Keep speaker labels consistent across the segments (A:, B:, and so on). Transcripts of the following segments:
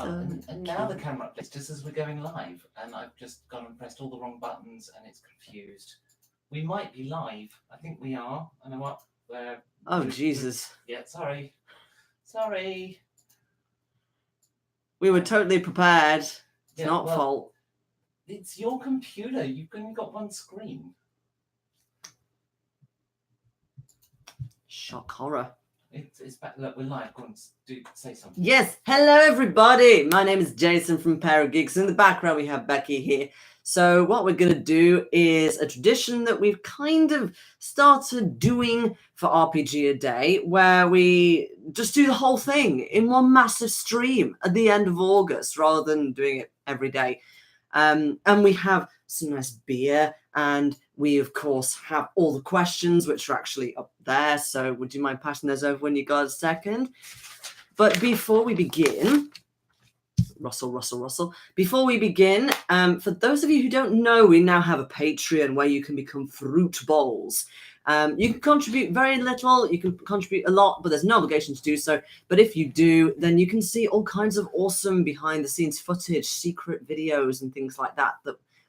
A: And now the camera plays just as we're going live, and I've just gone and pressed all the wrong buttons, and it's confused. We might be live. I think we are. I know what.
B: Jesus.
A: Yeah, sorry.
B: We were totally prepared. It's not fault.
A: It's your computer. You've only got one screen.
B: Shock horror.
A: It's back. Look, we're live. Go on, say something.
B: Yes. Hello, everybody. My name is Jason from Pear of Geeks. In the background, we have Becky here. So what we're going to do is a tradition that we've kind of started doing for RPGaDay, where we just do the whole thing in one massive stream at the end of August, rather than doing it every day. And we have some nice beer, and we, of course, have all the questions, which are actually up there. So would you mind passing those over when you got a second? But before we begin, Russell. Before we begin, for those of you who don't know, we now have a Patreon where you can become fruit bowls. You can contribute very little, you can contribute a lot, but there's no obligation to do so. But if you do, then you can see all kinds of awesome behind the scenes footage, secret videos and things like that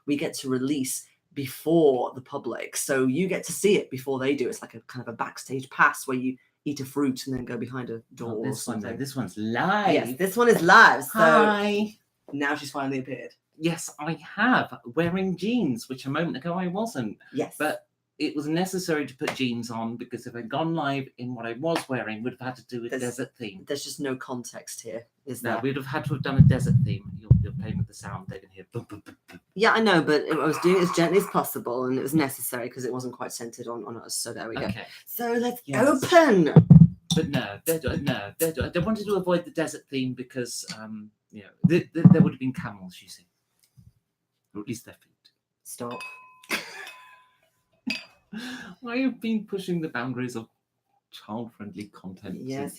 B: we get to release before the public. So you get to see it before they do. It's like a kind of a backstage pass where you eat a fruit and then go behind a door or something.
A: This one's live.
B: Yes, this one is live. So
A: Hi.
B: Now she's finally appeared.
A: Yes, I have. Wearing jeans, which a moment ago I wasn't.
B: Yes.
A: But it was necessary to put jeans on because if I'd gone live in what I was wearing, we'd have had to do a desert theme.
B: There's just no context here, is there?
A: No, we'd have had to have done a desert theme. You're playing with the sound, they can hear boom, boom, boom, boom.
B: Yeah, I know, but I was doing it as gently as possible, and it was necessary because it wasn't quite centered on us. So there we go.
A: Okay.
B: So let's open.
A: But no, I wanted to avoid the desert theme because, there would have been camels, you see. Or at least their feet.
B: Stop.
A: I have been pushing the boundaries of child-friendly content.
B: Yes.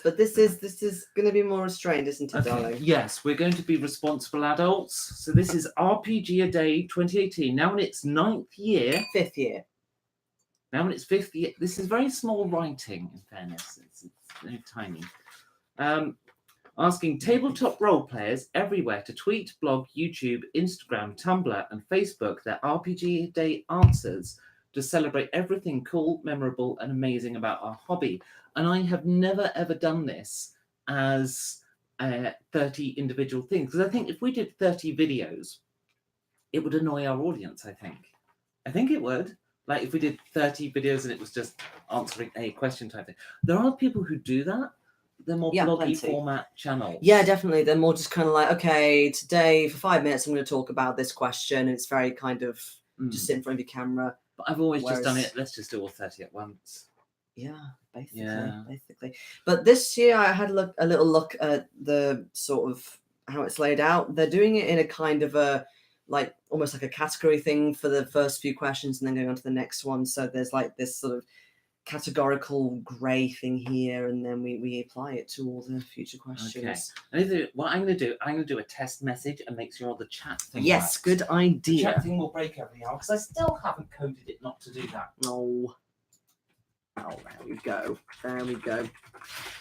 B: But this is going to be more restrained, isn't it, darling?
A: Yes, we're going to be responsible adults. So this is RPGaDay 2018. Now in its 9th year.
B: 5th year.
A: Now in its 5th year. This is very small writing, in fairness. It's very tiny. Asking tabletop role players everywhere to tweet, blog, YouTube, Instagram, Tumblr, and Facebook their RPGaDay answers to celebrate everything cool, memorable, and amazing about our hobby. And I have never, ever done this as 30 individual things. Because I think if we did 30 videos, it would annoy our audience, I think. I think it would. Like if we did 30 videos and it was just answering a question type thing. There are people who do that. They're more bloggy format channels. Yeah, definitely.
B: They're more just kind of like, okay, today for 5 minutes, I'm going to talk about this question. It's very kind of just sit in front of your camera.
A: But I've always just done it. Let's just do all 30 at once.
B: Yeah, basically. But this year I had a little look at the sort of how it's laid out. They're doing it in a kind of a like almost like a category thing for the first few questions and then going on to the next one. So there's like this sort of categorical grey thing here, and then we apply it to all the future questions.
A: Okay. What I'm going to do a test message and make sure the chat thing
B: Yes,
A: works.
B: good idea.
A: The chat thing will break every hour because I still haven't coded it not to do that.
B: No. Oh, there we go.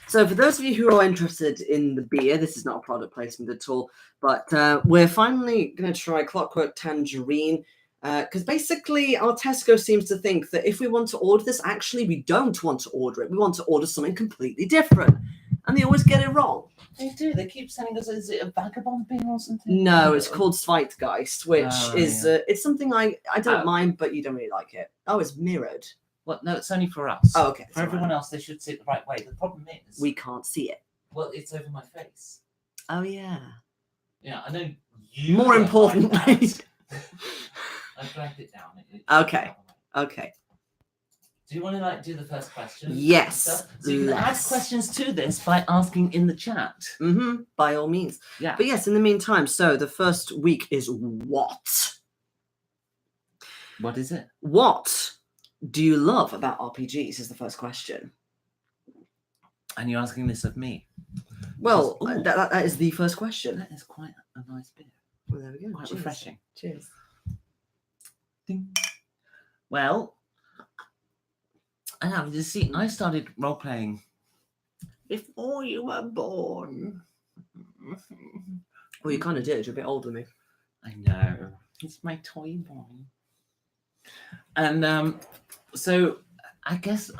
B: So for those of you who are interested in the beer, this is not a product placement at all, but we're finally going to try Clockwork Tangerine. Because basically our Tesco seems to think that if we want to order this, actually we don't want to order it. We want to order something completely different. And they always get it wrong.
A: They do. They keep sending us, is it a vagabond beer or something?
B: No, it's called Zweitgeist, which is it's something I don't mind, but you don't really like it. Oh, it's mirrored.
A: Well, no, it's only for us.
B: Oh, okay.
A: For everyone else, they should see it the right way. The problem is...
B: we can't see it.
A: Well, it's over my face.
B: Oh, yeah.
A: Yeah, I know you...
B: More importantly...
A: I dragged it down.
B: Okay.
A: Do you want to do the first question?
B: Yes.
A: So you can add questions to this by asking in the chat.
B: Mm-hmm. By all means.
A: Yeah.
B: But yes, in the meantime, so the first week is what?
A: What is it?
B: What do you love about RPGs is the first question.
A: And you're asking this of me?
B: Well, that is the first question.
A: That is quite a nice beer.
B: Well, there we go.
A: Quite refreshing.
B: Cheers.
A: Well, I started role playing before you were born.
B: Well, you kind of did. You're a bit older than me.
A: I know. He's my toy boy. And so I guess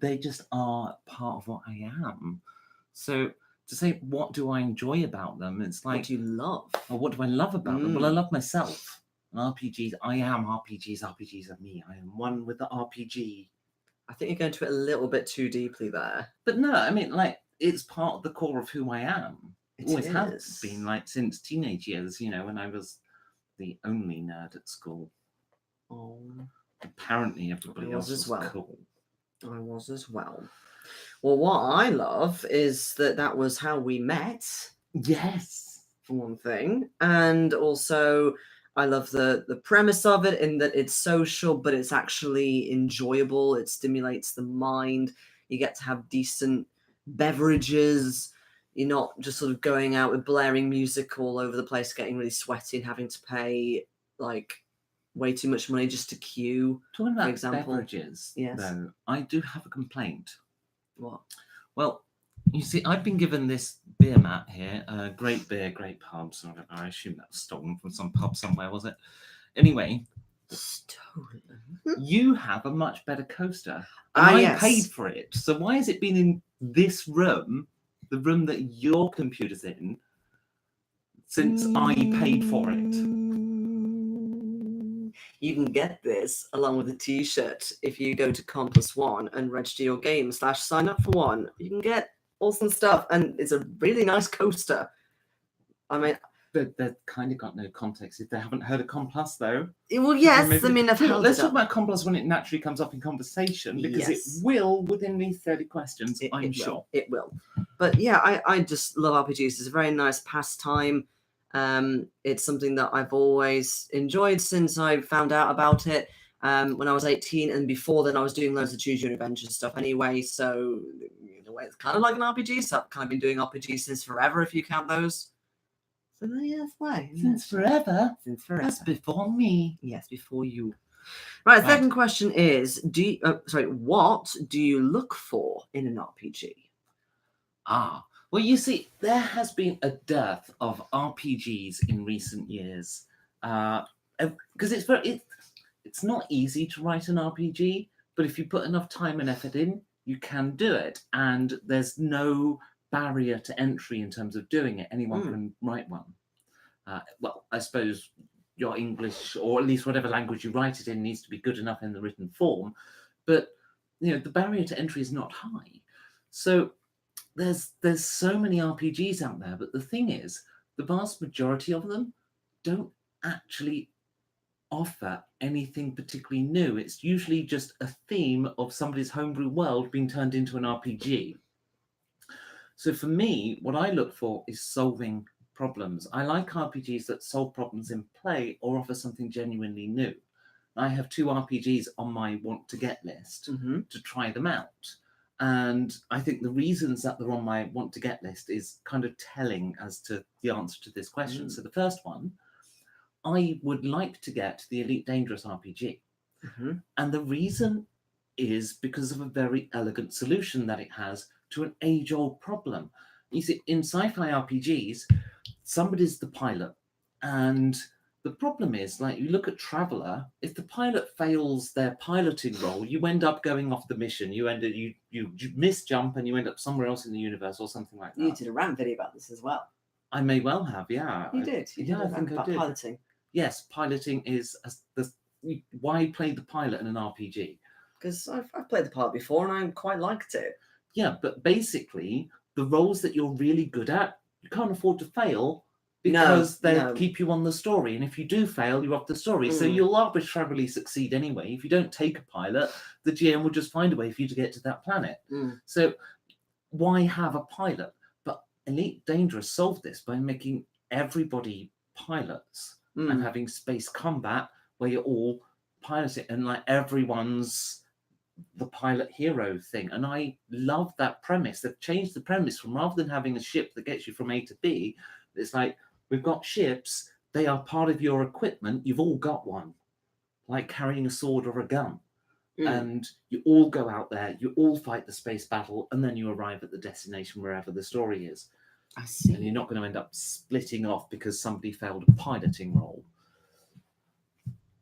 A: they just are part of what I am. So to say what do I enjoy about them, it's like,
B: What do you love?
A: or what do I love about them? Well, I love myself. And RPGs, I am RPGs. RPGs are me. I am one with the RPG.
B: I think you're going to it a little bit too deeply there.
A: But no, I mean, like, it's part of the core of who I am.
B: It
A: Always has
B: is.
A: been, like, since teenage years, you know, when I was the only nerd at school.
B: Oh,
A: Apparently everybody
B: I was
A: else
B: as
A: was
B: well.
A: cool.
B: I was as well. Well, what I love is that was how we met,
A: Yes.
B: for one thing. And also, I love the premise of it in that it's social, but it's actually enjoyable. It stimulates the mind. You get to have decent beverages. You're not just sort of going out with blaring music all over the place, getting really sweaty and having to pay like way too much money just to queue.
A: Talking about
B: example.
A: beverages,
B: Yes.
A: though, I do have a complaint.
B: What?
A: Well, you see, I've been given this beer mat here. Great beer, great pub. So I assume that was stolen from some pub somewhere, was it? Anyway,
B: Stolen.
A: you have a much better coaster. And I
B: Yes.
A: paid for it. So why has it been in this room, the room that your computer's in, since I paid for it?
B: You can get this along with a t-shirt if you go to Compass One and register your game / sign up for one. You can get awesome stuff, and it's a really nice coaster. I mean,
A: They've kind of got no context if they haven't heard of Complas, though.
B: well, yes,
A: Maybe-
B: I mean, I've held
A: let's
B: it
A: talk
B: up.
A: about Complas when it naturally comes up in conversation, because
B: Yes.
A: it will within these 30 questions, I'm
B: It
A: sure.
B: will. It will. But yeah, I just love RPGs. It's a very nice pastime. It's something that I've always enjoyed since I found out about it when I was 18, and before then I was doing loads of Choose Your Adventure stuff anyway. So in a way, it's kind of like an RPG. So I've kind of been doing RPGs since forever, if you count those. So yes, why?
A: Since forever.
B: Since forever.
A: That's before me.
B: Yes, before you. Right. Second question is: what do you look for in an RPG?
A: Well, you see, there has been a dearth of RPGs in recent years, because it's not easy to write an RPG, but if you put enough time and effort in, you can do it, and there's no barrier to entry in terms of doing it. Anyone can write one. Well, I suppose your English, or at least whatever language you write it in, needs to be good enough in the written form, but you know, the barrier to entry is not high. So there's so many RPGs out there, but the thing is, the vast majority of them don't actually offer anything particularly new. It's usually just a theme of somebody's homebrew world being turned into an RPG. So for me, what I look for is solving problems. I like RPGs that solve problems in play or offer something genuinely new. I have 2 RPGs on my want to get list to try them out. And I think the reasons that they're on my want to get list is kind of telling as to the answer to this question. So the first one, I would like to get the Elite Dangerous RPG. And the reason is because of a very elegant solution that it has to an age-old problem. You see, in sci-fi RPGs, somebody's the pilot, and the problem is, like, you look at Traveller, if the pilot fails their piloting role, you end up going off the mission. You misjump and you end up somewhere else in the universe or something like that.
B: You did a rant video about this as well.
A: I may well have, yeah.
B: You did. You did
A: I think I did.
B: Piloting.
A: Yes, piloting is why play the pilot in an RPG?
B: Because I've played the pilot before and I quite liked it.
A: Yeah, but basically, the roles that you're really good at, you can't afford to fail, because they keep you on the story, and if you do fail, you're off the story. So you'll arbitrarily succeed anyway. If you don't take a pilot, the GM will just find a way for you to get to that planet. So why have a pilot? But Elite Dangerous solved this by making everybody pilots and having space combat where you're all piloting, and like everyone's the pilot hero thing. And I love that premise. They've changed the premise from, rather than having a ship that gets you from A to B, it's like, we've got ships, they are part of your equipment, you've all got one, like carrying a sword or a gun. And you all go out there, you all fight the space battle, and then you arrive at the destination wherever the story is.
B: I see.
A: And you're not going to end up splitting off because somebody failed a piloting role.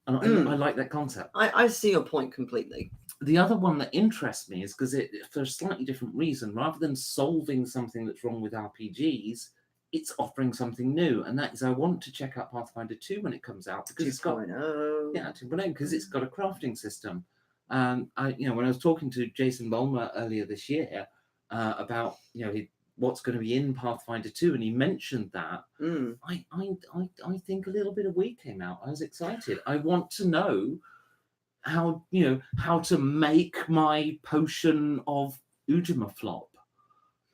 A: And I like that concept.
B: I see your point completely.
A: The other one that interests me is because for a slightly different reason, rather than solving something that's wrong with RPGs, it's offering something new. And that is, I want to check out Pathfinder 2 when it comes out. Because it's got
B: 2.0.
A: Yeah, 2.0, because it's got a crafting system. When I was talking to Jason Bulmer earlier this year about what's going to be in Pathfinder 2, and he mentioned that. I think a little bit of wheat came out. I was excited. I want to know how to make my potion of Ujima flop,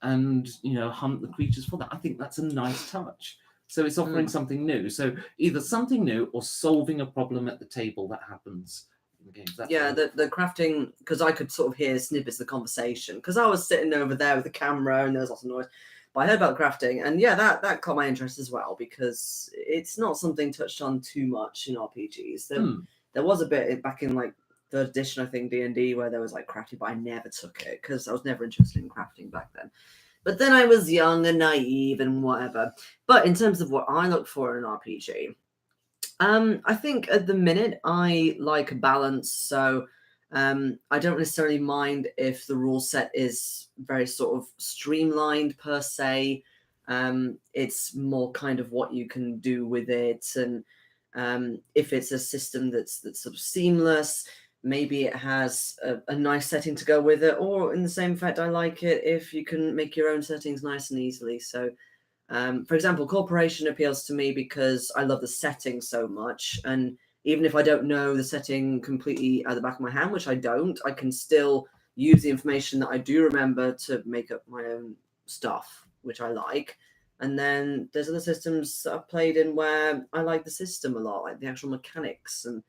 A: and hunt the creatures for that. I think that's a nice touch. So it's offering something new. So either something new or solving a problem at the table that happens in the games.
B: The crafting, because I could sort of hear snippets of the conversation, because I was sitting over there with the camera and there was lots of noise. But I heard about crafting, and that caught my interest as well, because it's not something touched on too much in RPGs. There was a bit back in like 3rd edition, I think, D&D, where there was like crafting, but I never took it because I was never interested in crafting back then. But then I was young and naive and whatever. But in terms of what I look for in an RPG, I think at the minute I like a balance. So I don't necessarily mind if the rule set is very sort of streamlined per se. It's more kind of what you can do with it. And if it's a system that's sort of seamless, maybe it has a nice setting to go with it, or in the same fact, I like it if you can make your own settings nice and easily. So, for example, Corporation appeals to me because I love the setting so much. And even if I don't know the setting completely at the back of my hand, which I don't, I can still use the information that I do remember to make up my own stuff, which I like. And then there's other systems that I've played in where I like the system a lot, like the actual mechanics and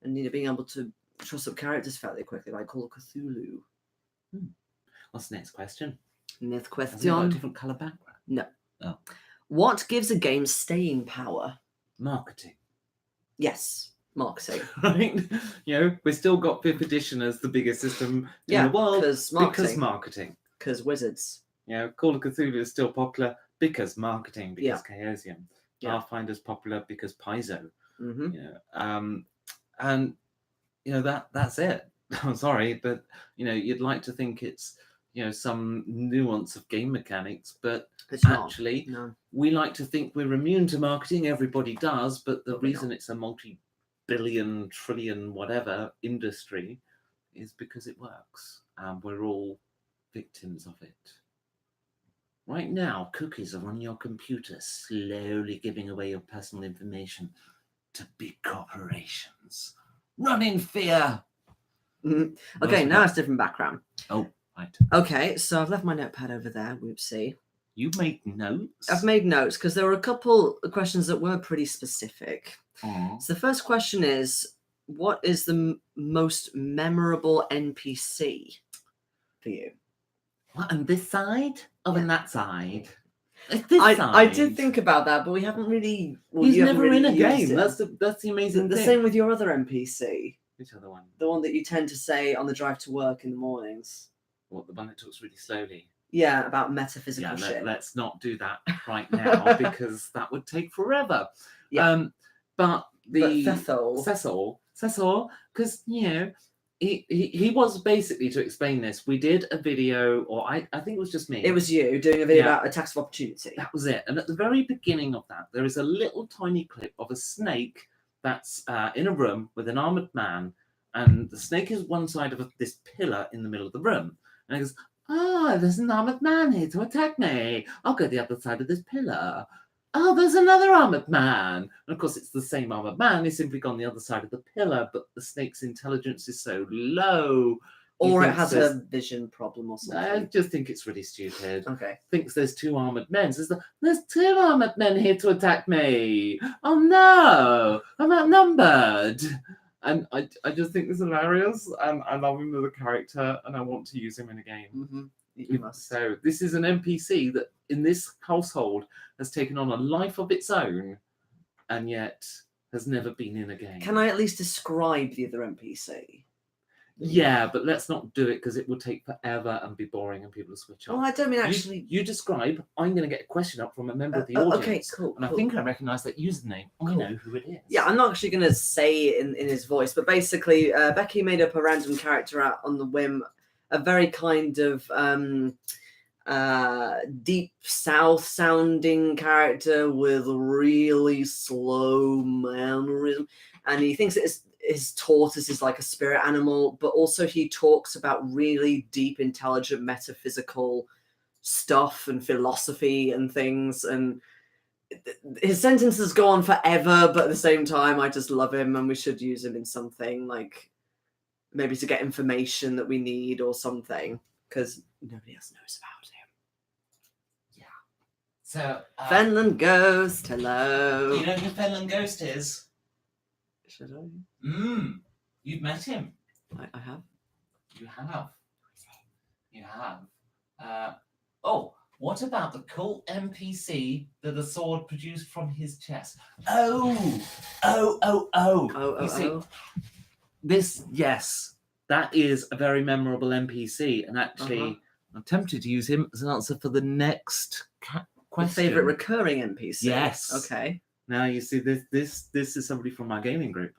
B: being able to trust up characters fairly quickly, like Call of Cthulhu.
A: What's the next question?
B: Next
A: Has it got a
B: question.
A: different colour background?
B: No.
A: Oh.
B: What gives a game staying power?
A: Marketing.
B: Yes, marketing.
A: Right? We've still got 5th edition as the biggest system in the world because marketing.
B: Because wizards.
A: Call of Cthulhu is still popular because marketing, because Chaosium. Pathfinder's popular because Paizo. And that's it. I'm sorry, but you'd like to think it's some nuance of game mechanics, but
B: It's
A: actually
B: not. No.
A: We like to think we're immune to marketing. Everybody does, but the reason it's a multi-billion, trillion, whatever industry is because it works, and we're all victims of it. Right now, cookies are on your computer, slowly giving away your personal information to big corporations. Run in fear.
B: Okay, now it's different background.
A: Oh, right.
B: Okay, so I've left my notepad over there. Whoopsie.
A: You made notes?
B: I've made notes because there were a couple of questions that were pretty specific.
A: Aww.
B: So the first question is, what is the most memorable NPC for you?
A: What, on this side or on that side?
B: I did think about that, but we haven't really.
A: He's never in a game. That's the amazing thing.
B: The same with your other NPC.
A: Which other one?
B: The one that you tend to say on the drive to work in the mornings.
A: What, the one that talks really slowly?
B: Yeah, about metaphysical shit.
A: Let's not do that right now because that would take forever.
B: Yeah.
A: But
B: Cecil,
A: because he was basically, to explain this, we did a video, or I think it was just me.
B: It was you doing a video about attacks of opportunity.
A: That was it. And at the very beginning of that, there is a little tiny clip of a snake that's in a room with an armored man, and the snake is one side of this pillar in the middle of the room. And he goes, there's an armored man here to attack me. I'll go the other side of this pillar. Oh, there's another armored man. And of course, it's the same armored man. He's simply gone the other side of the pillar, but the snake's intelligence is so low.
B: Or it has a vision problem or something.
A: I just think it's really stupid.
B: Okay.
A: Thinks there's 2 armored men. Says, there's 2 armored men here to attack me. Oh no, I'm outnumbered. And I just think it's hilarious. And I love him as a character, and I want to use him in a game.
B: Mm-hmm. You must.
A: So this is an NPC that in this household has taken on a life of its own, and yet has never been in a game.
B: Can I at least describe the other NPC?
A: Yeah, but let's not do it because it will take forever and be boring and people will switch
B: Oh,
A: off.
B: I don't mean actually.
A: You describe. I'm going to get a question up from a member of the
B: Okay,
A: audience.
B: cool.
A: And I think I recognise that username. I
B: Cool.
A: know who it is.
B: Yeah, I'm not actually going to say it in his voice, but basically, Becky made up a random character out on the whim, a very kind of deep south sounding character with really slow mannerism, and he thinks his tortoise is like a spirit animal, but also he talks about really deep, intelligent, metaphysical stuff and philosophy and things, and his sentences go on forever, but at the same time I just love him, and we should use him in something, like maybe to get information that we need or something, because nobody else knows about him.
A: So,
B: Fenland Ghost, hello.
A: You know who Fenland Ghost is?
B: Should I?
A: You've met him.
B: I have.
A: You have. You have. What about the cool NPC that the sword produced from his chest? You see, this, yes, that is a very memorable NPC, and actually, I'm tempted to use him as an answer for the next question.
B: Favorite recurring NPC.
A: Yes.
B: Okay.
A: Now you see, this is somebody from our gaming group.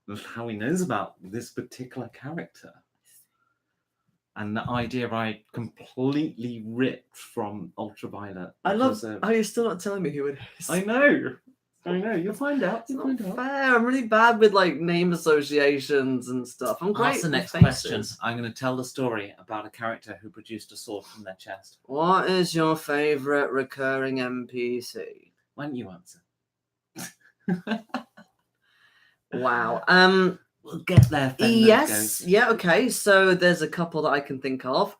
A: That's how he knows about this particular character. And the idea I completely ripped from Ultraviolet.
B: I love. Are you still not telling me who it is?
A: I know. You'll find out.
B: It's not fair. I'm really bad with like name associations and stuff. I'm great.
A: Ask the
B: with
A: next
B: faces.
A: question. I'm going to tell the story about a character who produced a sword from their chest.
B: What is your favorite recurring NPC?
A: Why don't you answer?
B: Wow.
A: We'll get there.
B: Yes. Yeah. Okay. So there's a couple that I can think of.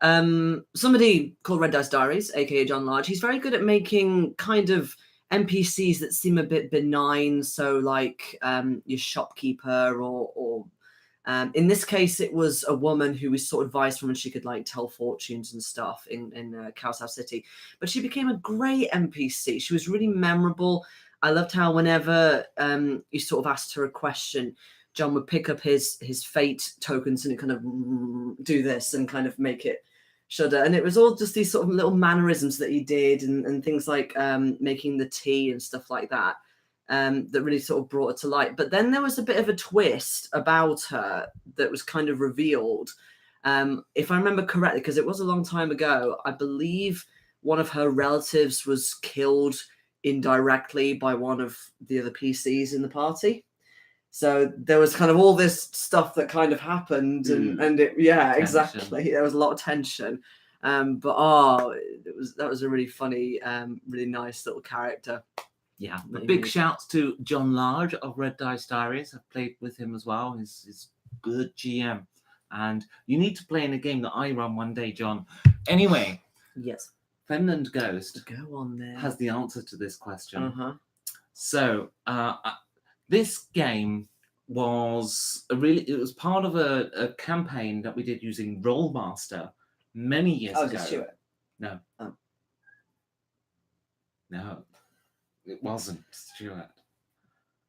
B: Somebody called Red Dice Diaries, aka John Large. He's very good at making kind of NPCs that seem a bit benign. So like your shopkeeper, or in this case, it was a woman who we sought advice from, and she could like tell fortunes and stuff in Cowshouse City. But she became a great NPC. She was really memorable. I loved how whenever you sort of asked her a question, John would pick up his fate tokens and kind of do this and kind of make it shudder. And it was all just these sort of little mannerisms that he did, and things like making the tea and stuff like that, that really sort of brought it to light. But then there was a bit of a twist about her that was kind of revealed. If I remember correctly, because it was a long time ago, I believe one of her relatives was killed indirectly by one of the other PCs in the party. So there was kind of all this stuff that kind of happened, and it, yeah, tension. Exactly. There was a lot of tension, but that was a really funny, really nice little character.
A: Yeah, big shouts to John Large of Red Dice Diaries. I've played with him as well. He's good GM, and you need to play in a game that I run one day, John. Anyway,
B: yes.
A: Fenland Ghost
B: Go on there.
A: has the answer to this question. So this game was it was part of a campaign that we did using Rollmaster many years ago.
B: Oh, Stuart?
A: No.
B: Oh.
A: No, it wasn't Stuart.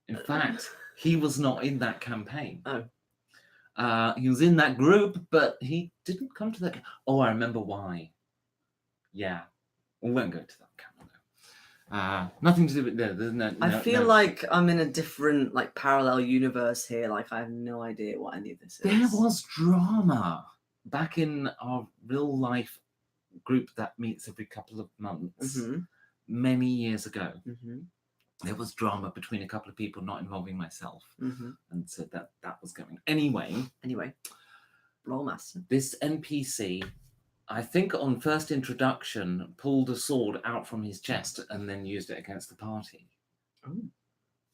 A: In fact, he was not in that campaign.
B: Oh.
A: He was in that group, but he didn't come to that. Oh, I remember why. Yeah, we won't go to that camera. Nothing to do with no.
B: I feel like I'm in a different, like, parallel universe here. Like, I have no idea what any of this is.
A: There was drama back in our real life group that meets every couple of months, many years ago. There was drama between a couple of people, not involving myself, and so that was going. Anyway,
B: Rollmaster.
A: This NPC, I think on first introduction, pulled a sword out from his chest and then used it against the party.
B: Oh.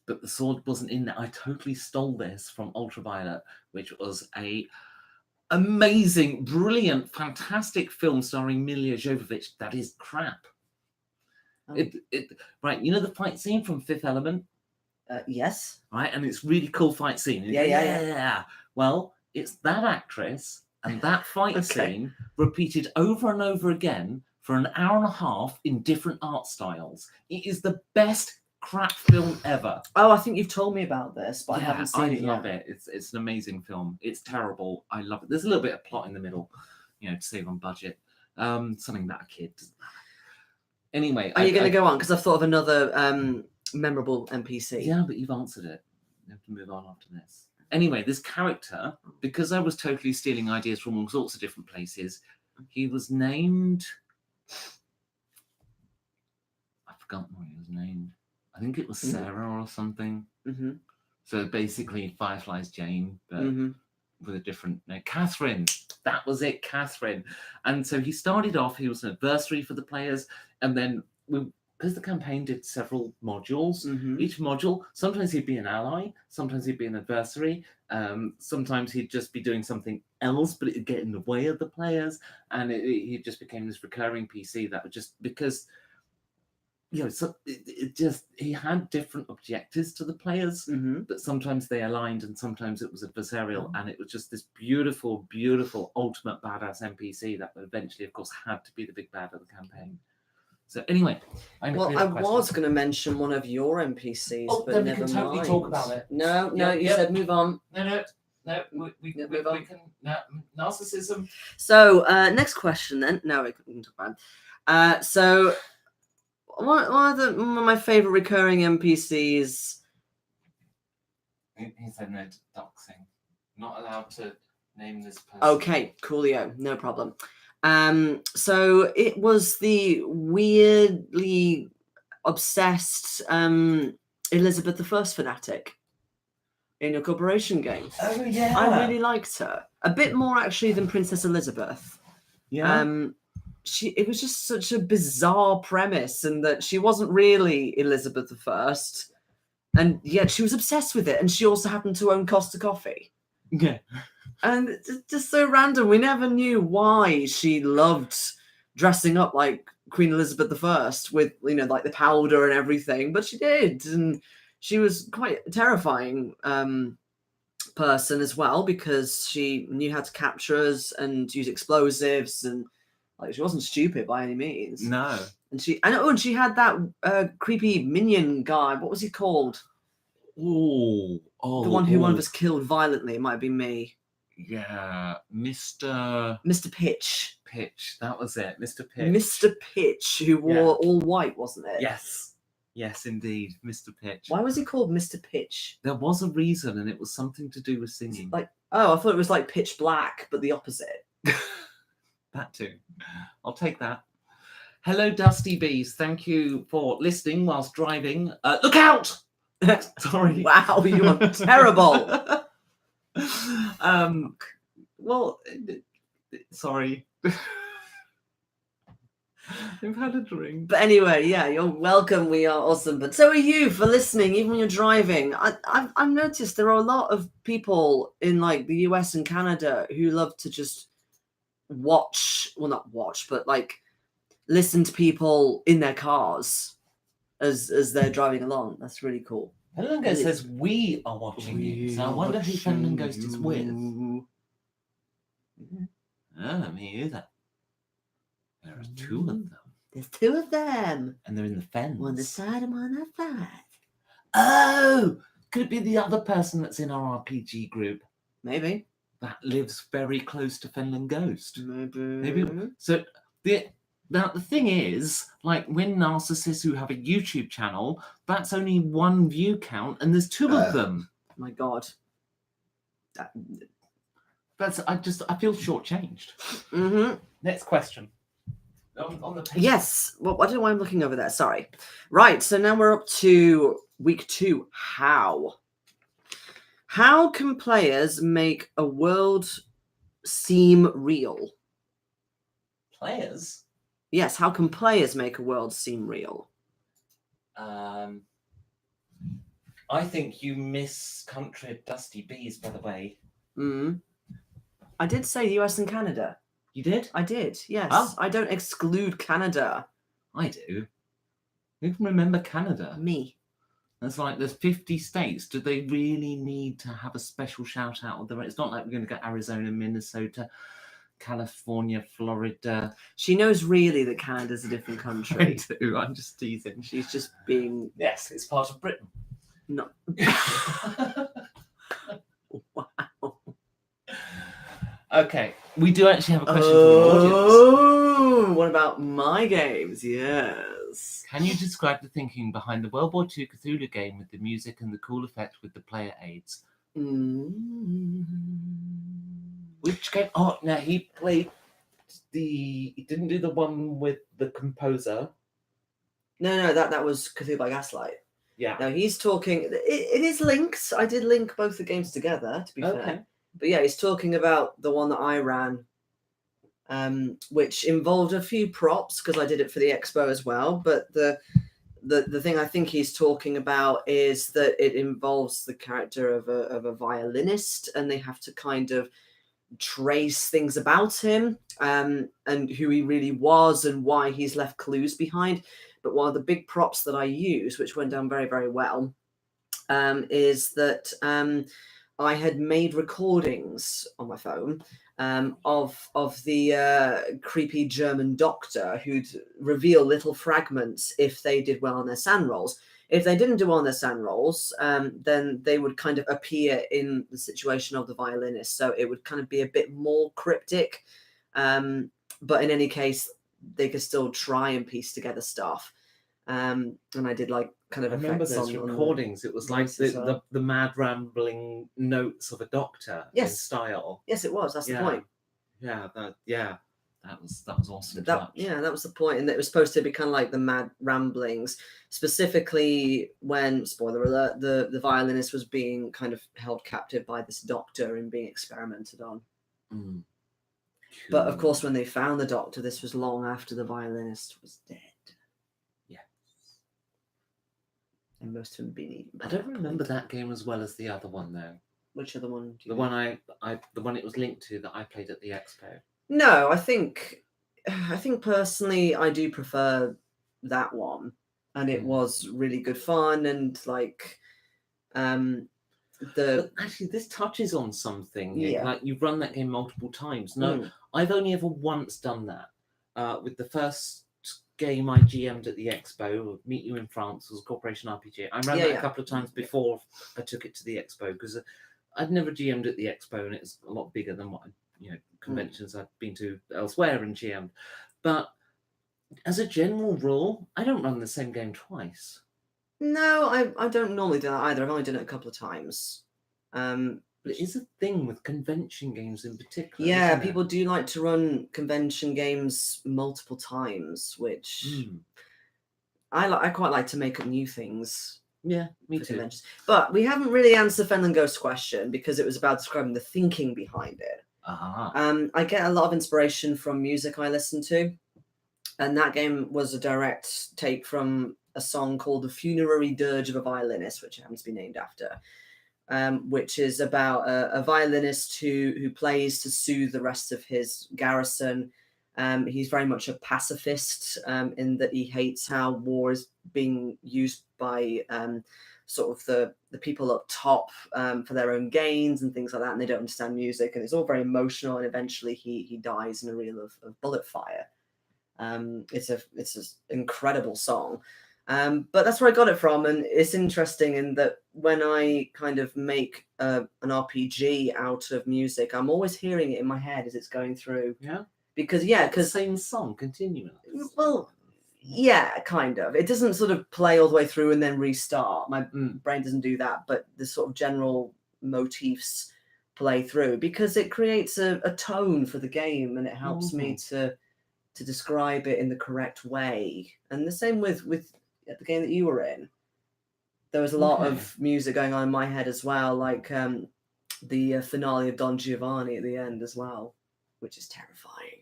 A: But the sword wasn't in there. I totally stole this from Ultraviolet, which was a amazing, brilliant, fantastic film starring Milla Jovovich that is crap. Oh. Right, you know the fight scene from Fifth Element?
B: Yes.
A: Right, and it's really cool fight scene.
B: Yeah.
A: Well, it's that actress and that fight scene repeated over and over again for an hour and a half in different art styles. It is the best crap film ever.
B: Oh, I think you've told me about this, but I haven't seen it
A: I love
B: yet.
A: it. It's an amazing film. It's terrible. I love it. There's a little bit of plot in the middle, to save on budget. Something that a kid doesn't matter. Anyway,
B: Are you going to go on? Because I've thought of another memorable NPC.
A: Yeah, but you've answered it. You have to move on after this. Anyway, this character, because I was totally stealing ideas from all sorts of different places, he was named. I've forgotten what he was named. I think it was Sarah or something.
B: Mm-hmm.
A: So basically, Firefly's Jane, but with a different name. Catherine. That was it, Catherine. And so he started off, he was an adversary for the players, and then because the campaign did several modules, each module, sometimes he'd be an ally, sometimes he'd be an adversary, sometimes he'd just be doing something else, but it'd get in the way of the players, and he just became this recurring PC that would just, because, so he had different objectives to the players, but sometimes they aligned and sometimes it was adversarial, and it was just this beautiful, beautiful, ultimate badass NPC that eventually, of course, had to be the big bad of the campaign. So anyway,
B: I was going to mention one of your NPCs, but
A: then
B: never
A: we can totally
B: mind.
A: talk about it.
B: No, you said move on.
A: No, we can. No, narcissism.
B: So next question then. No, we can talk about it. So one of my favorite recurring NPCs.
A: He said no to doxing. Not allowed to name this person.
B: Okay, coolio, no problem. So it was the weirdly obsessed Elizabeth I fanatic in your corporation game.
A: Oh yeah,
B: I really liked her a bit more actually than Princess Elizabeth.
A: Yeah,
B: it was just such a bizarre premise, and that she wasn't really Elizabeth I, and yet she was obsessed with it, and she also happened to own Costa Coffee.
A: Yeah.
B: And it's just so random. We never knew why she loved dressing up like Queen Elizabeth I with, like the powder and everything, but she did. And she was quite a terrifying person as well, because she knew how to capture us and use explosives, and she wasn't stupid by any means.
A: No.
B: And she had that creepy minion guy. What was he called?
A: Oh,
B: the one who one of us killed violently. It might have been me.
A: Yeah, Mr.
B: Pitch.
A: Pitch, that was it, Mr. Pitch.
B: Mr. Pitch, who wore all white, wasn't it?
A: Yes, indeed, Mr. Pitch.
B: Why was he called Mr. Pitch?
A: There was a reason, and it was something to do with singing.
B: I thought it was like Pitch Black, but the opposite.
A: That too. I'll take that. Hello, Dusty Bees. Thank you for listening whilst driving. Look out! Sorry.
B: Wow, you are terrible.
A: Well, sorry. I've had a drink.
B: But anyway, yeah, you're welcome. We are awesome. But so are you for listening, even when you're driving. I've noticed there are a lot of people in like the US and Canada who love to just not watch, but listen to people in their cars as they're driving along. That's really cool.
A: Fenland says we are watching you. So I wonder who Fenland Ghost is with. Oh, me either. There are two of them.
B: There's two of them.
A: And they're in the fence.
B: One this side and one that side.
A: Oh! Could it be the other person that's in our RPG group?
B: Maybe.
A: That lives very close to Fenland Ghost.
B: Maybe.
A: So now the thing is, when narcissists who have a YouTube channel, that's only one view count, and there's two of them.
B: My God.
A: I feel shortchanged.
B: Mm-hmm.
A: Next question. On the page.
B: Yes. Well, I don't know why I'm looking over there. Sorry. Right. So now we're up to week 2. How can players make a world seem real?
A: Players?
B: Yes. How can players make a world seem real?
A: I think you miss country of Dusty Bees, by the way.
B: I did say US and Canada.
A: You did?
B: I did, yes.
A: Oh.
B: I don't exclude Canada.
A: I do. Who can remember Canada?
B: Me.
A: That's there's 50 states. Do they really need to have a special shout out? It's not like we're going to get Arizona, Minnesota, California, Florida.
B: She knows really that Canada's a different
A: I
B: country.
A: do. I'm just teasing.
B: She's just being
A: Yes, it's part of Britain.
B: not. Wow.
A: Okay, we do actually have a question from the audience.
B: Oh, what about my games? Yes.
A: Can you describe the thinking behind the World War II Cthulhu game with the music and the cool effect with the player aids? Which game? Oh, no, he played he didn't do the one with the composer.
B: No, that was Cthulhu by Gaslight.
A: Yeah.
B: Now he's talking. It is linked. I did link both the games together, to be fair. But yeah, he's talking about the one that I ran, which involved a few props because I did it for the expo as well. But the thing I think he's talking about is that it involves the character of a violinist, and they have to kind of trace things about him and who he really was and why he's left clues behind. But one of the big props that I used, which went down very, very well, is that I had made recordings on my phone of the creepy German doctor who'd reveal little fragments if they did well on their SAN rolls. If they didn't do well on their SAN rolls, then they would kind of appear in the situation of the violinist. So it would kind of be a bit more cryptic. But in any case, they could still try and piece together stuff. And I did like kind of
A: I remember
B: effects
A: those
B: on
A: recordings. It was like the mad rambling notes of a doctor in style.
B: Yes, it was. That's the point.
A: That was awesome.
B: That was the point, and it was supposed to be kind of like the mad ramblings, specifically when, spoiler alert, the violinist was being kind of held captive by this doctor and being experimented on.
A: Cool.
B: But of course, when they found the doctor, this was long after the violinist was dead.
A: Yes.
B: And most of them being eaten.
A: I don't remember that game as well as the other one though.
B: Which other one?
A: The one the one it was linked to that I played at the expo.
B: No, I think personally I do prefer that one, and it was really good fun, and like
A: But actually this touches on something.
B: Yeah.
A: Like you've run that game multiple times. No, I've only ever once done that. With the first game I GM'd at the expo, Meet You in France, was Corporation RPG. I ran that a couple of times before I took it to the expo because I'd never GM'd at the expo, and it's a lot bigger than what conventions I've been to elsewhere and GM'd. But as a general rule, I don't run the same game twice.
B: No, I don't normally do that either. I've only done it a couple of times.
A: But it is a thing with convention games in particular.
B: Yeah, people do like to run convention games multiple times, which I quite like to make up new things.
A: Yeah, me too.
B: Conventions. But we haven't really answered Fenland Ghost's question because it was about describing the thinking behind it. I get a lot of inspiration from music I listen to, and that game was a direct take from a song called The Funerary Dirge of a Violinist, which happens to be named after, which is about a violinist who plays to soothe the rest of his garrison. He's very much a pacifist in that he hates how war is being used by sort of the people up top for their own gains and things like that, and they don't understand music, and it's all very emotional, and eventually he dies in a reel of bullet fire. It's an incredible song, but that's where I got it from, and it's interesting in that when I kind of make an RPG out of music, I'm always hearing it in my head as it's going through. Because
A: same song continually.
B: Well, yeah, kind of. It doesn't sort of play all the way through and then restart. My brain doesn't do that, but the sort of general motifs play through because it creates a tone for the game, and it helps me to describe it in the correct way. And the same with the game that you were in. There was a lot of music going on in my head as well, like the finale of Don Giovanni at the end as well, which is terrifying.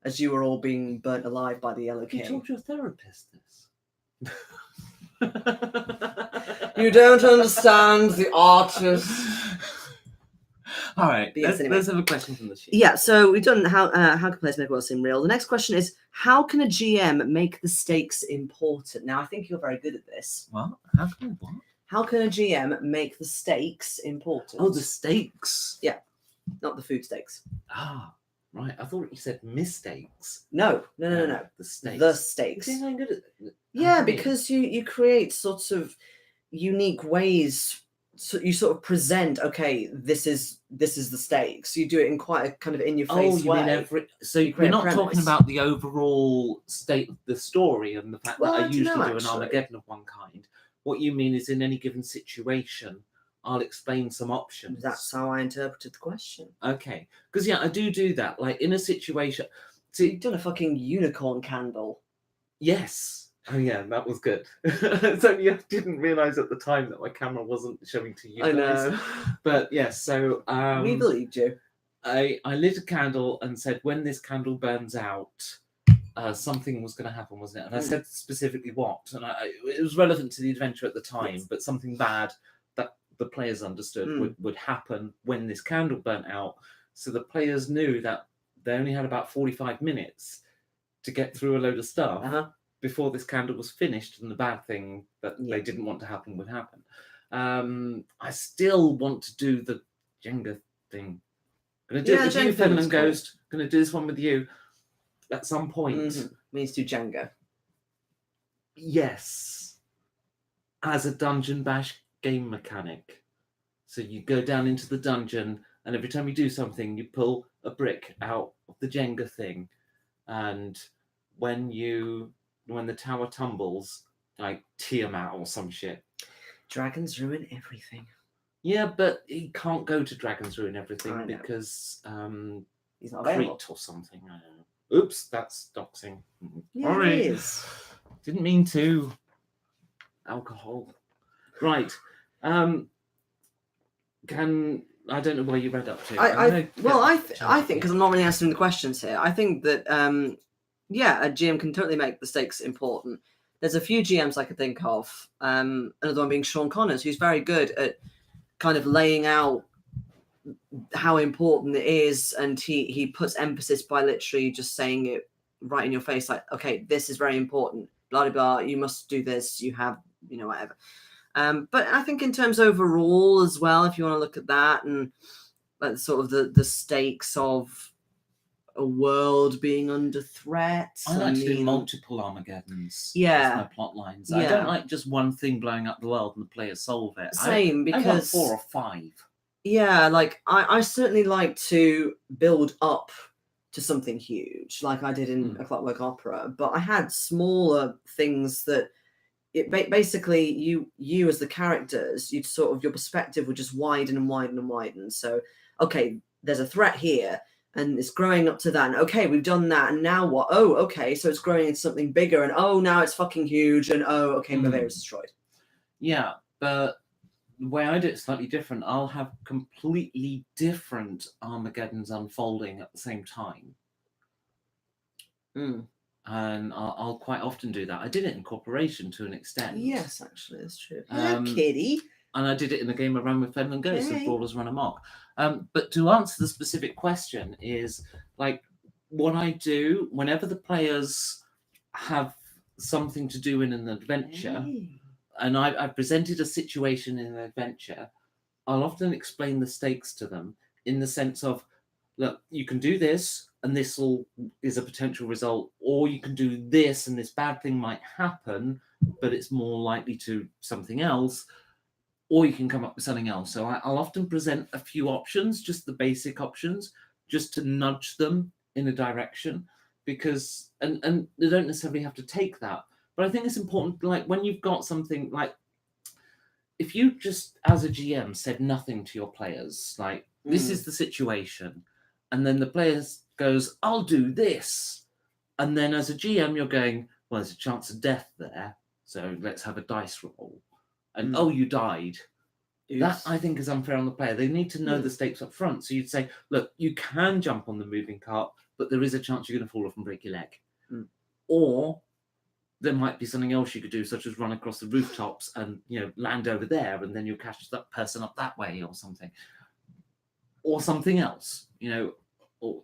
B: As you were all being burnt alive by the Yellow King.
A: You told your therapist this.
B: You don't understand the artist.
A: All right, let's have a question from the sheet.
B: Yeah, so we've done how can players make a world seem real. The next question is, how can a GM make the stakes important? Now, I think you're very good at this.
A: What?
B: How can a GM make the stakes important?
A: Oh, the stakes.
B: Yeah, not the food stakes.
A: Right, I thought you said mistakes.
B: No.
A: The stakes.
B: The stakes.
A: You think I'm good at
B: Yeah,
A: okay.
B: because you create sort of unique ways. So you sort of present, okay, this is the stakes. You do it in quite a kind of in your face
A: you
B: way.
A: mean every? So
B: You
A: we're
B: create a
A: not talking
B: premise.
A: about the overall state of the story and the fact
B: Well,
A: that I
B: I don't
A: usually
B: know,
A: do an
B: actually.
A: Armageddon of one kind. What you mean is in any given situation, I'll explain some options.
B: That's how I interpreted the question.
A: Okay, because yeah, I do that. Like in a situation,
B: So you've done a fucking unicorn candle.
A: yes. Oh yeah, that was good. It's only I didn't realise at the time that my camera wasn't showing to you
B: I
A: guys.
B: know.
A: But yes, so
B: We believed you.
A: I lit a candle and said, when this candle burns out, something was going to happen, wasn't it? And I said specifically what, and it was relevant to the adventure at the time,
B: Yes.
A: but something bad that the players understood would happen when this candle burnt out. So the players knew that they only had about 45 minutes to get through a load of stuff before this candle was finished, and the bad thing that they didn't want to happen would happen. I still want to do the Jenga thing. I'm going to do it with you, Finland Ghost. I'm going to do this one with you at some point.
B: Means to Jenga.
A: Yes. As a dungeon bash game mechanic. So you go down into the dungeon, and every time you do something, you pull a brick out of the Jenga thing. And when the tower tumbles, like Tiamat or some shit.
B: Dragons ruin everything.
A: Yeah, but he can't go to Dragons Ruin Everything because
B: he's not available.
A: Crete or something. I don't know. Oops, that's doxing.
B: Yeah,
A: Sorry.
B: it is.
A: Didn't mean to. Alcohol. Right. I don't know where you read up to.
B: I think because I'm not really answering the questions here. I think that a GM can totally make the stakes important. There's a few GMs I could think of. Another one being Sean Connors, who's very good at kind of laying out how important it is, and he puts emphasis by literally just saying it right in your face, like, okay, this is very important, blah blah blah, you must do this, you have, whatever. But I think in terms overall as well, if you want to look at that and like sort of the stakes of a world being under threat.
A: I like to do multiple Armageddons.
B: Yeah.
A: My plot lines. I don't like just one thing blowing up the world and the players solve it.
B: Same, because
A: I want 4 or 5.
B: Yeah, like I certainly like to build up to something huge, like I did in A Clockwork Opera. But I had smaller things that it basically you as the characters, you'd sort of, your perspective would just widen and widen and widen. So okay, there's a threat here, and it's growing up to that. And okay, we've done that, and now what? Oh, okay, so it's growing into something bigger, and oh, now it's fucking huge, and oh, okay, Bavaria's destroyed.
A: Yeah, but the way I do it slightly different. I'll have completely different Armageddons unfolding at the same time. And I'll quite often do that. I did it in Corporation to an extent.
B: Yes, actually, that's true. Hello, kitty.
A: And I did it in a game I ran with Finland Ghost and Brawlers Run Amok. But to answer the specific question is, like, what I do whenever the players have something to do in an adventure, and I've presented a situation in an adventure, I'll often explain the stakes to them in the sense of, look, you can do this, and this is a potential result, or you can do this, and this bad thing might happen, but it's more likely to something else, or you can come up with something else. So I'll often present a few options, just the basic options, just to nudge them in a direction, because, and they don't necessarily have to take that. But I think it's important, like when you've got something, like if you just, as a GM, said nothing to your players, like, this is the situation, and then the players goes, I'll do this. And then as a GM, you're going, well, there's a chance of death there, so let's have a dice roll. And oh, you died. Oops. That, I think, is unfair on the player. They need to know the stakes up front. So you'd say, look, you can jump on the moving cart, but there is a chance you're going to fall off and break your leg. Or there might be something else you could do, such as run across the rooftops and, land over there, and then you'll catch that person up that way or something. Or something else, or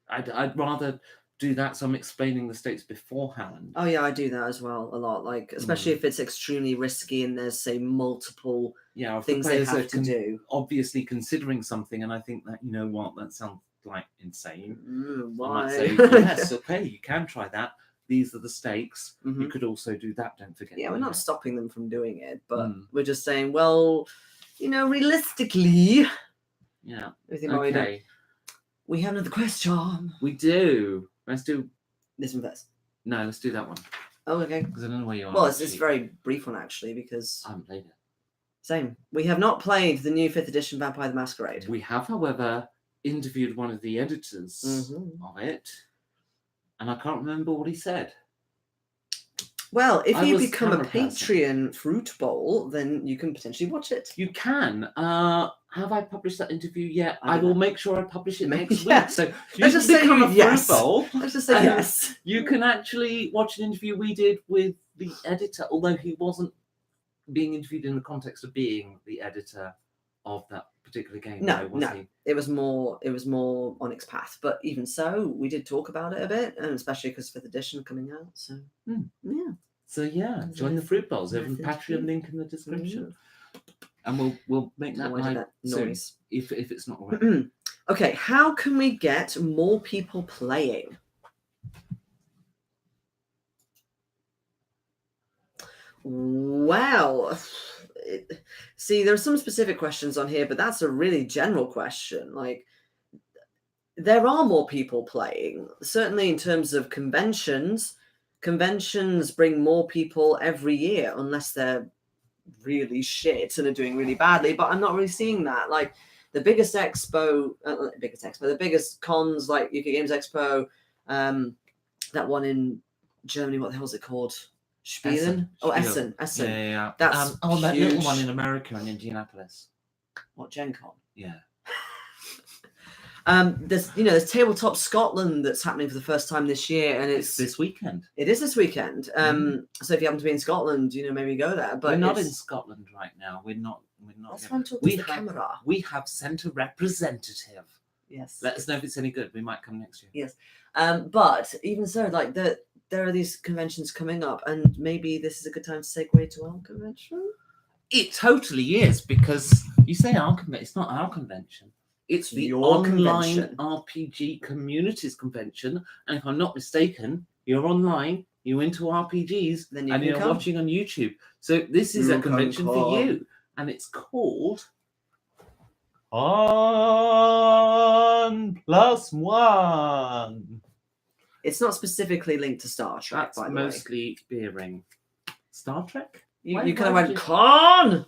A: I'd rather do that, so I'm explaining the stakes beforehand.
B: Oh yeah, I do that as well a lot, like especially if it's extremely risky and there's, say, multiple things they have to do.
A: Obviously considering something, and I think that, that sounds like insane, I
B: Why?
A: might say, yes, okay, you can try that. These are the stakes.
B: Mhm.
A: You could also do that. Don't forget.
B: Yeah, we're not stopping them from doing it, but
A: Mm.
B: we're just saying, well, realistically,
A: Yeah.
B: everything might be done.
A: Okay.
B: We have another question.
A: We do. Let's do.
B: This one first.
A: No, let's do that one.
B: Oh, okay.
A: Because I don't know where you are.
B: Well, it's a very brief one, actually, because...
A: I haven't played it.
B: Same. We have not played the new 5th edition Vampire the Masquerade.
A: We have, however, interviewed one of the editors
B: Mhm.
A: of it, and I can't remember what he said.
B: Well, if
A: I
B: you
A: was
B: become a
A: camera person.
B: Patreon fruit bowl, then you can potentially watch it.
A: You can. Have I published that interview yet?
B: I
A: I will
B: don't know.
A: make sure I publish it next
B: Yeah.
A: week. So you
B: Let's just say
A: become a fruit
B: yes.
A: bowl.
B: Let's just say
A: And
B: yes.
A: You can actually watch an interview we did with the editor, although he wasn't being interviewed in the context of being the editor of that particular game.
B: No,
A: though, was
B: no.
A: he?
B: It was more Onyx Path, but even so, we did talk about it a bit, and especially because 5th edition coming out. So yeah.
A: So yeah,
B: That's
A: join the
B: nice.
A: fruit bowls. There's a
B: Nice
A: Patreon
B: interview.
A: link in the description, and we'll make that
B: Why did
A: live
B: that
A: soon,
B: noise?
A: if it's not already.
B: Okay, how can we get more people playing? Well, see, there are some specific questions on here, but that's a really general question. Like, there are more people playing, certainly in terms of conventions. Conventions bring more people every year, unless they're really shit and are doing really badly. But I'm not really seeing that. Like, the biggest the biggest cons, like UK Games Expo, that one in Germany, what the hell is it called? Spielen?
A: Essen.
B: Essen.
A: Yeah.
B: That's
A: that little
B: huge.
A: one in America, in Indianapolis.
B: What, Gen Con?
A: Yeah.
B: There's Tabletop Scotland that's happening for the first time this year, and it's
A: this weekend.
B: It is this weekend. So if you happen to be in Scotland, maybe go there. But
A: we're not in Scotland right now. We're not.
B: That's why I'm talking to the camera.
A: We have sent a representative.
B: Yes.
A: Let us know if it's any good. We might come next year.
B: Yes. But even so, like there are these conventions coming up, and maybe this is a good time to segue to our convention.
A: It totally is, because you say our convention. It's not our convention. It's the
B: Your
A: online
B: convention.
A: RPG communities convention, and if I'm not mistaken, you're online. You're into RPGs,
B: Then you
A: and
B: can
A: you're
B: come.
A: watching on YouTube. So this is
B: You
A: a
B: can
A: convention for
B: come.
A: you, and it's called N+1.
B: It's not specifically linked to Star Trek.
A: That's
B: by the
A: mostly beering. Star Trek.
B: way.
A: Why-
B: You kind
A: why
B: of
A: would
B: went
A: you-
B: con.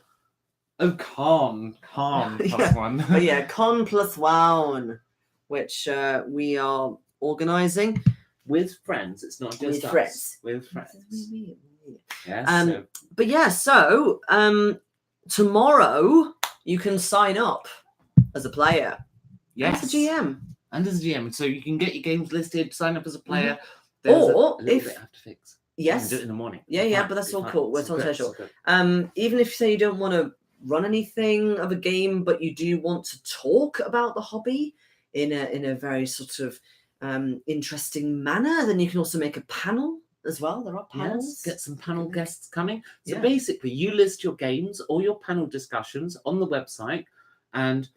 A: Oh, con
B: Yeah.
A: +1.
B: But yeah, Con+1, which we are organising
A: With friends. It's not just
B: with
A: us.
B: friends.
A: With friends. Yes.
B: Um, But yeah, so tomorrow you can sign up as a player.
A: yes.
B: As a GM.
A: And as a GM. So you can get your games listed, sign up as a player.
B: Mm-hmm.
A: There's
B: Or
A: a little
B: if-
A: bit I have to fix.
B: Yes.
A: You can do it in the morning.
B: Yeah,
A: Fine,
B: but that's
A: it's
B: all
A: fine.
B: cool. We're
A: It's
B: on
A: good,
B: schedule.
A: it's good.
B: Even if you say you don't want to run anything of a game, but you do want to talk about the hobby in a very sort of interesting manner, then you can also make a panel as well. There are panels.
A: Yes, get some panel guests coming. So
B: Yeah.
A: basically, you list your games or your panel discussions on the website, and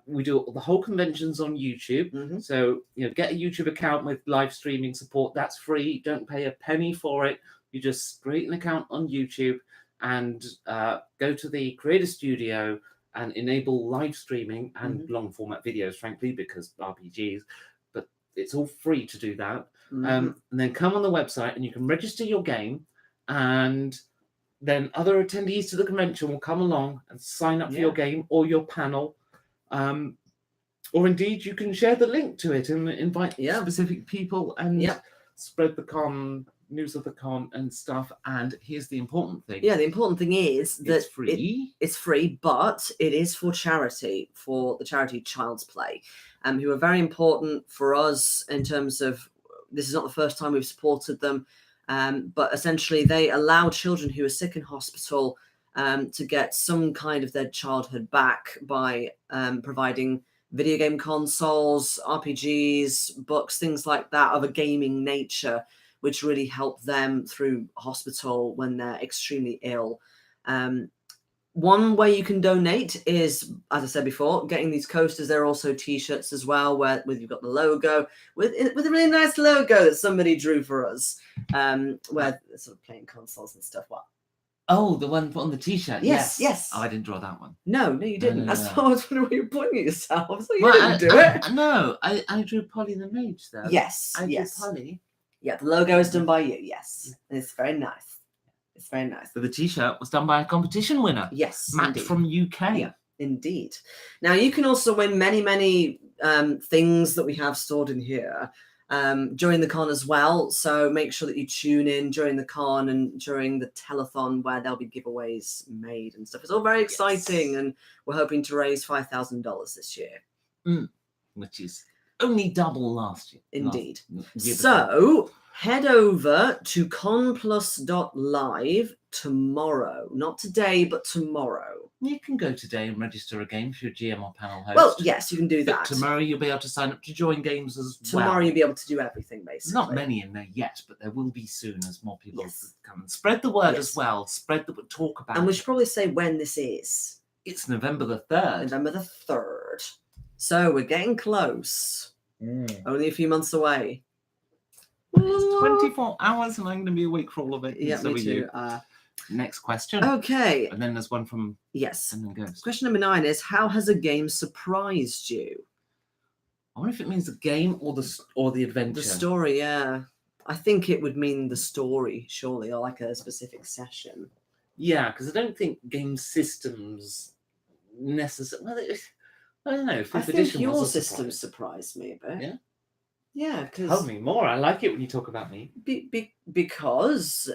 A: we do the whole conventions on YouTube.
B: Mhm.
A: So get a YouTube account with live streaming support. That's free. Don't pay a penny for it. You just create an account on YouTube and go to the Creator Studio and enable live streaming and long format videos, frankly, because RPGs. But it's all free to do that. And then come on the website and you can register your game, and then other attendees to the convention will come along and sign up for your game or your panel. Or indeed, you can share the link to it and invite specific people and spread the news of the con and stuff. And here's the important thing.
B: Yeah, the important thing is that
A: it's free.
B: It's free, but it is for charity, for the charity Child's Play, who are very important for us in terms of, this is not the first time we've supported them, but essentially they allow children who are sick in hospital to get some kind of their childhood back by providing video game consoles, RPGs, books, things like that of a gaming nature, which really help them through hospital when they're extremely ill. One way you can donate is, as I said before, getting these coasters. There are also T-shirts as well, where you've got the logo with a really nice logo that somebody drew for us. Where they're sort of playing consoles and stuff. What?
A: Oh, the one on the T-shirt.
B: Yes.
A: Oh, I didn't draw that one.
B: No, you didn't.
A: No.
B: That's why I was wondering why you're pointing at yourself. So you
A: Well,
B: didn't do it.
A: No, I drew Polly the Mage though.
B: Yes.
A: I drew Polly.
B: Yeah, the logo is done by you. Yes, and it's very nice. It's very nice.
A: So the T-shirt was done by a competition winner.
B: Yes,
A: Matt
B: indeed.
A: from UK.
B: Yeah, indeed. Now you can also win many things that we have stored in here during the con as well. So make sure that you tune in during the con and during the telethon where there'll be giveaways made and stuff. It's all very exciting, and we're hoping to raise $5,000 this year,
A: which is only double last year.
B: Indeed. So head over to conplus.live tomorrow. Not today, but tomorrow.
A: You can go today and register a game for your GM or panel host.
B: Well, yes, you can do that.
A: Tomorrow you'll be able to sign up to join games as well.
B: Tomorrow you'll be able to do everything, basically.
A: Not many in there yet, but there will be soon as more people come and spread the word as well. Spread the talk about it.
B: And we should probably say when this is.
A: It's November the 3rd.
B: November the 3rd. So we're getting close. Only a few months away.
A: It's 24 hours and I'm going to be awake for all of it.
B: Yeah,
A: so
B: me too.
A: Next question.
B: Okay.
A: And then there's one from...
B: Yes.
A: And then goes.
B: Question number 9 is, how has a game surprised you?
A: I wonder if it means the game or the adventure.
B: The story, yeah. I think it would mean the story, surely, or like a specific session.
A: Yeah, because I don't think game systems necessarily... Well, I don't know.
B: I think your system surprised me a bit.
A: Yeah?
B: Yeah, because...
A: Tell me more. I like it when you talk about me.
B: Because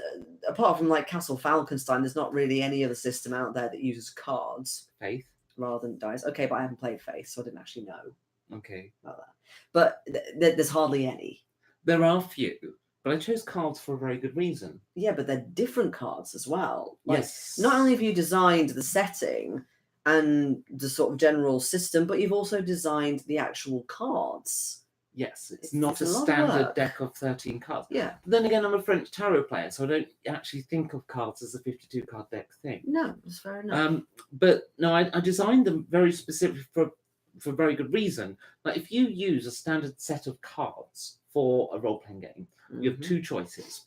B: apart from like Castle Falkenstein, there's not really any other system out there that uses cards.
A: Faith.
B: Rather than dice. Okay, but I haven't played Faith, so I didn't actually know.
A: Okay.
B: About that. But there's hardly any.
A: There are few, but I chose cards for a very good reason.
B: Yeah, but they're different cards as well. Like,
A: yes.
B: Not only have you designed the setting and the sort of general system, but you've also designed the actual cards.
A: Yes, it's not a standard deck of 13 cards.
B: Yeah.
A: But then again, I'm a French tarot player, so I don't actually think of cards as a 52-card deck thing.
B: No, that's fair enough.
A: But no, I designed them very specific for very good reason. Like if you use a standard set of cards for a role-playing game, you have two choices.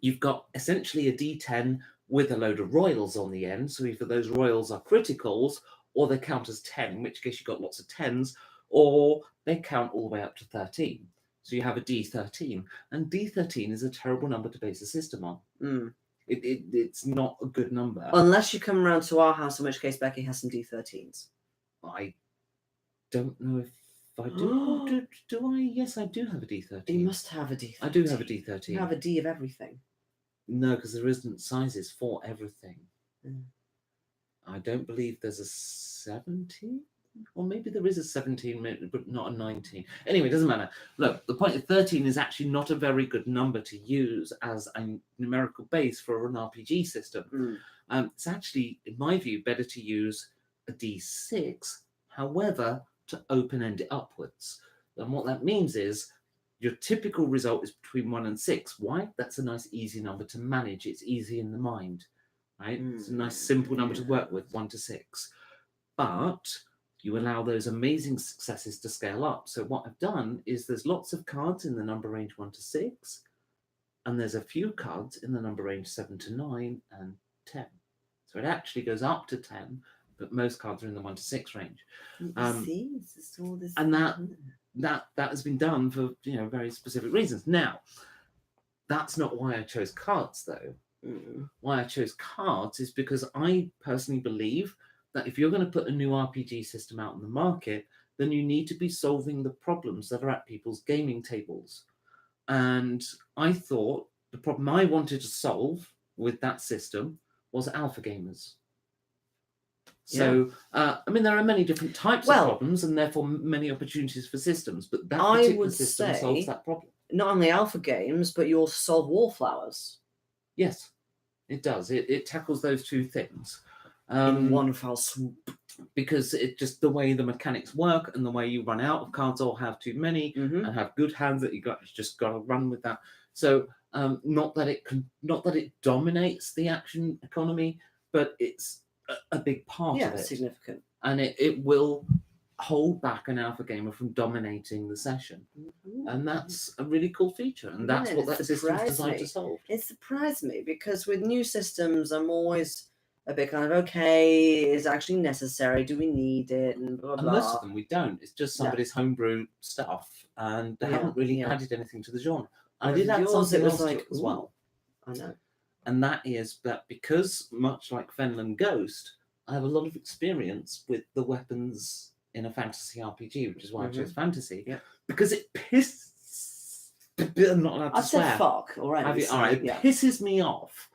A: You've got essentially a D10 with a load of royals on the end. So either those royals are criticals or they count as 10, in which case you've got lots of 10s, or they count all the way up to 13. So you have a D13, and D13 is a terrible number to base a system on. It's not a good number.
B: Unless you come around to our house, in which case Becky has some D13s.
A: I don't know if I do. do I? Yes, I do have a D13.
B: You must have a D13.
A: I do have a D13.
B: You have a D of everything.
A: No, because there isn't sizes for everything. I don't believe there's a 17. Or maybe there is a 17, but not a 19. Anyway, it doesn't matter. Look, the point of 13 is actually not a very good number to use as a numerical base for an RPG system. It's actually, in my view, better to use a D6, however, to open-end it upwards. And what that means is your typical result is between 1 and 6. Why? That's a nice, easy number to manage. It's easy in the mind, right? It's a nice, simple number to work with, 1 to 6. But you allow those amazing successes to scale up. So what I've done is there's lots of cards in the number range 1 to 6, and there's a few cards in the number range 7 to 9 and 10. So it actually goes up to 10, but most cards are in the 1 to 6 range. And that has been done for very specific reasons. Now, that's not why I chose cards, though. Why I chose cards is because I personally believe that if you're going to put a new RPG system out on the market, then you need to be solving the problems that are at people's gaming tables. And I thought the problem I wanted to solve with that system was alpha gamers. So, there are many different types of problems and therefore many opportunities for systems, but that particular system solves that problem.
B: Not only alpha games, but you also solve wallflowers.
A: Yes, it does. It tackles those two things.
B: In one fell swoop.
A: Because it just the way the mechanics work and the way you run out of cards or have too many and have good hands that you just got to run with that. So not that it dominates the action economy, but it's a big part of it.
B: Significant.
A: And it will hold back an alpha gamer from dominating the session. And that's a really cool feature. And that's
B: Yeah,
A: what
B: it
A: that system's
B: surprised
A: designed
B: me.
A: to solve.
B: It surprised me because with new systems, I'm always a bit kind of, okay, is it actually necessary? Do we need it? And blah,
A: And
B: blah.
A: most of them we don't. It's just somebody's homebrew stuff, and they haven't really added anything to the genre. I did add
B: yours,
A: something
B: it was
A: else to
B: like,
A: it as well.
B: I know.
A: And that is that because, much like Fenland Ghost, I have a lot of experience with the weapons in a fantasy RPG, which is why I chose fantasy.
B: Yeah.
A: Because it pisses... I'm not allowed to
B: I
A: swear.
B: said fuck already.
A: All right, it pisses me off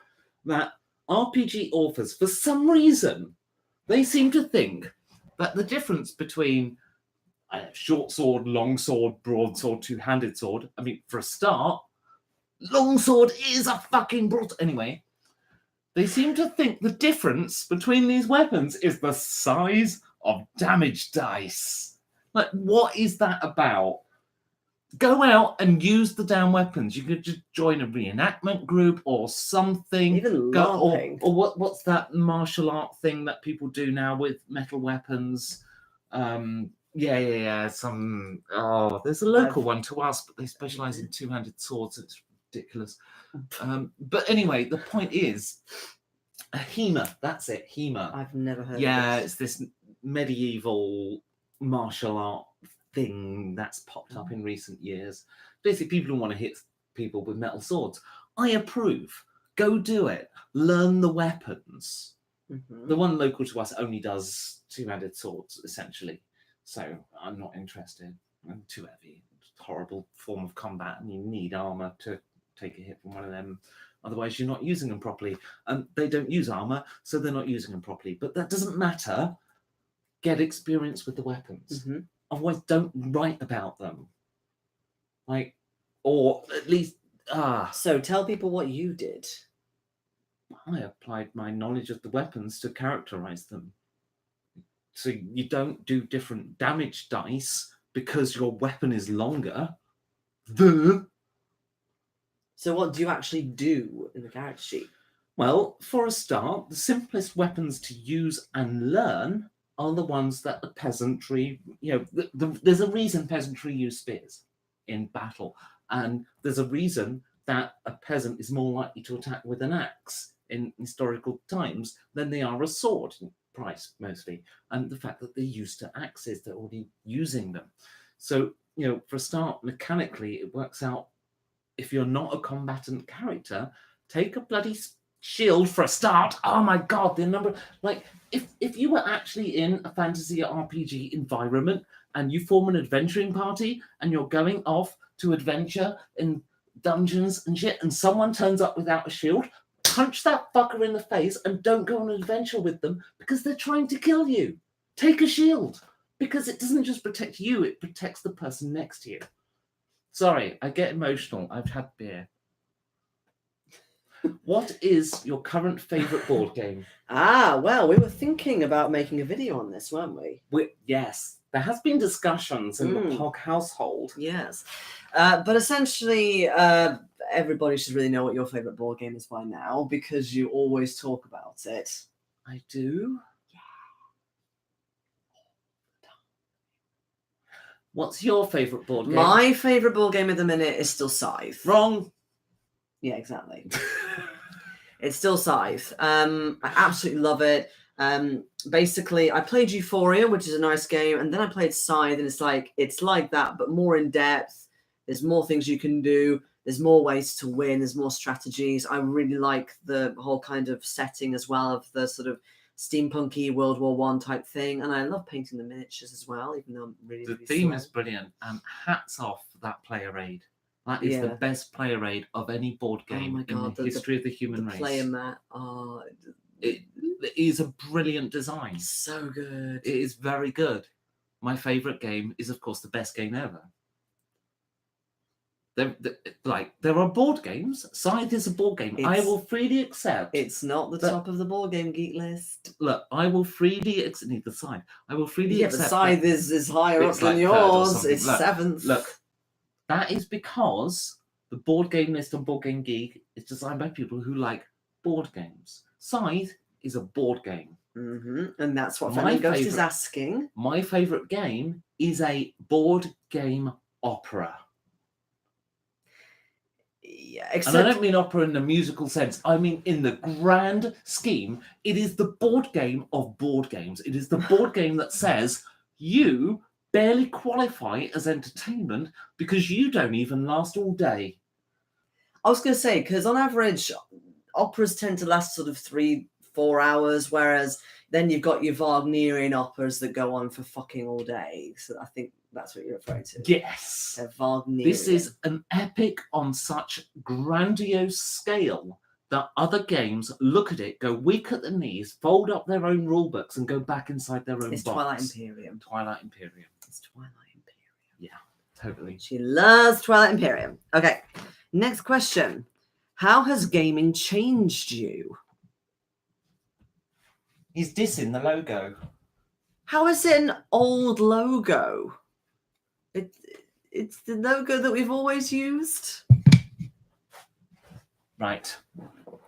A: that RPG authors, for some reason, they seem to think that the difference between short sword, long sword, broadsword, two-handed sword, I mean, for a start, longsword is a fucking broad... Anyway, they seem to think the difference between these weapons is the size of damage dice. Like, what is that about? Go out and use the damn weapons. You could just join a reenactment group or something.
B: Even
A: Go,
B: LARPing.
A: or what's that martial art thing that people do now with metal weapons? Some there's a local one to us, but they specialize in two-handed swords. It's ridiculous. But anyway, the point is, a HEMA. That's it, HEMA.
B: I've never heard of
A: Yeah,
B: this.
A: it's this medieval martial art thing that's popped up in recent years. Basically, people who want to hit people with metal swords. I approve. Go do it. Learn the weapons. The one local to us only does two-handed swords, essentially. So I'm not interested. I'm too heavy. It's a horrible form of combat, and you need armor to take a hit from one of them. Otherwise, you're not using them properly. And they don't use armor, so they're not using them properly. But that doesn't matter. Get experience with the weapons. Otherwise, don't write about them. Or at least...
B: So tell people what you did.
A: I applied my knowledge of the weapons to characterize them. So you don't do different damage dice because your weapon is longer.
B: So what do you actually do in the character sheet?
A: Well, for a start, the simplest weapons to use and learn are the ones that the peasantry, there's a reason peasantry use spears in battle. And there's a reason that a peasant is more likely to attack with an axe in historical times than they are a sword, price mostly. And the fact that they're used to axes, they're already using them. So, for a start, mechanically, it works out. If you're not a combatant character, take a bloody shield for a start. Oh my god, the number... if you were actually in a fantasy RPG environment and you form an adventuring party and you're going off to adventure in dungeons and shit, and someone turns up without a shield, punch that fucker in the face and don't go on an adventure with them because they're trying to kill you. Take a shield, because it doesn't just protect you, it protects the person next to you. Sorry, I get emotional. I've had beer. What is your current favourite board game?
B: Well, we were thinking about making a video on this, weren't we?
A: Yes. There has been discussions in the POG household.
B: Yes. But essentially, everybody should really know what your favourite board game is by now, because you always talk about it.
A: I do? What's your favourite board game?
B: My favourite board game at the minute is still Scythe.
A: Wrong.
B: Yeah, exactly. It's still Scythe. I absolutely love it. Basically, I played Euphoria, which is a nice game, and then I played Scythe, and it's like that, but more in depth. There's more things you can do. There's more ways to win. There's more strategies. I really like the whole kind of setting as well of the sort of steampunky World War I type thing, and I love painting the miniatures as well, even though I'm really
A: the theme is brilliant, and hats off for that player aid. That is the best player aid of any board game in the history of the human race.
B: Player mat,
A: it is a brilliant design.
B: So good.
A: It is very good. My favourite game is, of course, the best game ever. There are board games. Scythe is a board game. I will freely accept.
B: It's not the top of the board game geek list.
A: Look, I will freely accept. Need the Scythe. I will freely accept.
B: But Scythe is higher up than yours. It's seventh.
A: Look, that is because the board game list on Board Game Geek is designed by people who like board games. Scythe is a board game.
B: And that's what
A: My
B: Feminine Ghost is
A: favourite-
B: asking.
A: My favourite game is a board game opera.
B: Yeah,
A: And I don't mean opera in the musical sense. I mean in the grand scheme, it is the board game of board games. It is the board game that says you barely qualify as entertainment because you don't even last all day.
B: I was going to say, because on average, operas tend to last sort of 3-4 hours, whereas then you've got your Wagnerian operas that go on for fucking all day. So I think that's what you're referring to.
A: Yes.
B: They're Wagnerian.
A: This is an epic on such grandiose scale that other games look at it, go weak at the knees, fold up their own rule books, and go back inside their own
B: It's
A: box.
B: Twilight Imperium.
A: Twilight Imperium.
B: It's Twilight Imperium.
A: Yeah, totally.
B: She loves Twilight Imperium. Okay, next question. How has gaming changed you?
A: He's dissing the logo.
B: How is it an old logo? It's the logo that we've always used.
A: Right.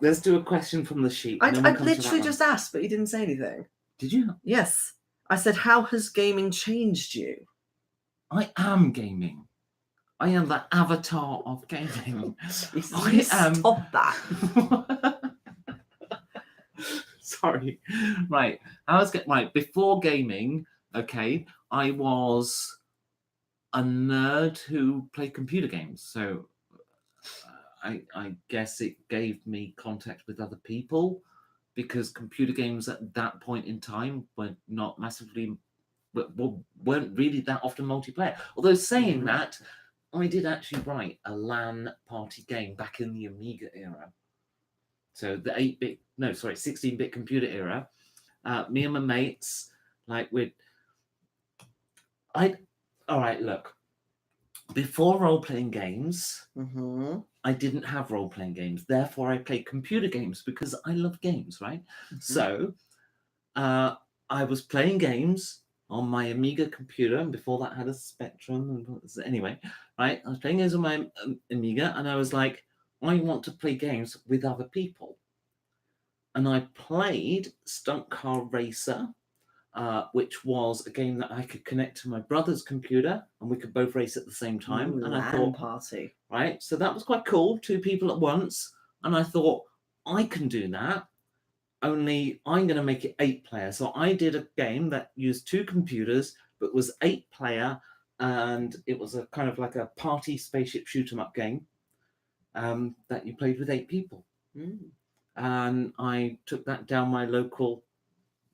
A: Let's do a question from the sheet.
B: I
A: and then we'll come to that
B: literally
A: one.
B: just asked, but you didn't say anything.
A: Did you?
B: Yes. I said, how has gaming changed you?
A: I am gaming. I am the avatar of gaming.
B: Jesus,
A: I am.
B: Stop that.
A: Sorry. Right. Right. Before gaming, okay, I was a nerd who played computer games. So I guess it gave me contact with other people because computer games at that point in time were not massively, weren't really that often multiplayer. Although saying that, I did actually write a LAN party game back in the Amiga era. So the 16-bit computer era. Me and my mates, all right, look. Before role-playing games, I didn't have role-playing games. Therefore, I played computer games because I love games, right? So I was playing games on my Amiga computer, and before that had a Spectrum. And anyway, right? I was playing games on my Amiga, and I was like, I want to play games with other people. And I played Stunt Car Racer, which was a game that I could connect to my brother's computer, and we could both race at the same time.
B: Ooh,
A: and I
B: LAN
A: thought,
B: party.
A: right, so that was quite cool, 2 people at once. And I thought, I can do that, only I'm going to make it 8-player. So I did a game that used 2 computers, but was 8-player, and it was a kind of like a party spaceship shoot 'em up game that you played with 8 people. And I took that down my local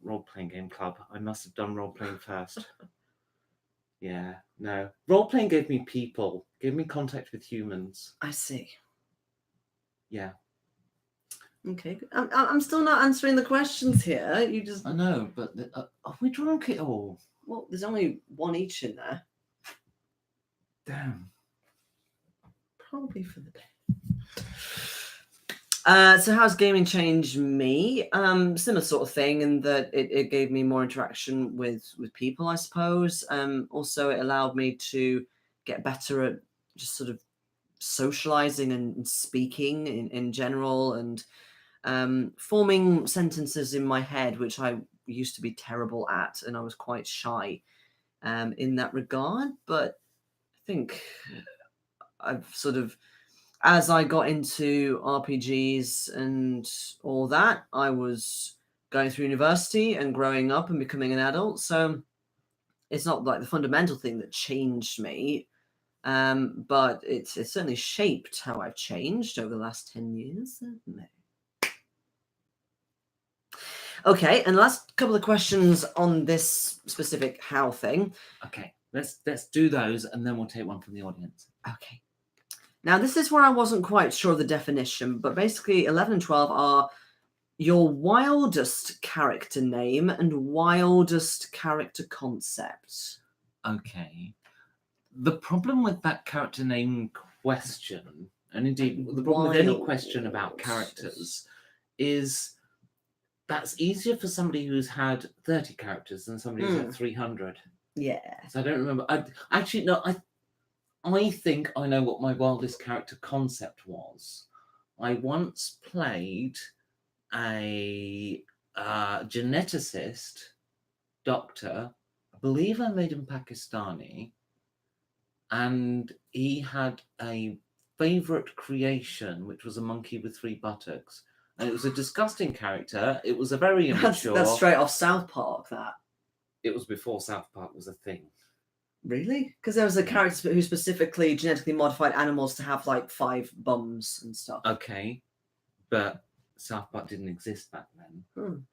A: role-playing game club. I must have done role-playing first. Yeah, no. Role-playing gave me people, gave me contact with humans.
B: I see.
A: Yeah.
B: Okay. I'm still not answering the questions here. You just...
A: I know, but have we drunk it all?
B: Well, there's only one each in there.
A: Damn.
B: Probably for the day. So how's gaming changed me? Similar sort of thing in that it gave me more interaction with people, I suppose. Also, it allowed me to get better at just sort of socializing and speaking in general, and forming sentences in my head, which I used to be terrible at, and I was quite shy in that regard. But I think I've sort of, as I got into RPGs and all that, I was going through university and growing up and becoming an adult. So it's not like the fundamental thing that changed me, but it's certainly shaped how I've changed over the last 10 years. Okay, and last couple of questions on this specific how thing.
A: Okay, let's do those, and then we'll take one from the audience.
B: Okay. Now, this is where I wasn't quite sure of the definition, but basically 11 and 12 are your wildest character name and wildest character concept.
A: Okay. The problem with that character name question, and indeed the problem with any question about characters, is that's easier for somebody who's had 30 characters than somebody who's had 300.
B: Yeah.
A: So I don't remember. I think I know what my wildest character concept was. I once played a geneticist, doctor. I believe I made him Pakistani, and he had a favorite creation, which was a monkey with 3 buttocks. And it was a disgusting character. It was a very immature.
B: That's straight off South Park, that.
A: It was before South Park was a thing.
B: Really? Because there was a character who specifically genetically modified animals to have like 5 bums and stuff.
A: Okay, but South Park didn't exist back then.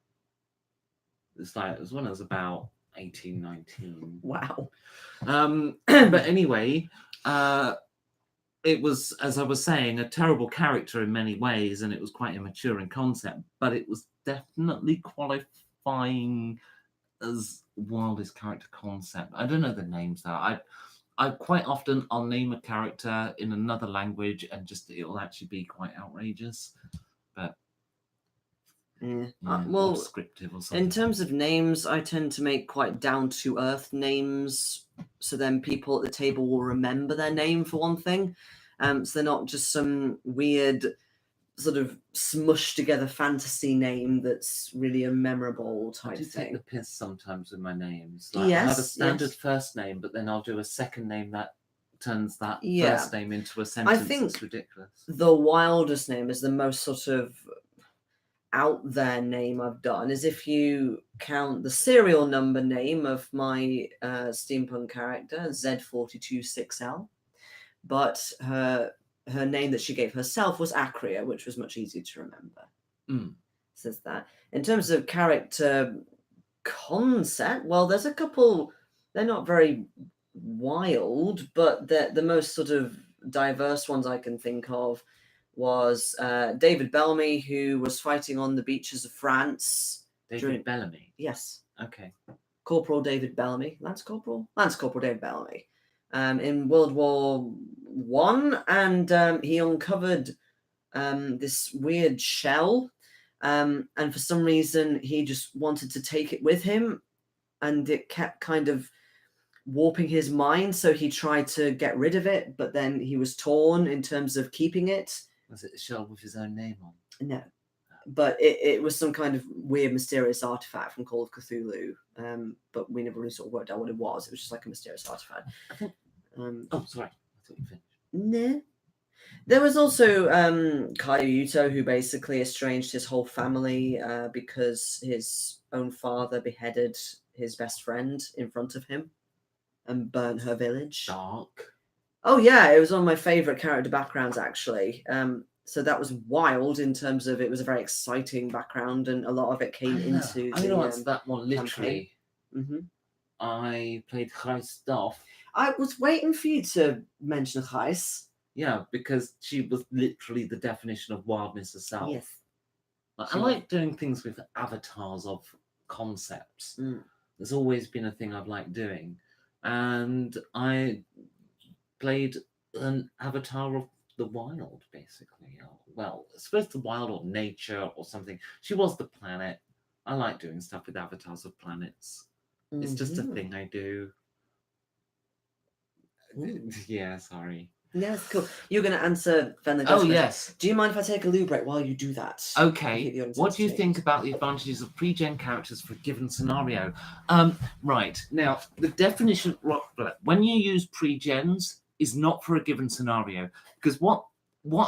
A: It was when I was about 18, 19.
B: Wow.
A: But anyway, it was, as I was saying, a terrible character in many ways, and it was quite immature in concept, but it was definitely qualifying as wildest character concept. I don't know the names though. I quite often I'll name a character in another language and just it'll actually be quite outrageous. But
B: well,
A: or scriptive or something.
B: In terms of names, I tend to make quite down to earth names, so then people at the table will remember their name for one thing. So they're not just some weird sort of smushed together fantasy name that's really a memorable type
A: I do
B: thing.
A: take the piss sometimes with my names. Like, I have a standard first name, but then I'll do a second name that turns that first name into a sentence. I think that's ridiculous.
B: The wildest name is the most sort of out there name I've done, is if you count the serial number name of my steampunk character, Z426L, but her name that she gave herself was Acria, which was much easier to remember. Says that. In terms of character concept, well, there's a couple. They're not very wild, but the most sort of diverse ones I can think of was David Bellamy, who was fighting on the beaches of France.
A: David Bellamy?
B: Yes.
A: Okay.
B: Corporal David Bellamy. Lance Corporal David Bellamy. In World War I, and he uncovered this weird shell, and for some reason he just wanted to take it with him, and it kept kind of warping his mind, so he tried to get rid of it, but then he was torn in terms of keeping it.
A: Was it a shell with his own name on?
B: No. But it was some kind of weird, mysterious artifact from Call of Cthulhu, but we never really sort of worked out what it was. It was just like a mysterious artifact.
A: Oh, sorry. I thought you finished.
B: No. There was also Kaio Yuto, who basically estranged his whole family because his own father beheaded his best friend in front of him and burnt her village.
A: Dark.
B: Oh, yeah. It was one of my favourite character backgrounds, actually. So that was wild in terms of it was a very exciting background, and a lot of it came into
A: I know it's that one, literally.
B: Mm-hmm.
A: I played Christoph.
B: I was waiting for you to mention Gijs.
A: Yeah, because she was literally the definition of wildness herself.
B: Yes.
A: I like doing things with avatars of concepts. There's always been a thing I've liked doing. And I played an avatar of the wild, basically. Well, I suppose the wild or nature or something. She was the planet. I like doing stuff with avatars of planets. It's just a thing I do. Yeah, sorry.
B: Yeah, it's cool. You're going to answer Van the
A: Oh, yes.
B: Do you mind if I take a loo break while you do that?
A: Okay. What do you think about the advantages of pre-gen characters for a given scenario? Right. Now, the definition, when you use pre-gens, is not for a given scenario. Because what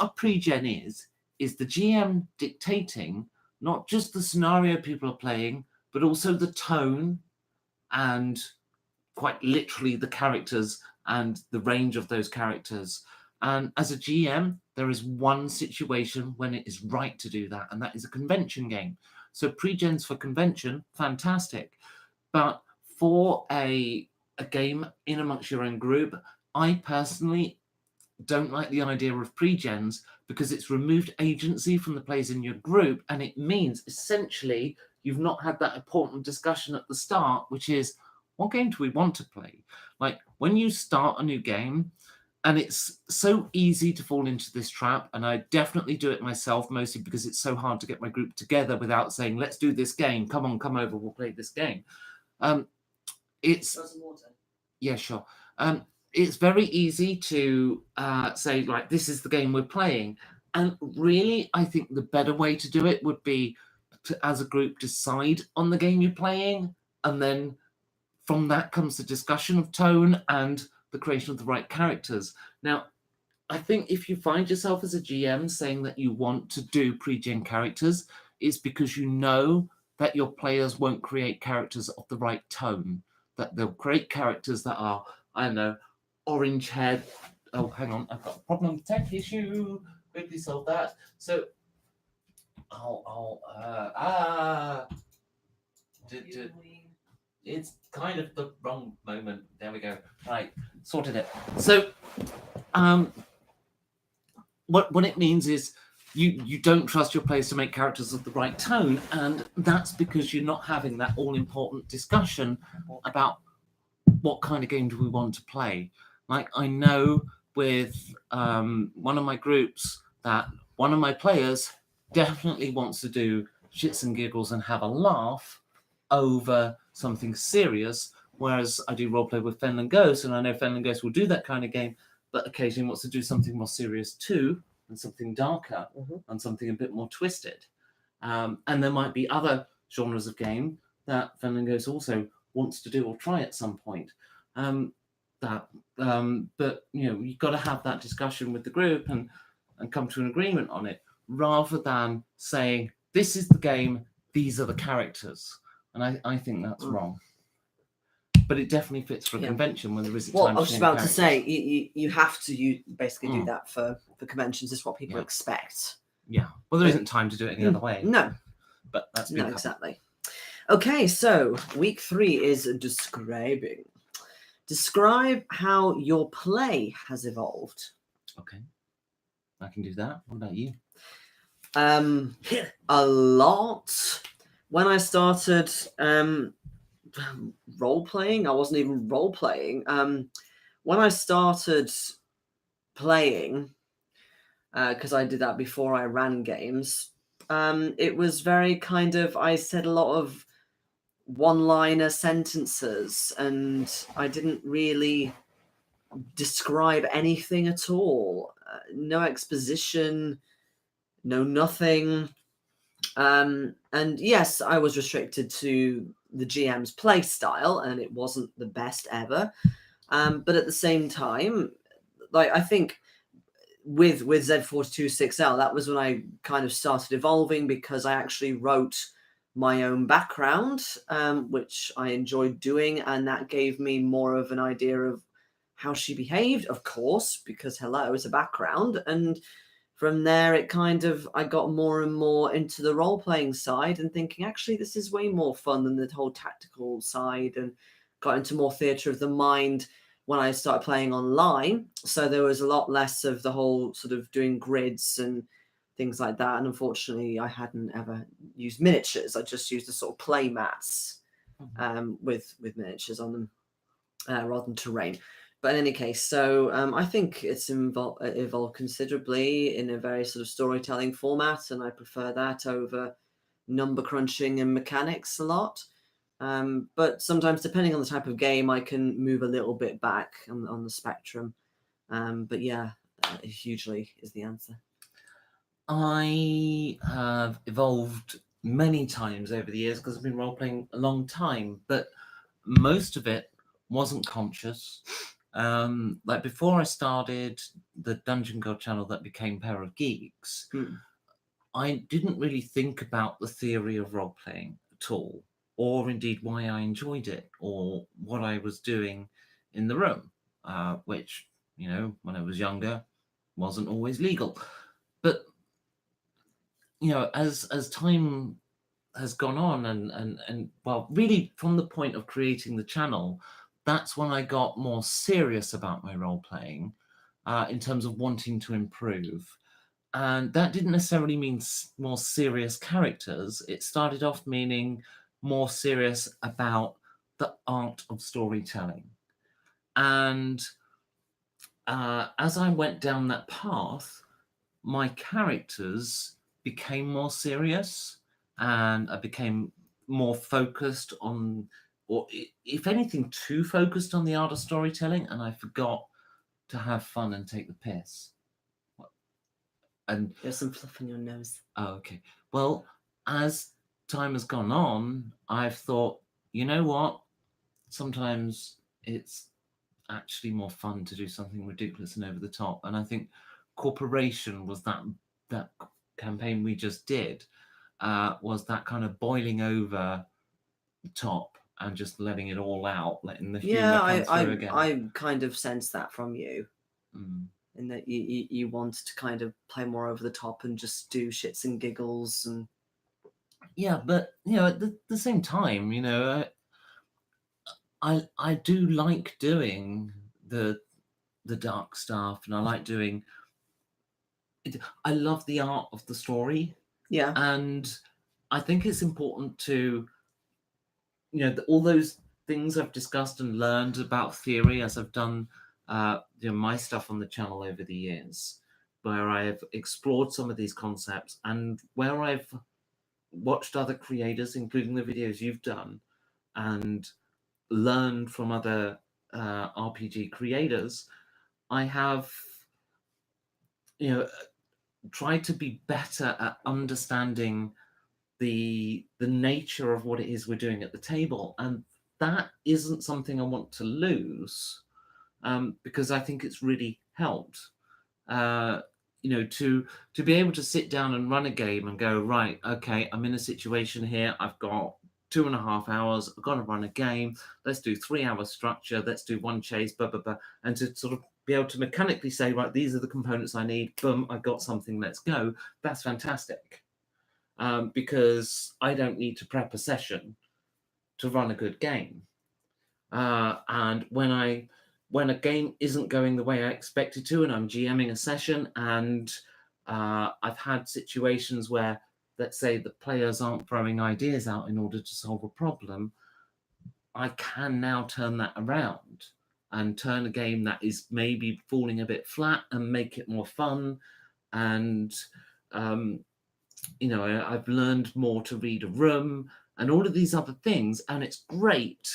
A: a pre-gen is the GM dictating not just the scenario people are playing, but also the tone and quite literally the characters and the range of those characters. And as a GM, there is one situation when it is right to do that, and that is a convention game. So pre-gens for convention, fantastic. But for a game in amongst your own group, I personally don't like the idea of pre-gens because it's removed agency from the players in your group, and it means essentially you've not had that important discussion at the start, which is, what game do we want to play? Like, when you start a new game, and it's so easy to fall into this trap, and I definitely do it myself, mostly because it's so hard to get my group together without saying, let's do this game. Come on, come over, we'll play this game. Yeah, sure. It's very easy to say, like, this is the game we're playing. And really, I think the better way to do it would be to, as a group, decide on the game you're playing, and then from that comes the discussion of tone and the creation of the right characters. Now, I think if you find yourself as a GM saying that you want to do pre-gen characters, it's because you know that your players won't create characters of the right tone, that they'll create characters that are, I don't know, orange haired. Oh, hang on, I've got a problem, tech issue. Quickly solve that. So, it's kind of the wrong moment. There we go. Right, sorted it. So, what it means is you don't trust your players to make characters of the right tone, and that's because you're not having that all-important discussion about what kind of game do we want to play. Like, I know with one of my groups that one of my players definitely wants to do shits and giggles and have a laugh over something serious, whereas I do roleplay with Fenland Ghost, and I know Fenland Ghost will do that kind of game, but occasionally wants to do something more serious too, and something darker, and something a bit more twisted. And there might be other genres of game that Fenland Ghost also wants to do or try at some point. But you've got to have that discussion with the group and come to an agreement on it, rather than saying, this is the game, these are the characters. And I think that's wrong. But it definitely fits for a convention when there isn't time to change.
B: I was about to say, you have to basically do that for conventions. It's what people expect.
A: Yeah. Well, there isn't time to do it any other way.
B: No.
A: But that's
B: no, exactly. Okay, so week 3 is describing. Describe how your play has evolved. Okay.
A: I can do that. What about you?
B: A lot. When I started role playing, I wasn't even role playing. When I started playing, because I did that before I ran games, it was very kind of, I said a lot of one-liner sentences, and I didn't really describe anything at all. No exposition, no nothing. And yes, I was restricted to the GM's play style, and it wasn't the best ever. But at the same time, like, I think with Z426L, that was when I kind of started evolving, because I actually wrote my own background, which I enjoyed doing, and that gave me more of an idea of how she behaved, of course, because hello, it's a background. And from there, it kind of, I got more and more into the role-playing side and thinking, actually, this is way more fun than the whole tactical side, and got into more theatre of the mind when I started playing online. So there was a lot less of the whole sort of doing grids and things like that. And unfortunately, I hadn't ever used miniatures. I just used the sort of play mats with miniatures on them rather than terrain. But in any case, so I think it's evolved considerably in a very sort of storytelling format, and I prefer that over number crunching and mechanics a lot. But sometimes, depending on the type of game, I can move a little bit back on the spectrum. But yeah, hugely is the answer.
A: I have evolved many times over the years because I've been role-playing a long time, but most of it wasn't conscious. Like before I started the Dungeon God channel that became Pear of Geeks, I didn't really think about the theory of role-playing at all, or indeed why I enjoyed it, or what I was doing in the room, which, you know, when I was younger, wasn't always legal. But, you know, as time has gone on, and well, really from the point of creating the channel, that's when I got more serious about my role-playing in terms of wanting to improve. And that didn't necessarily mean more serious characters. It started off meaning more serious about the art of storytelling. And as I went down that path, my characters became more serious, and I became more focused on, or if anything, too focused on the art of storytelling, and I forgot to have fun and take the piss. And
B: there's some fluff on your nose.
A: Oh, okay. Well, as time has gone on, I've thought, you know what? Sometimes it's actually more fun to do something ridiculous and over the top. And I think Corporation was that campaign we just did, was that kind of boiling over the top and just letting it all out, letting the
B: Yeah,
A: humor come through again.
B: I kind of sense that from you.
A: Mm.
B: In that you want to kind of play more over the top and just do shits and giggles and
A: Yeah, but at the same time, I do like doing the dark stuff, and I like doing it. I love the art of the story,
B: yeah.
A: and I think it's important to all those things I've discussed and learned about theory as I've done my stuff on the channel over the years, where I've explored some of these concepts and where I've watched other creators, including the videos you've done, and learned from other RPG creators. I have tried to be better at understanding the nature of what it is we're doing at the table, and that isn't something I want to lose, because I think it's really helped. To be able to sit down and run a game and go, right, okay, I'm in a situation here, I've got 2.5 hours, I've got to run a game, let's do 3 hour structure, let's do one chase, blah blah blah, and to sort of be able to mechanically say, right, these are the components I need, boom, I got something, let's go. That's fantastic, because I don't need to prep a session to run a good game. And when a game isn't going the way I expect it to, and I'm GMing a session, and I've had situations where, let's say, the players aren't throwing ideas out in order to solve a problem, I can now turn that around and turn a game that is maybe falling a bit flat and make it more fun. And I've learned more to read a room and all of these other things, and it's great.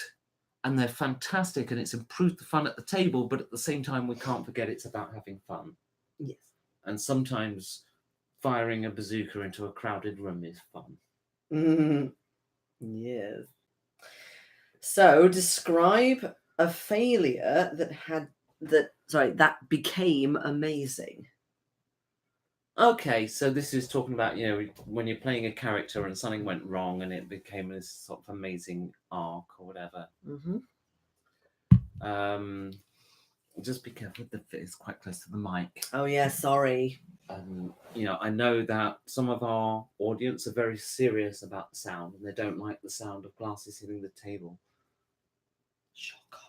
A: And they're fantastic, and it's improved the fun at the table, but at the same time, we can't forget it's about having fun.
B: Yes.
A: And sometimes firing a bazooka into a crowded room is fun.
B: Yes. So describe a failure that became amazing.
A: Okay, so this is talking about, when you're playing a character and something went wrong and it became this sort of amazing arc or whatever. Just be careful, the fit is quite close to the mic.
B: Oh yeah, sorry.
A: I know that some of our audience are very serious about the sound, and they don't like the sound of glasses hitting the table.
B: Shock horror.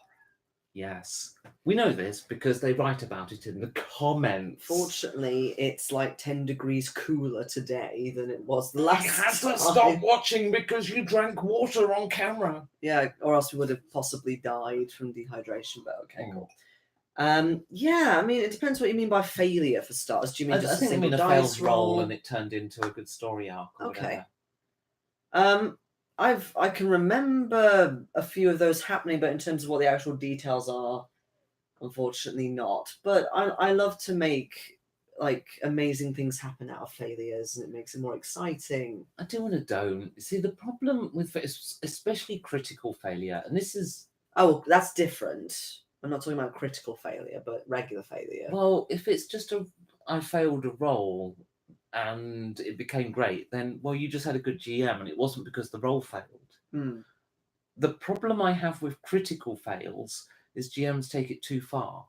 A: Yes, we know this because they write about it in the comments.
B: Fortunately, it's like 10 degrees cooler today than it was the last
A: I had to
B: time.
A: stop watching because you drank water on camera.
B: Yeah, or else we would have possibly died from dehydration, but okay, cool. Yeah, I mean, it depends what you mean by failure for starters. Do you mean just a single dice roll
A: and it turned into a good story arc or
B: okay.
A: whatever?
B: I can remember a few of those happening, but in terms of what the actual details are, unfortunately not. But I love to make like amazing things happen out of failures, and it makes it more exciting.
A: I do and I don't. See, the problem with especially critical failure, and this is...
B: Oh, that's different. I'm not talking about critical failure, but regular failure.
A: Well, if it's just I failed a roll and it became great, then, well, you just had a good GM and it wasn't because the roll failed. The problem I have with critical fails is GMs take it too far.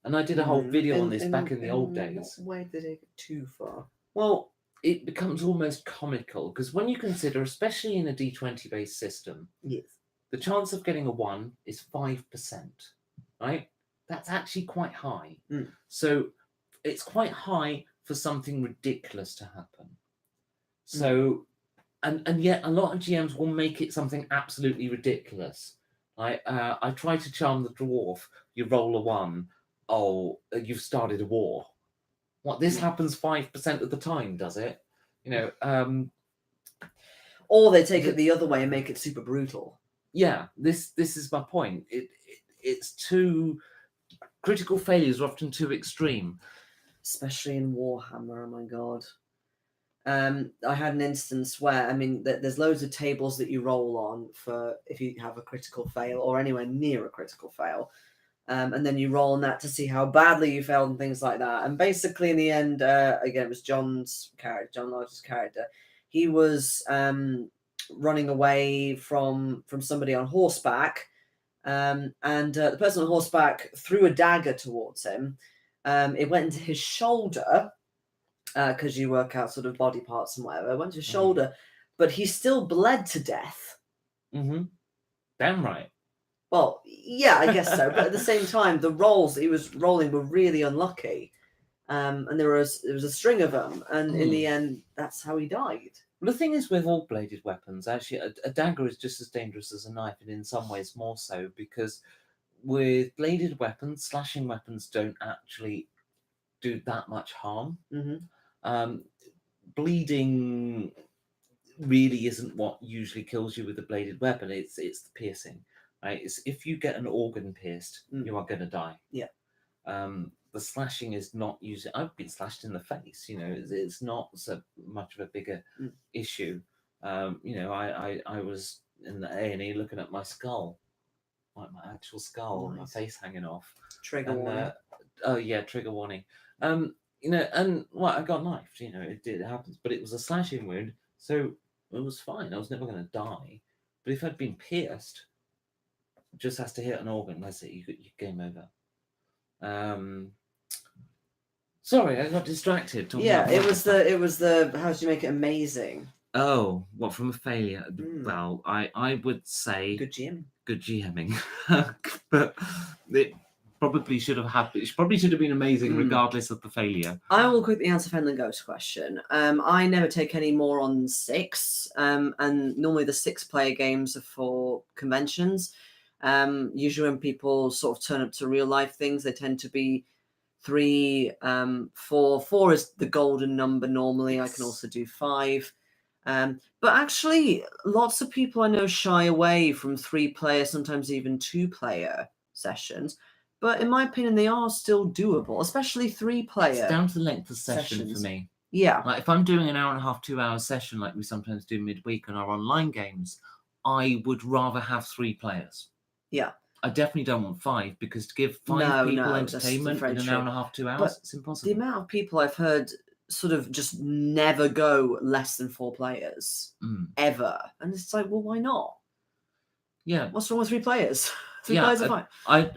A: And I did a whole video on this back in the old days.
B: Why did it go too far?
A: Well, it becomes almost comical, because when you consider, especially in a D20 based system,
B: yes,
A: the chance of getting a 1 is 5%, right? That's actually quite high. So it's quite high for something ridiculous to happen. So, and yet a lot of GMs will make it something absolutely ridiculous. I try to charm the dwarf. You roll a 1. Oh, you've started a war. What, this happens 5% of the time, does it?
B: Or they take it the other way and make it super brutal.
A: Yeah, this is my point. It's too... Critical failures are often too extreme.
B: Especially in Warhammer, oh my god. I had an instance where, I mean, there's loads of tables that you roll on for if you have a critical fail or anywhere near a critical fail. And then you roll on that to see how badly you failed and things like that. And basically, in the end, again, it was John Lodge's character. He was running away from somebody on horseback, and the person on horseback threw a dagger towards him. It went into his shoulder, because you work out sort of body parts and whatever. It went to his shoulder, but he still bled to death.
A: Mm-hmm. Damn right.
B: Well, yeah, I guess so. But at the same time, the rolls that he was rolling were really unlucky. And there was a string of them. And in the end, that's how he died.
A: Well, the thing is with all bladed weapons, actually, a dagger is just as dangerous as a knife, and in some ways more so, because with bladed weapons, slashing weapons don't actually do that much harm.
B: Mm-hmm.
A: Bleeding really isn't what usually kills you with a bladed weapon. It's the piercing, right? It's if you get an organ pierced, you are going to die.
B: Yeah.
A: The slashing is not usually. I've been slashed in the face. It's not so much of a bigger issue. I was in the A&E looking at my skull, like my actual skull, and my face hanging off.
B: Trigger warning.
A: Oh yeah, trigger warning. And I got knifed. It happens, but it was a slashing wound, so it was fine. I was never going to die. But if I'd been pierced, just has to hit an organ. That's it. You game over. Sorry, I got distracted.
B: Yeah, it was the how do you make it amazing?
A: Oh, what, from a failure? Well, I would say
B: good
A: GMing, but it probably should have happened. It probably should have been amazing regardless of the failure.
B: I will quickly answer Fenland Ghost question. I never take any more on 6, and normally the 6-player games are for conventions. Usually when people sort of turn up to real life things, they tend to be 3, 4. 4 is the golden number normally. Yes. I can also do 5. But actually, lots of people I know shy away from 3-player, sometimes even 2-player sessions. But in my opinion, they are still doable, especially 3-player.
A: It's down to the length of session for me.
B: Yeah.
A: Like if I'm doing an hour and a half, 2-hour session, like we sometimes do midweek on our online games, I would rather have 3 players.
B: Yeah.
A: I definitely don't want 5, because to give 5 people entertainment in an hour and a half, 2 hours, it's impossible.
B: The amount of people I've heard sort of just never go less than 4 players ever, and it's like, well, why not?
A: Yeah.
B: What's wrong with 3 players? 3 players are
A: fine.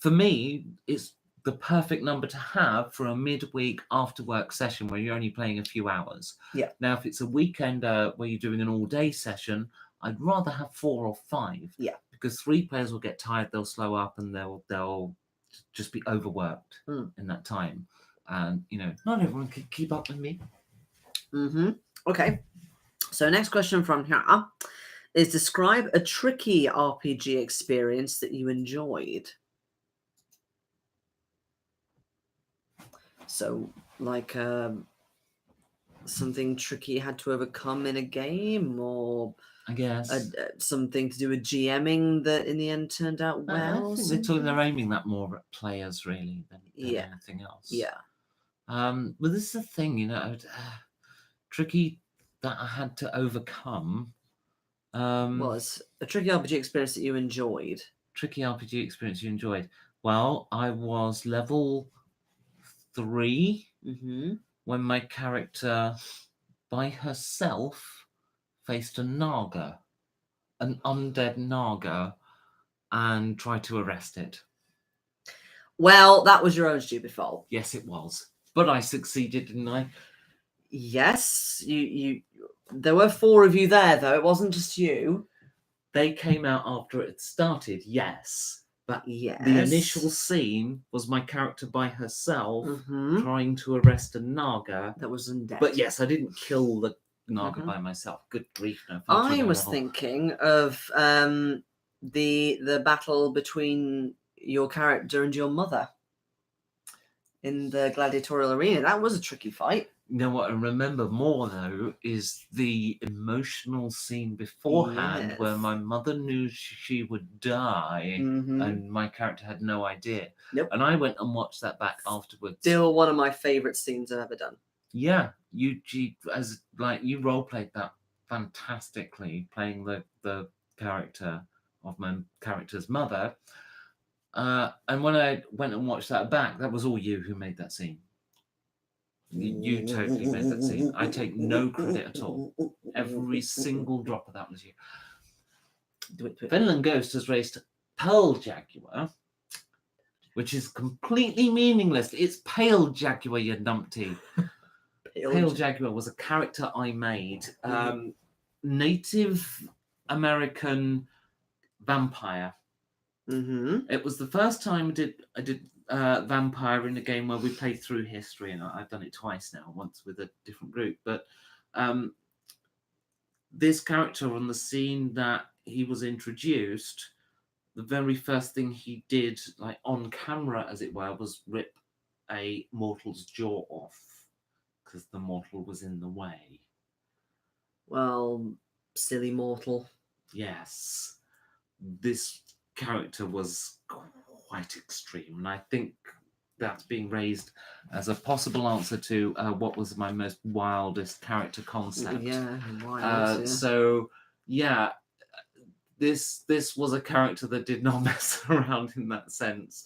A: For me, it's the perfect number to have for a midweek after work session where you're only playing a few hours.
B: Yeah.
A: Now, if it's a weekend where you're doing an all-day session, I'd rather have 4 or 5.
B: Yeah.
A: Because 3 players will get tired, they'll slow up, and they'll just be overworked in that time. And not everyone can keep up with me.
B: Okay. So next question from here is: describe a tricky RPG experience that you enjoyed. So, like something tricky you had to overcome in a game, or
A: I guess
B: something to do with GMing that in the end turned out well.
A: I think they're aiming that more at players really than anything else.
B: Yeah.
A: But this is the thing, tricky that I had to overcome.
B: Was a tricky RPG experience that you enjoyed.
A: Tricky RPG experience you enjoyed. Well, I was level 3 when my character by herself faced a Naga, an undead Naga, and tried to arrest it.
B: Well, that was your own stupid fault.
A: Yes, it was. But I succeeded, didn't I?
B: Yes, you. There were 4 of you there, though. It wasn't just you.
A: They came out after it started, yes. But
B: yes.
A: The initial scene was my character by herself trying to arrest a Naga.
B: That was undead.
A: But yes, I didn't kill the Naga by myself. Good grief. No,
B: I was thinking of the battle between your character and your mother in the gladiatorial arena. That was a tricky fight.
A: You know what I remember more, though, is the emotional scene beforehand where my mother knew she would die and my character had no idea.
B: Nope.
A: And I went and watched that back afterwards.
B: Still one of my favourite scenes I've ever done.
A: Yeah. you as like you role played that fantastically, playing the character of my character's mother. And when I went and watched that back, that was all you who made that scene. You totally made that scene. I take no credit at all. Every single drop of that was you.
B: Do it.
A: Finland Ghost has raced Pearl Jaguar, which is completely meaningless. It's Pale Jaguar, you numpty. Pale Jaguar was a character I made. Native American vampire.
B: Mm-hmm.
A: It was the first time I did vampire in a game where we played through history, and I've done it twice now, once with a different group. But this character, on the scene that he was introduced, the very first thing he did, like on camera as it were, was rip a mortal's jaw off because the mortal was in the way.
B: Well, silly mortal.
A: Yes, this character was quite extreme, and I think that's being raised as a possible answer to what was my most wildest character concept.
B: Yeah, wild.
A: So yeah, this was a character that did not mess around in that sense.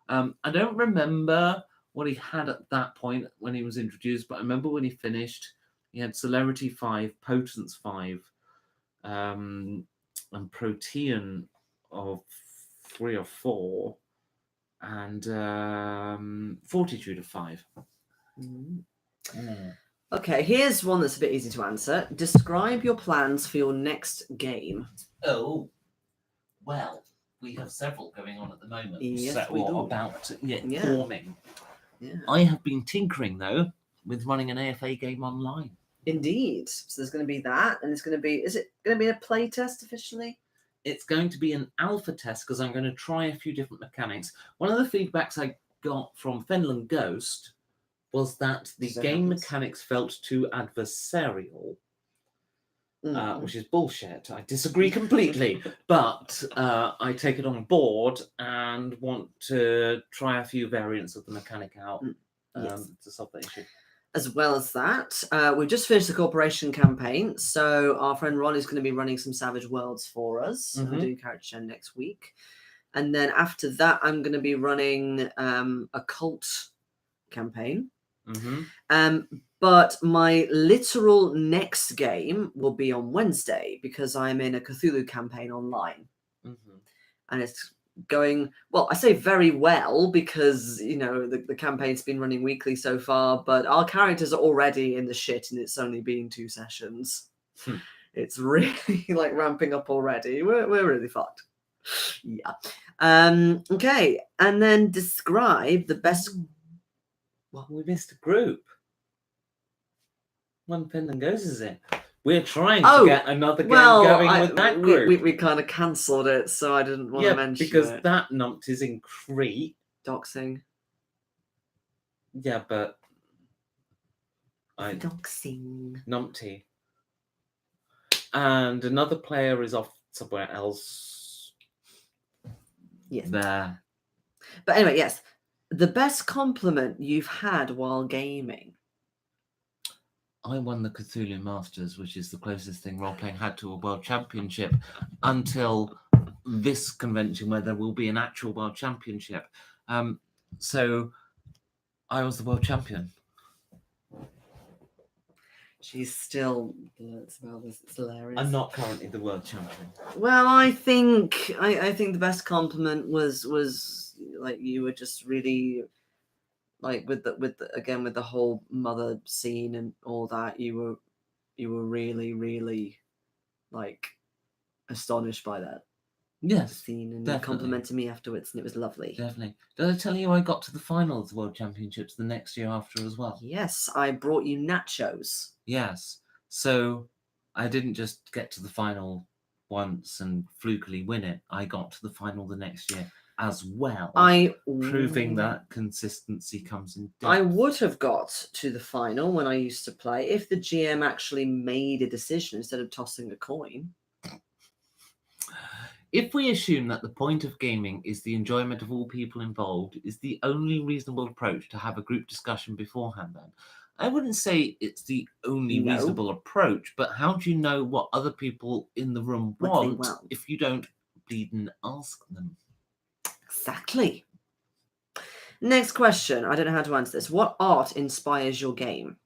A: I don't remember what he had at that point when he was introduced, but I remember when he finished, he had Celerity 5, Potence 5, and Protean of 3 or 4, and Fortitude of 5.
B: Okay, here's one that's a bit easy to answer. Describe your plans for your next game.
A: Oh, well, we have several going on at the moment.
B: Yes, we do.
A: About
B: Yeah.
A: forming.
B: Yeah.
A: I have been tinkering, though, with running an AFA game online.
B: Indeed. So there's going to be that, and it's going to be... Is it going to be a play test officially?
A: It's going to be an alpha test because I'm going to try a few different mechanics. One of the feedbacks I got from Finland Ghost was that the game mechanics felt too adversarial, which is bullshit. I disagree completely, but I take it on board and want to try a few variants of the mechanic out to solve that issue.
B: As well as that, we've just finished the corporation campaign, so our friend Ron is going to be running some Savage Worlds for us. We're doing Character Gen next week. And then after that, I'm going to be running a cult campaign. But my literal next game will be on Wednesday because I'm in a Cthulhu campaign online. And it's going, well, I say very well because, you know, the campaign's been running weekly so far, but our characters are already in the shit and it's only been 2 sessions. It's really like ramping up already. We're really fucked. Yeah. Okay. And then describe the best...
A: Well, we missed a group. One Finland Ghost is in. We're trying to get another game going with that group.
B: We kind of cancelled it, so I didn't want to mention
A: because
B: it.
A: that numpty is in Crete.
B: Doxing.
A: Yeah, but...
B: Doxing.
A: Numpty. And another player is off somewhere else.
B: Yes.
A: There.
B: But anyway, yes. The best compliment you've had while gaming?
A: I won the Cthulhu Masters, which is the closest thing role-playing had to a world championship until this convention where there will be an actual world championship. So I was the world champion.
B: She's still... It's hilarious.
A: I'm not currently the world champion.
B: Well, I think the best compliment was like you were just really... Like with the whole mother scene and all that, you were really, really like astonished by that.
A: Yes,
B: scene, and
A: definitely.
B: You complimented me afterwards, and it was lovely.
A: Definitely. Did I tell you I got to the final of the World Championships the next year after as well?
B: Yes, I brought you nachos.
A: Yes. So I didn't just get to the final once and flukily win it. I got to the final the next year as well, proving that consistency comes in depth.
B: I would have got to the final when I used to play if the GM actually made a decision instead of tossing a coin.
A: If we assume that the point of gaming is the enjoyment of all people involved, is the only reasonable approach to have a group discussion beforehand then. I wouldn't say it's the only
B: No.
A: reasonable approach, but how do you know what other people in the room
B: What they
A: want
B: want.
A: if you don't bleed and ask them?
B: Exactly. Next question. I don't know how to answer this. What art inspires your game?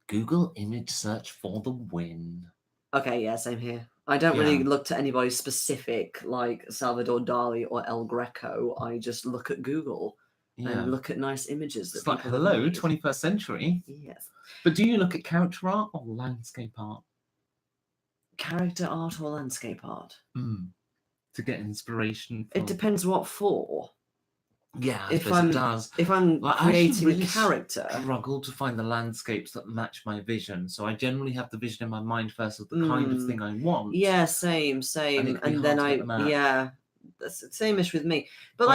A: Google image search for the win.
B: Okay, yeah, same here. I don't really look to anybody specific like Salvador Dali or El Greco. I just look at Google and look at nice images that
A: It's like,
B: people have
A: hello,
B: made.
A: 21st century.
B: Yes.
A: But do you look at character art or landscape art?
B: Character art or landscape art?
A: To get inspiration from...
B: It depends what for.
A: Yeah, I suppose it does.
B: If I'm
A: Like,
B: creating
A: I actually
B: a character,
A: struggle to find the landscapes that match my vision. So I generally have the vision in my mind first of the kind of thing I want.
B: Yeah, same. And then that's the same-ish with me. But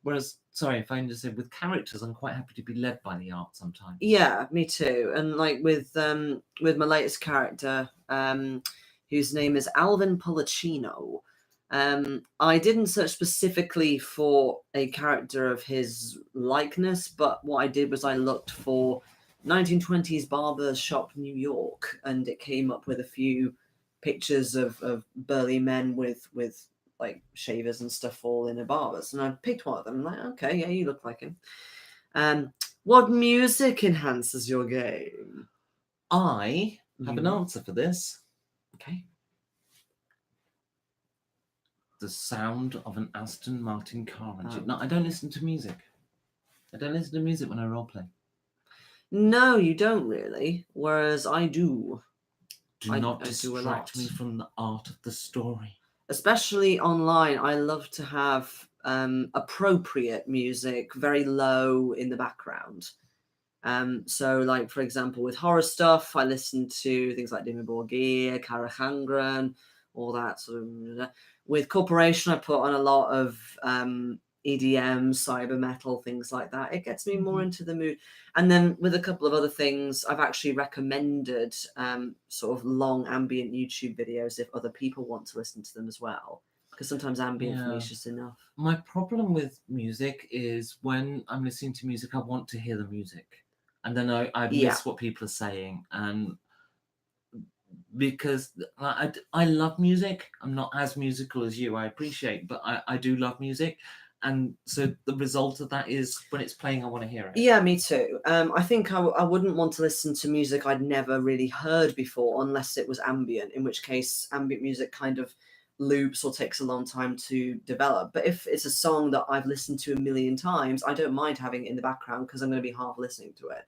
A: whereas, sorry, if I just say with characters, I'm quite happy to be led by the art sometimes.
B: Yeah, me too. And like with my latest character, whose name is Alvin Policino. I didn't search specifically for a character of his likeness, but what I did was I looked for 1920s barber shop New York, and it came up with a few pictures of burly men with like shavers and stuff all in a barber's, and I picked one of them. I'm like, okay, yeah, you look like him. What music enhances your game?
A: I have an answer for this.
B: Okay.
A: The sound of an Aston Martin car engine. No, I don't listen to music. I don't listen to music when I roleplay.
B: No, you don't really. Whereas I do.
A: Do not distract me from the art of the story.
B: Especially online, I love to have appropriate music, very low in the background. So, like for example, with horror stuff, I listen to things like Dimmu Borgir, Karahangren, all that sort of. With corporation, I put on a lot of EDM, cyber metal, things like that. It gets me more into the mood. And then with a couple of other things, I've actually recommended sort of long ambient YouTube videos if other people want to listen to them as well. Because sometimes ambient for me is just enough.
A: My problem with music is when I'm listening to music, I want to hear the music. And then I miss what people are saying. And because I love music. I'm not as musical as you, I appreciate, but I do love music. And so the result of that is when it's playing, I want to hear it.
B: Yeah, me too. I think I wouldn't want to listen to music I'd never really heard before unless it was ambient, in which case ambient music kind of loops or takes a long time to develop. But if it's a song that I've listened to a million times, I don't mind having it in the background because I'm going to be half listening to it.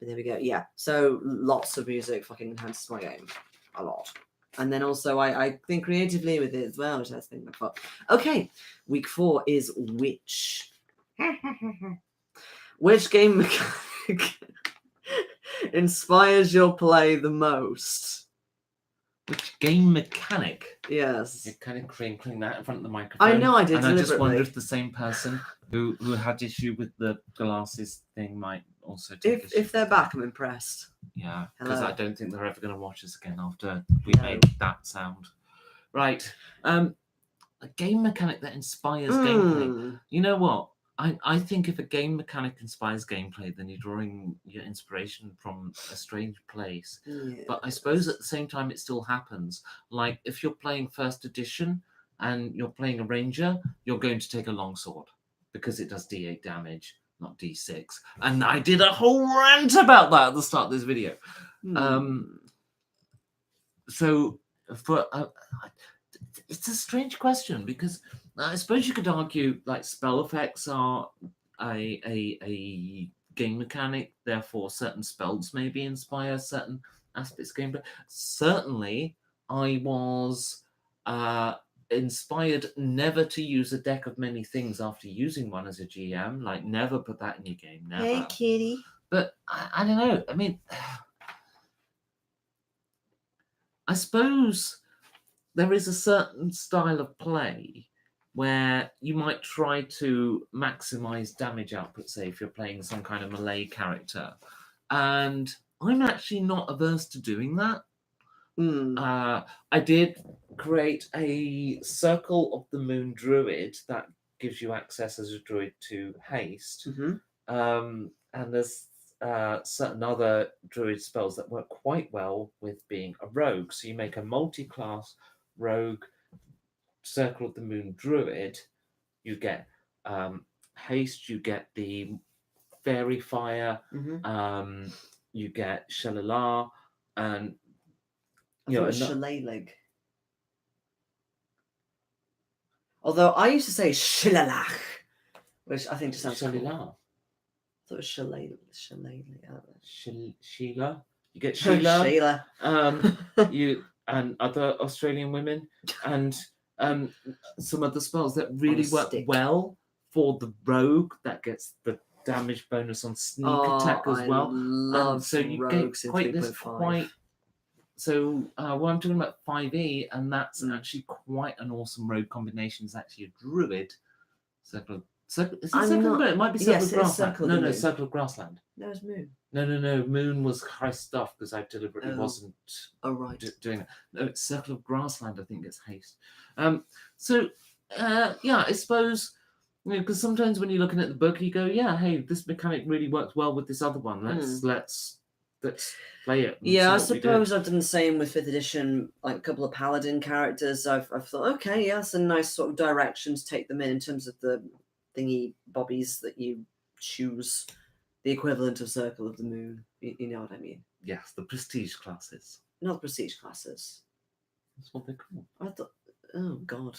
B: But there we go. Yeah, so lots of music fucking enhances my game. A lot. And then also I think creatively with it as well, which I think I thought. Okay, week 4 is which? Which game mechanic inspires your play the most?
A: Which game mechanic?
B: Yes.
A: You're kind of crinkling that in front of the microphone.
B: I know I did.
A: And
B: deliberately.
A: I just wonder if the same person who had issue with the glasses thing might also take issue.
B: If they're back, I'm impressed.
A: Yeah, because I don't think they're ever going to watch us again after we
B: No.
A: made that sound. Right. A game mechanic that inspires gameplay. You know what? I think if a game mechanic inspires gameplay, then you're drawing your inspiration from a strange place.
B: Yeah.
A: But I suppose at the same time, it still happens. Like if you're playing first edition and you're playing a ranger, you're going to take a longsword because it does D8 damage, not D6. And I did a whole rant about that at the start of this video. So for it's a strange question because I suppose you could argue like spell effects are a game mechanic, therefore certain spells maybe inspire certain aspects of gameplay. Certainly, I was inspired never to use a deck of many things after using one as a GM. Like never put that in your game. Never.
B: Hey, kitty.
A: But I don't know. I mean, I suppose there is a certain style of play where you might try to maximize damage output, say, if you're playing some kind of melee character. And I'm actually not averse to doing that. I did create a Circle of the Moon Druid that gives you access as a druid to haste. And there's certain other druid spells that work quite well with being a rogue. So you make a multi-class rogue Circle of the Moon druid. You get haste. You get the fairy fire.
B: Mm-hmm.
A: You get Shalalar, and
B: I thought it was Shillelagh. Although I used to say Shillalach, which I think just sounds cool. I
A: Shalalar.
B: thought it was Shillelagh.
A: Sheila. You get Sheila.
B: Sheila.
A: You and other Australian women, and some other spells that really work
B: stick.
A: well for the rogue that gets the damage bonus on sneak attack as well.
B: Love
A: So you
B: rogues
A: get
B: in
A: quite this
B: 3.5.
A: So well, I'm talking about 5e, and that's actually quite an awesome rogue combination. It's actually a druid circle. Is it Circle of the Moon? It might be Circle of Grassland. No, Circle of Grassland.
B: No, it's Moon.
A: No. Moon was high stuff because I deliberately wasn't doing that. No, it's Circle of Grassland, I think it's haste. So I suppose, because sometimes when you're looking at the book, you go, yeah, hey, this mechanic really works well with this other one. Let's play it.
B: Yeah, I suppose I've done the same with 5th edition, like a couple of paladin characters. I've thought, okay, yeah, that's a nice sort of direction to take them in terms of the thingy bobbies that you choose, the equivalent of Circle of the Moon. You know what I mean?
A: Yes, the prestige classes.
B: Not prestige classes.
A: That's what they're called.
B: I thought, oh god.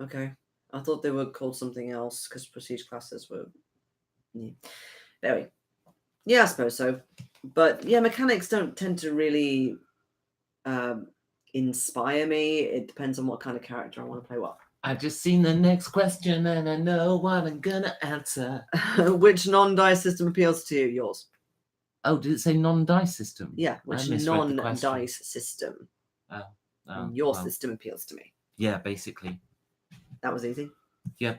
B: Okay. I thought they were called something else because prestige classes were. Yeah. Anyway. Yeah, I suppose so. But yeah, mechanics don't tend to really inspire me. It depends on what kind of character I want to play what.
A: I've just seen the next question and I know what I'm gonna answer.
B: Which non-dice system appeals to you? Yours.
A: Oh, did it say non-dice system?
B: Yeah, which non-dice system? Your system appeals to me.
A: Yeah, basically.
B: That was easy.
A: Yeah.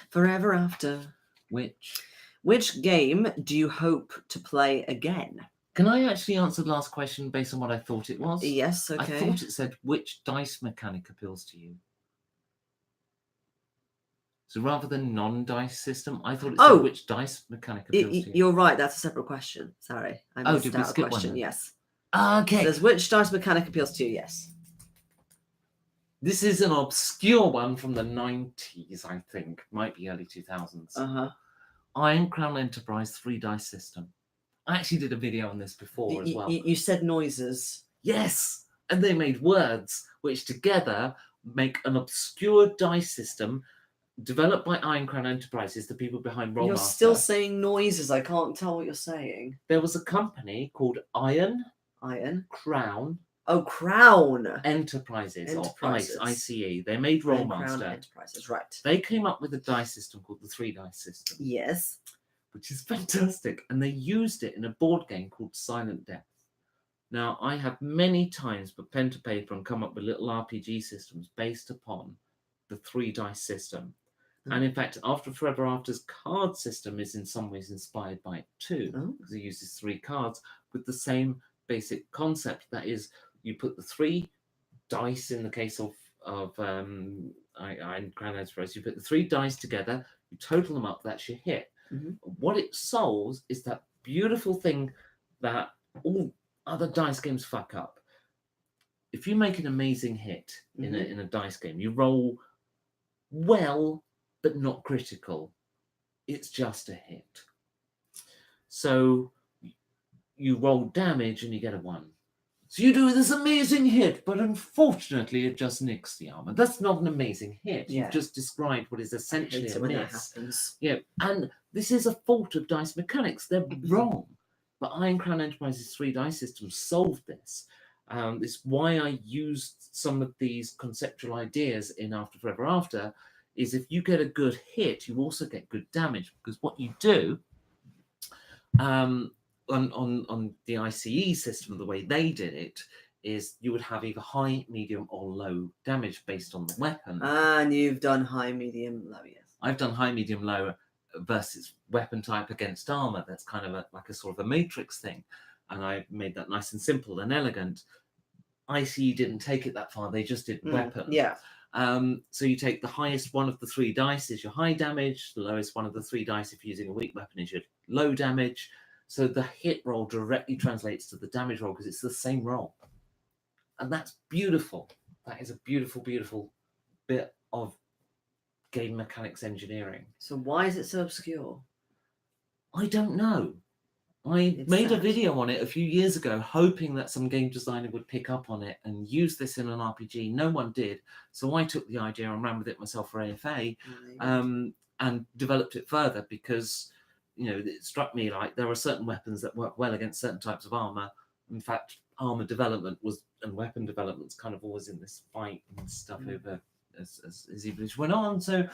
B: Forever after. Which game do you hope to play again?
A: Can I actually answer the last question based on what I thought it was?
B: Yes, okay.
A: I thought it said, which dice mechanic appeals to you? So rather than non-dice system, I thought it said which dice mechanic appeals to you.
B: You're right, that's a separate question. Sorry. I missed out a question. Yes.
A: Okay.
B: It says, which dice mechanic appeals to you? Yes.
A: This is an obscure one from the 90s, I think. Might be early 2000s.
B: Uh-huh.
A: Iron Crown Enterprise 3-dice system. I actually did a video on this before as well.
B: You said noises.
A: Yes, and they made words, which together make an obscure dice system developed by Iron Crown Enterprises, the people behind Rollmaster.
B: You're still saying noises. I can't tell what you're saying.
A: There was a company called Iron
B: Crown.
A: Enterprises. Or ICE. They made Rollmaster.
B: Crown Enterprises, right.
A: They came up with a dice system called the 3-dice system.
B: Yes.
A: Which is fantastic. And they used it in a board game called Silent Death. Now, I have many times put pen to paper and come up with little RPG systems based upon the 3-dice system. And in fact, After Forever After's card system is in some ways inspired by it too, because it uses 3 cards with the same basic concept. That is, you put the 3 dice in the case of Iron Crown Enterprise. You put the 3 dice together, you total them up, that's your hit.
B: Mm-hmm.
A: What it solves is that beautiful thing that all other dice games fuck up. If you make an amazing hit in a dice game, you roll well, but not critical. It's just a hit. So you roll damage and you get a 1. So you do this amazing hit, but unfortunately it just nicks the armor. That's not an amazing hit.
B: Yeah.
A: You've just described what is essentially a
B: when
A: miss.
B: that happens.
A: Yeah, and this is a fault of dice mechanics. They're wrong. But Iron Crown Enterprises 3-dice system solved this. It's why I used some of these conceptual ideas in After Forever After, is if you get a good hit, you also get good damage. Because what you do on the ICE system, the way they did it, is you would have either high, medium, or low damage based on the weapon.
B: And you've done high, medium, low, yes.
A: I've done high, medium, low versus weapon type against armor. That's kind of like a sort of a matrix thing. And I made that nice and simple and elegant. ICE didn't take it that far. They just did weapon.
B: Yeah.
A: So you take the highest one of the 3 dice is your high damage, the lowest one of the 3 dice if you're using a weak weapon is your low damage. So the hit roll directly translates to the damage roll because it's the same roll. And that's beautiful. That is a beautiful, beautiful bit of game mechanics engineering.
B: So why is it so obscure?
A: I don't know. I made a video on it a few years ago, hoping that some game designer would pick up on it and use this in an RPG. No one did. So I took the idea and ran with it myself for AFA and developed it further because, it struck me like there are certain weapons that work well against certain types of armor. In fact, armor development and weapon development's kind of always in this fight and stuff over as evolution went on. So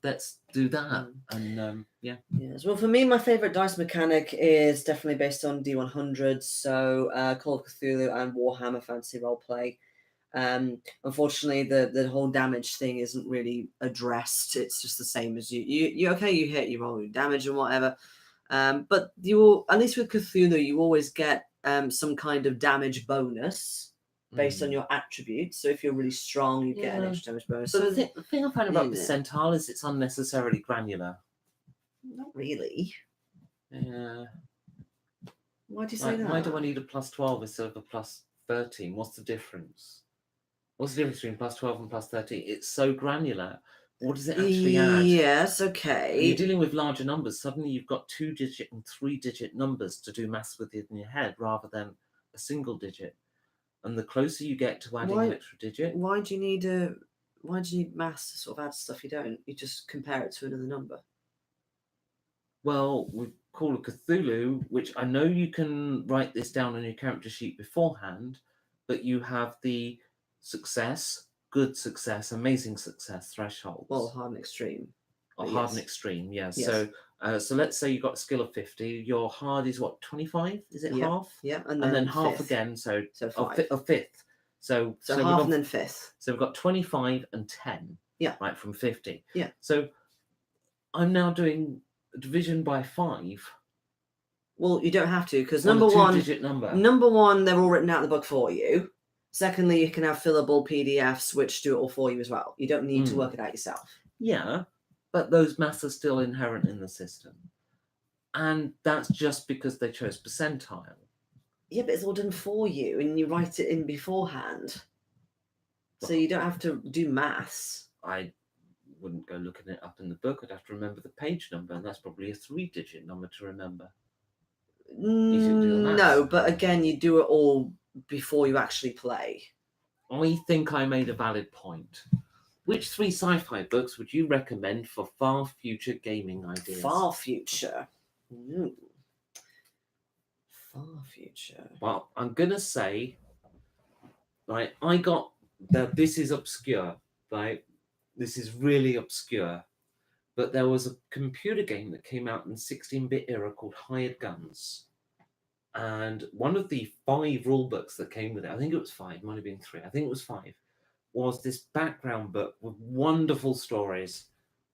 A: let's do that. And
B: Yes. Well, for me, my favorite dice mechanic is definitely based on D100. So Call of Cthulhu and Warhammer Fantasy Roleplay. Unfortunately, the whole damage thing isn't really addressed. It's just the same as you okay, you hit, you roll your damage and whatever. But you will, at least with Cthulhu, you always get some kind of damage bonus based on your attributes. So if you're really strong, you get an extra damage bonus.
A: So the thing I find about percentile is it's unnecessarily granular.
B: Not really.
A: Yeah.
B: Why do you say that?
A: Why do I need a plus 12 instead of a plus 13? What's the difference? What's the difference between plus 12 and plus 13? It's so granular. What does it actually add?
B: Yes, okay.
A: When you're dealing with larger numbers, suddenly you've got 2-digit and 3-digit numbers to do maths with in your head rather than a single digit. And the closer you get to adding an extra digit...
B: Why do you need maths to sort of add stuff you don't? You just compare it to another number.
A: Well, with Call of Cthulhu, which I know you can write this down on your character sheet beforehand, but you have the success, good success, amazing success thresholds.
B: Well, hard and extreme.
A: Hard and extreme, yeah. Yes. So let's say you got a skill of 50. Your hard is what, 25? Is it half?
B: Yeah,
A: and then half again. So
B: 5.
A: A fifth. So
B: half and then fifth.
A: So we've got 25 and 10.
B: Yeah.
A: Right, from 50.
B: Yeah.
A: So I'm now doing division by 5.
B: Well, you don't have to because
A: number one,
B: they're all written out in the book for you. Secondly, you can have fillable PDFs which do it all for you as well. You don't need to work it out yourself.
A: Yeah, but those maths are still inherent in the system. And that's just because they chose percentile. Yeah,
B: but it's all done for you and you write it in beforehand. So you don't have to do maths.
A: I wouldn't go looking it up in the book. I'd have to remember the page number, and that's probably a 3-digit number to remember.
B: No, but again, you do it all before you actually play.
A: I think I made a valid point. Which 3 sci-fi books would you recommend for far future gaming ideas?
B: Far future? Far future.
A: Well, I'm going to say, right, I got that this is obscure, right? This is really obscure. But there was a computer game that came out in the 16-bit era called Hired Guns. And one of the 5 rule books that came with it, I think it was 5, might have been 3, I think it was 5, was this background book with wonderful stories.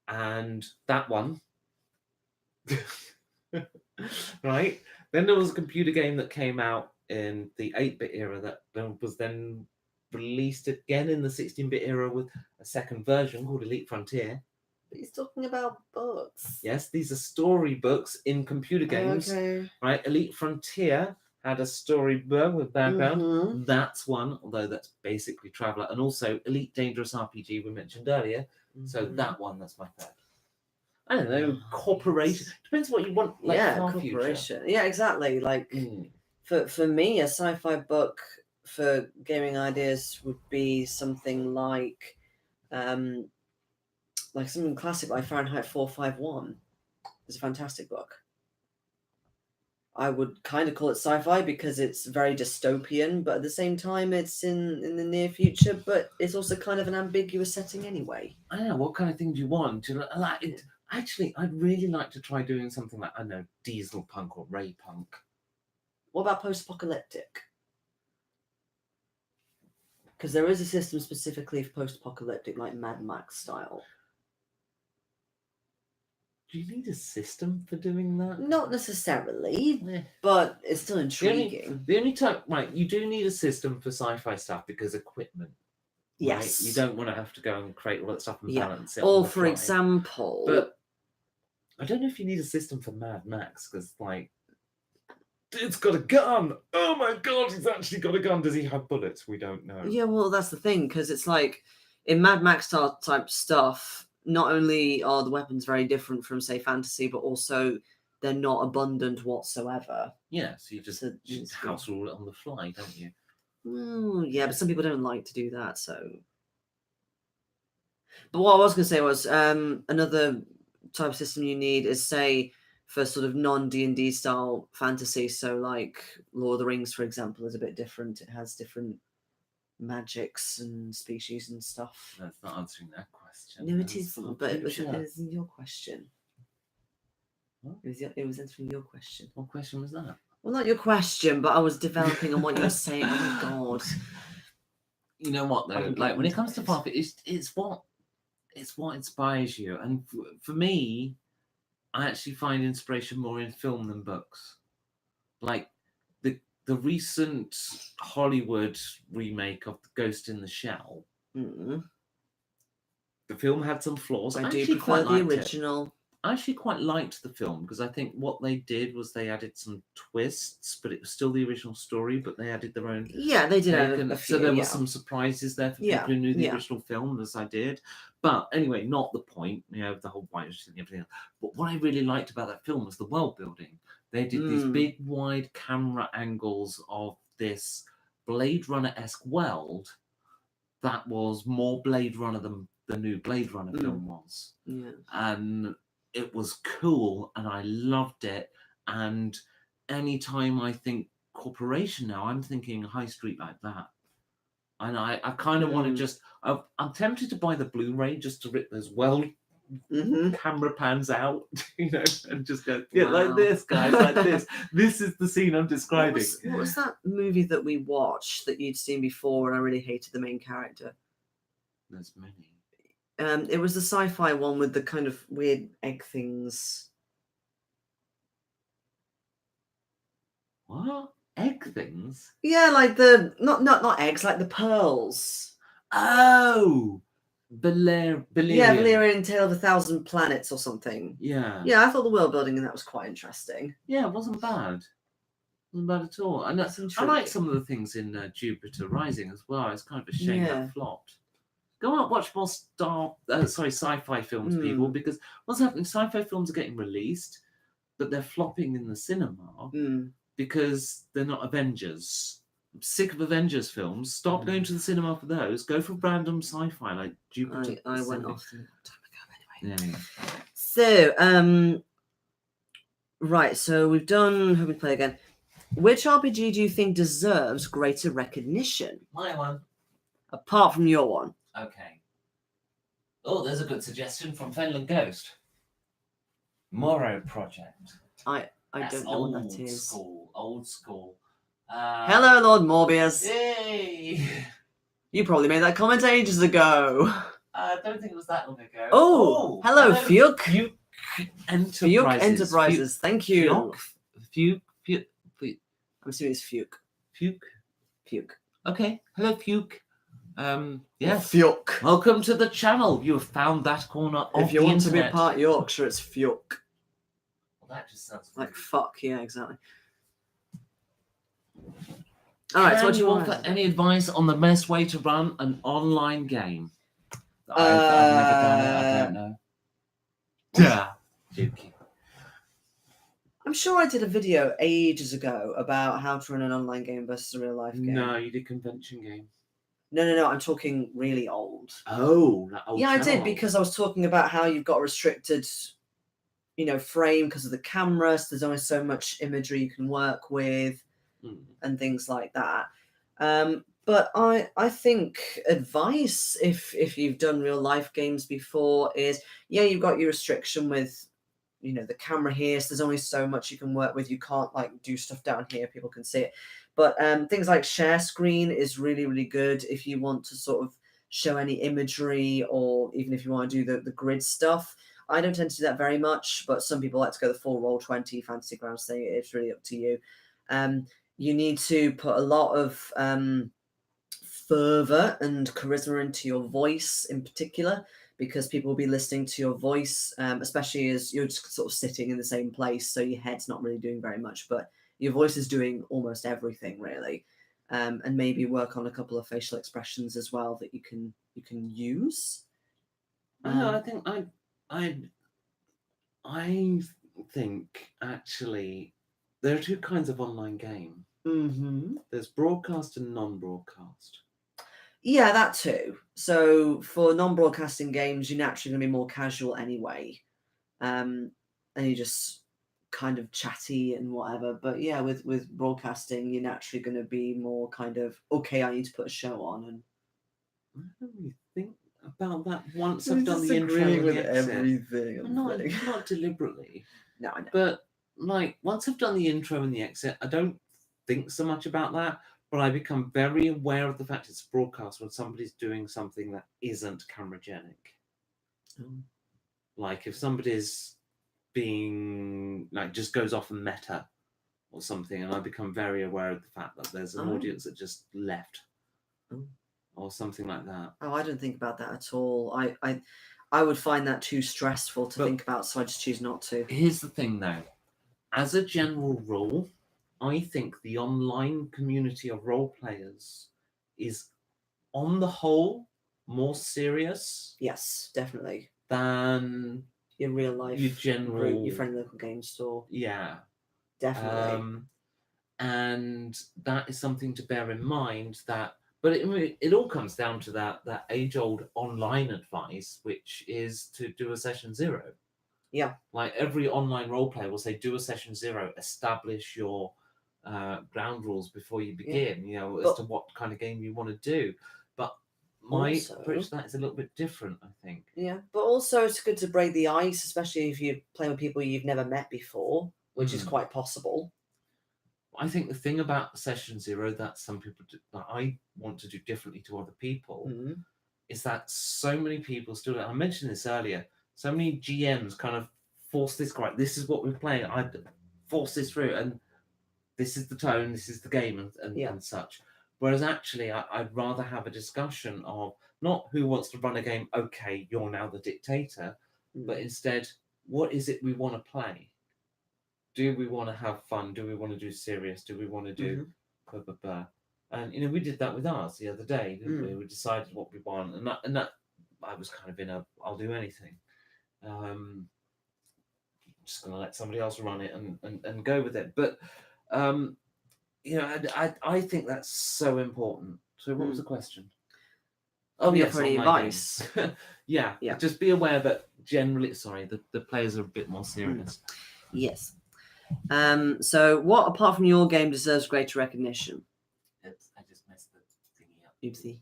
A: And that one, right? Then there was a computer game that came out in the 8-bit era that was then released again in the 16-bit era with a second version called Elite Frontier.
B: But he's talking about books.
A: Yes, these are story books in computer games.
B: Okay.
A: Right? Elite Frontier had a story book with background.
B: Mm-hmm.
A: That's one, although that's basically Traveller. And also Elite Dangerous RPG we mentioned earlier. Mm-hmm. So that one, that's my third. I don't know, corporation. Depends what you want. Like,
B: corporation. Yeah, exactly. Like for me, a sci-fi book for gaming ideas would be something like something classic like Fahrenheit 451. It's a fantastic book. I would kind of call it sci-fi because it's very dystopian, but at the same time it's in the near future, but it's also kind of an ambiguous setting anyway.
A: I don't know, what kind of thing do you want? Actually, I'd really like to try doing something like, I don't know, diesel punk or ray punk.
B: What about post-apocalyptic? Because there is a system specifically for post-apocalyptic, like Mad Max style.
A: Do you need a system for doing that?
B: Not necessarily, but it's still intriguing.
A: The only time, right, you do need a system for sci-fi stuff because equipment.
B: Yes.
A: Right? You don't want to have to go and create all that stuff and
B: Yeah.
A: balance it. on
B: Or
A: the
B: for
A: fly.
B: example,
A: But I don't know if you need a system for Mad Max because, like, it's got a gun. Oh my god, he's actually got a gun. Does he have bullets? We don't know.
B: yeah, well, that's the thing, because it's like in Mad Max type stuff, not only are the weapons very different from, say, fantasy, but also they're not abundant whatsoever.
A: Yeah, so you just
B: So
A: house rule it on the fly, don't you?
B: Well, yeah, but some people don't like to do that, so. But what I was going to say was another type of system you need is, say, for sort of non-D&D style fantasy. So, like Lord of the Rings, for example, is a bit different. It has different magics and species and stuff.
A: That's not answering that question.
B: No, it isn't. But it was your question.
A: What?
B: It was answering your question.
A: What question was that?
B: Well, not your question, but I was developing on what you were saying. Oh my god!
A: You know what though? Like when it comes to pop, it's what inspires you, and for me, I actually find inspiration more in film than books. Like the recent Hollywood remake of The Ghost in the Shell.
B: Mm-hmm.
A: The film had some flaws.
B: I do prefer the original.
A: I actually quite liked the film because I think what they did was they added some twists, but it was still the original story, but they added their own.
B: Yeah, they did have a few,
A: so there were some surprises there for people who knew the original film, as I did. But anyway, not the point, the whole white and everything else. But what I really liked about that film was the world building. They did these big, wide camera angles of this Blade Runner-esque world that was more Blade Runner than the new Blade Runner film was.
B: Yeah.
A: And it was cool and I loved it. And anytime I think corporation now, I'm thinking high street like that. And I kind of want to just, I'm tempted to buy the Blu-ray just to rip those camera pans out, and just go, like this, guys, like this. This is the scene I'm describing.
B: What was that movie that we watched that you'd seen before and I really hated the main character?
A: There's many.
B: It was the sci-fi one with the kind of weird egg things.
A: What? Egg things?
B: Yeah, like the not eggs, like the pearls.
A: Oh, Valerian.
B: Yeah, Valerian Tale of 1,000 Planets or something.
A: Yeah.
B: Yeah, I thought the world building in that was quite interesting.
A: Yeah, it wasn't bad. It wasn't bad at all. And I like some of the things in Jupiter Rising as well. It's kind of a shame that flopped. Go out, watch more sci-fi films, people, because what's happening? Sci-fi films are getting released, but they're flopping in the cinema because they're not Avengers. I'm sick of Avengers films. Stop going to the cinema for those. Go for random sci-fi like Jupiter.
B: I went off a long time ago anyway.
A: Yeah.
B: So, right. So we've done. Have we play again? Which RPG do you think deserves greater recognition?
A: My one.
B: Apart from your one.
A: Okay. Oh, there's a good suggestion from Fenland Ghost. Morrow Project.
B: I don't know what that is.
A: Old school.
B: Hello, Lord Morbius.
A: Yay!
B: You probably made that comment ages ago.
A: I don't think it was that long ago.
B: Oh, hello, Fuke.
A: Fuke Enterprises.
B: Fuke Enterprises. Thank you.
A: Fuke.
B: I'm assuming it's Fuke.
A: Fuke. Okay. Hello, Fuke. Yes.
B: Fuke.
A: Welcome to the channel. You have found that corner of the internet.
B: If you want to be part Yorkshire, it's Fuke.
A: Well, that just sounds
B: like fuck. Yeah, exactly. All right. So, what do you want?
A: Any advice on the best way to run an online game? I've never done it. I don't know. Yeah. Joking.
B: I'm sure I did a video ages ago about how to run an online game versus a real life game.
A: No, you did convention game.
B: No. I'm talking really old.
A: Oh, that old.
B: Yeah, I did, because I was talking about how you've got a restricted, frame because of the camera. So there's only so much imagery you can work with, and things like that. But I think advice, if you've done real life games before, is you've got your restriction with, the camera here. So there's only so much you can work with. You can't do stuff down here. People can see it. But things like share screen is really, really good if you want to sort of show any imagery, or even if you want to do the grid stuff. I don't tend to do that very much, but some people like to go the full Roll20 Fantasy Grounds thing. It's really up to you. You need to put a lot of fervor and charisma into your voice in particular, because people will be listening to your voice, especially as you're just sort of sitting in the same place, so your head's not really doing very much, but your voice is doing almost everything really. And maybe work on a couple of facial expressions as well that you can use.
A: I think I think actually there are two kinds of online game.
B: Mm-hmm.
A: There's broadcast and non-broadcast.
B: Yeah, that too. So for non-broadcasting games, you're naturally going to be more casual anyway, and you're just kind of chatty and whatever. But yeah, with broadcasting, you're naturally going to be more kind of, okay, I need to put a show on. And
A: I don't really think about that once I've done the intro and
B: with
A: the exit.
B: everything.
A: Not deliberately,
B: No, I know.
A: but like once I've done the intro and the exit, I don't think so much about that. But I become very aware of the fact it's broadcast when somebody's doing something that isn't cameragenic. Like if somebody's being like just goes off and meta or something, and I become very aware of the fact that there's an audience that just left or something like that.
B: Oh, I don't think about that at all. I would find that too stressful to think about, so I just choose not to.
A: Here's the thing though, as a general rule, I think the online community of role players is on the whole more serious.
B: Yes, definitely.
A: Than
B: your real life,
A: your general,
B: your friendly local game store.
A: Yeah,
B: definitely.
A: And that is something to bear in mind. That, but it all comes down to that age-old online advice, which is to do a session 0.
B: Yeah,
A: like every online role player will say, do a session 0, establish your ground rules before you begin. You know, as to what kind of game you want to do. But my approach to that is a little bit different, I think.
B: Yeah, but also it's good to break the ice, especially if you're playing with people you've never met before, which is quite possible.
A: I think the thing about session 0 that some people do, that I want to do differently to other people, is that so many people still, I mentioned this earlier, so many GMs kind of force this, right, this is what we're playing, I force this through, and this is the tone, this is the game, and such. Whereas actually, I'd rather have a discussion of not who wants to run a game, okay, you're now the dictator, but instead, what is it we want to play? Do we want to have fun? Do we want to do serious? Do we want to do blah, blah, blah? And, you know, we did that with ours the other day, didn't we? We decided what we want. And that I was kind of in a, I'll do anything. Just going to let somebody else run it and go with it. But, you know, I think that's so important. So what was the question? Oh, yes,
B: for any advice.
A: yeah, just be aware that generally, the players are a bit more serious.
B: Yes. So what, apart from your game, deserves greater recognition?
A: I just messed the thingy up.
B: Oopsie.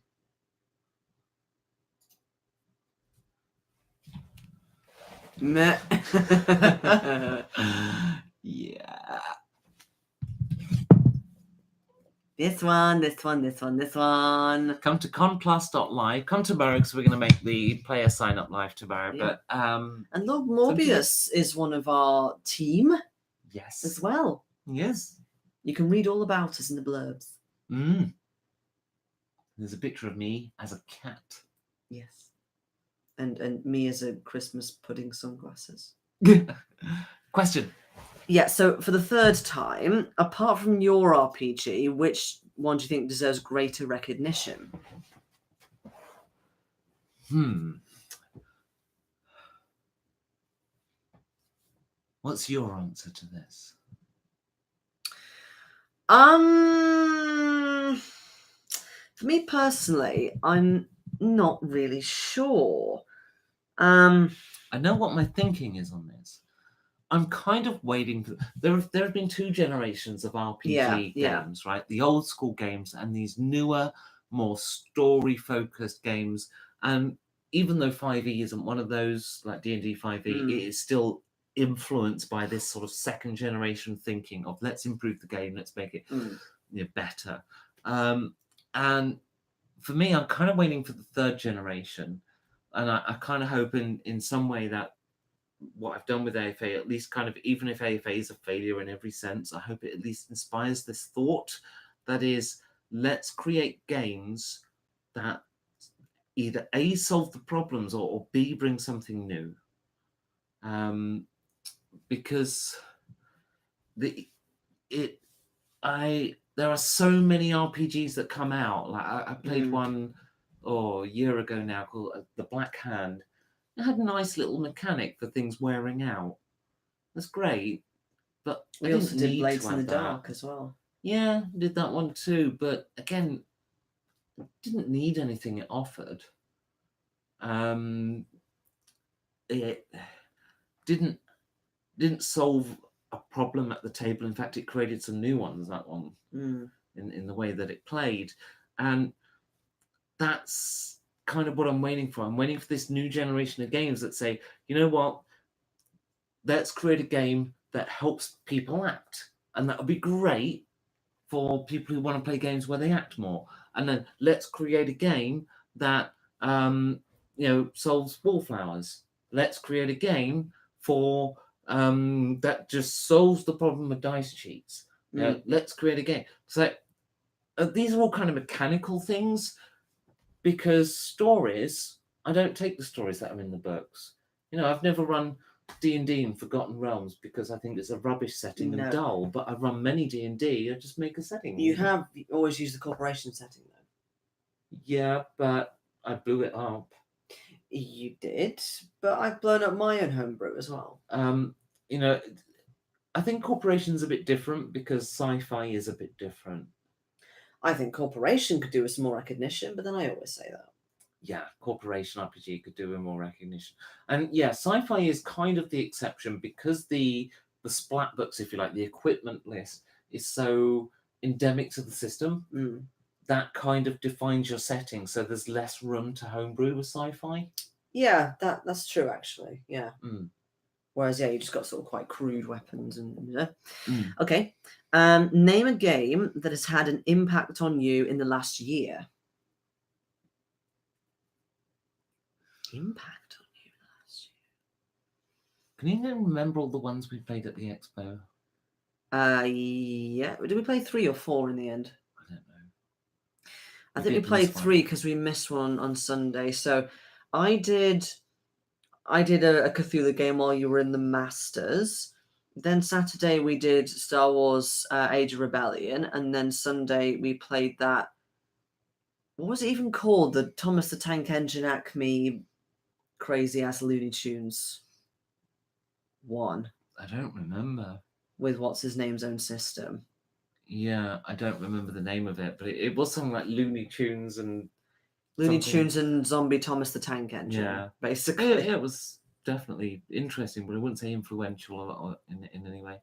B: Meh. Yeah. This one.
A: Come to conplus.live. Come tomorrow because we're going to make the player sign up live tomorrow.
B: Yeah.
A: But
B: and Lord Morbius is one of our team.
A: Yes.
B: As well.
A: Yes.
B: You can read all about us in the blurbs.
A: There's a picture of me as a cat.
B: Yes. And me as a Christmas pudding sunglasses.
A: Question.
B: Yeah, so for the third time, apart from your RPG, which one do you think deserves greater recognition?
A: What's your answer to this?
B: For me personally, I'm not really sure. I
A: know what my thinking is on this. I'm kind of waiting for. There have been 2 generations of RPG games, right? The old school games and these newer, more story-focused games. And even though 5e isn't one of those, like D&D 5e, it is still influenced by this sort of second generation thinking of let's improve the game, let's make it better. And for me, I'm kind of waiting for the third generation, and I kind of hope in some way that what I've done with AFA, at least kind of, even if AFA is a failure in every sense, I hope it at least inspires this thought that is, let's create games that either A, solve the problems, or B, bring something new. Because there are so many RPGs that come out. Like I played one a year ago now called The Black Hand. It had a nice little mechanic for things wearing out. That's great, but
B: We
A: I
B: also
A: didn't
B: did
A: need
B: Blades
A: to
B: in the
A: have that.
B: Dark as well.
A: Yeah, did that one too, but again, didn't need anything it offered. It didn't solve a problem at the table. In fact, it created some new ones, that one, in the way that it played. And that's kind of what I'm waiting for. I'm waiting for this new generation of games that say, you know what, let's create a game that helps people act. And that would be great for people who want to play games where they act more. And then let's create a game that solves wallflowers. Let's create a game for that just solves the problem with dice cheats. Let's create a game. So these are all kind of mechanical things, because stories, I don't take the stories that are in the books. I've never run D&D in Forgotten Realms because I think it's a rubbish setting and dull, but I've run many D&D. I just make a setting.
B: You have always used the corporation setting, though.
A: Yeah, but I blew it up.
B: You did, but I've blown up my own homebrew as well.
A: I think corporation's a bit different because sci-fi is a bit different.
B: I think corporation could do with some more recognition, but then I always say that.
A: Yeah, corporation RPG could do with more recognition. And yeah, sci-fi is kind of the exception because the splat books, if you like, the equipment list is so endemic to the system. That kind of defines your setting, so there's less room to homebrew with sci-fi.
B: Yeah, that's true, actually. Yeah. Whereas, yeah, you just got sort of quite crude weapons and. Okay. Name a game that has had an impact on you in the last year. Impact on you last year.
A: Can you even remember all the ones we played at the expo?
B: Yeah. Did we play 3 or 4 in the end?
A: I don't know.
B: I think we played 3 because we missed one on Sunday. So I did a Cthulhu game while you were in the Masters. Then Saturday we did Star Wars Age of Rebellion. And then Sunday we played that. What was it even called? The Thomas the Tank Engine Acme crazy ass Looney Tunes one.
A: I don't remember.
B: With what's his name's own system.
A: Yeah, I don't remember the name of it, but it was something like Looney Tunes and
B: Zombie Thomas the Tank Engine. Yeah, basically.
A: It was definitely interesting, but I wouldn't say influential in any way.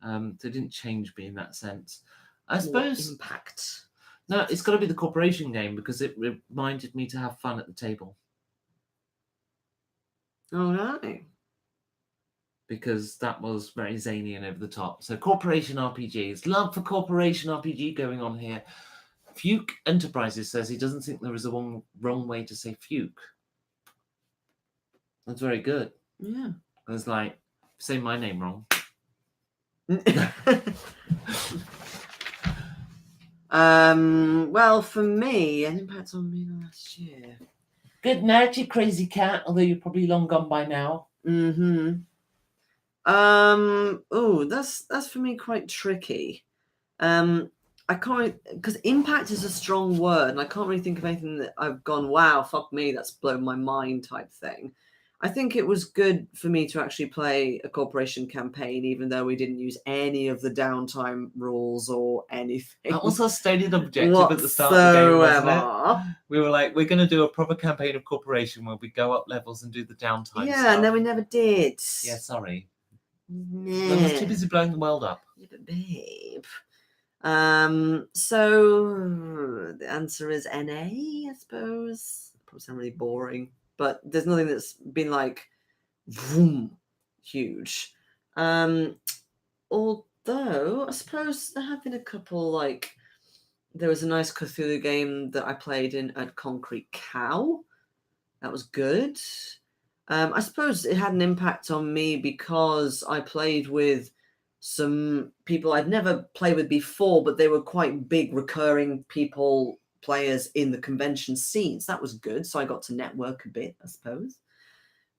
A: So it didn't change me in that sense. I suppose
B: impact.
A: No, it's got to be the corporation game because it reminded me to have fun at the table.
B: All right.
A: Because that was very zany and over the top. So corporation RPGs, love for corporation RPG going on here. Fuke Enterprises says he doesn't think there is a wrong way to say Fuke. That's very good.
B: Yeah.
A: It's like, say my name wrong.
B: Well, for me, an impact on me last year.
A: Good night, you crazy cat, although you're probably long gone by now.
B: Oh, that's for me quite tricky. I can't, because impact is a strong word, and I can't really think of anything that I've gone, wow, fuck me, that's blown my mind type thing. I think it was good for me to actually play a corporation campaign, even though we didn't use any of the downtime rules or anything.
A: That was our stated objective at the start of the game, wasn't it? We were like, we're going to do a proper campaign of corporation where we go up levels and do the downtime stuff.
B: And then we never did.
A: Yeah, sorry.
B: Nah.
A: I was too busy blowing the world up.
B: Yeah, but babe. So the answer is NA, I suppose. Probably sound really boring, but there's nothing that's been like vroom, huge. Although I suppose there have been a couple, like there was a nice Cthulhu game that I played in at Concrete Cow. That was good. I suppose it had an impact on me because I played with some people I'd never played with before, but they were quite big recurring people players in the convention scenes. That was good. So I got to network a bit, I suppose.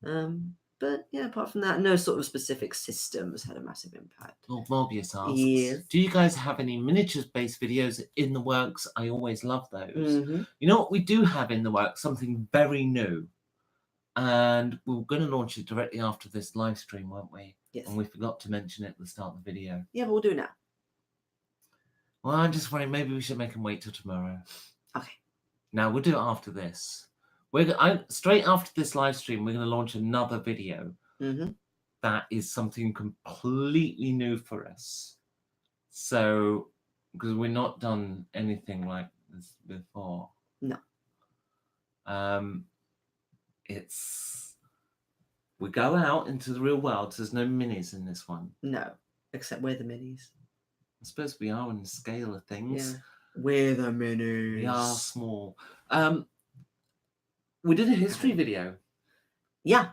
B: But yeah, apart from that, no sort of specific systems had a massive impact.
A: Well, Morbius asks,
B: Yes.
A: do you guys have any miniatures-based videos in the works? I always love those.
B: Mm-hmm.
A: You know what we do have in the works? Something very new. And we're going to launch it directly after this live stream, weren't we?
B: Yes.
A: And we forgot to mention it at the start of the video.
B: Yeah, but we'll do it now.
A: Well, I'm just worried maybe we should make them wait till tomorrow.
B: Okay.
A: Now, we'll do it after this. Straight after this live stream, we're going to launch another video that is something completely new for us. So, because we've not done anything like this before.
B: No.
A: We go out into the real world. So there's no minis in this one.
B: No, except we're the minis.
A: I suppose we are in the scale of things.
B: Yeah. We're the minis.
A: We are small. We did a history video.
B: Yeah.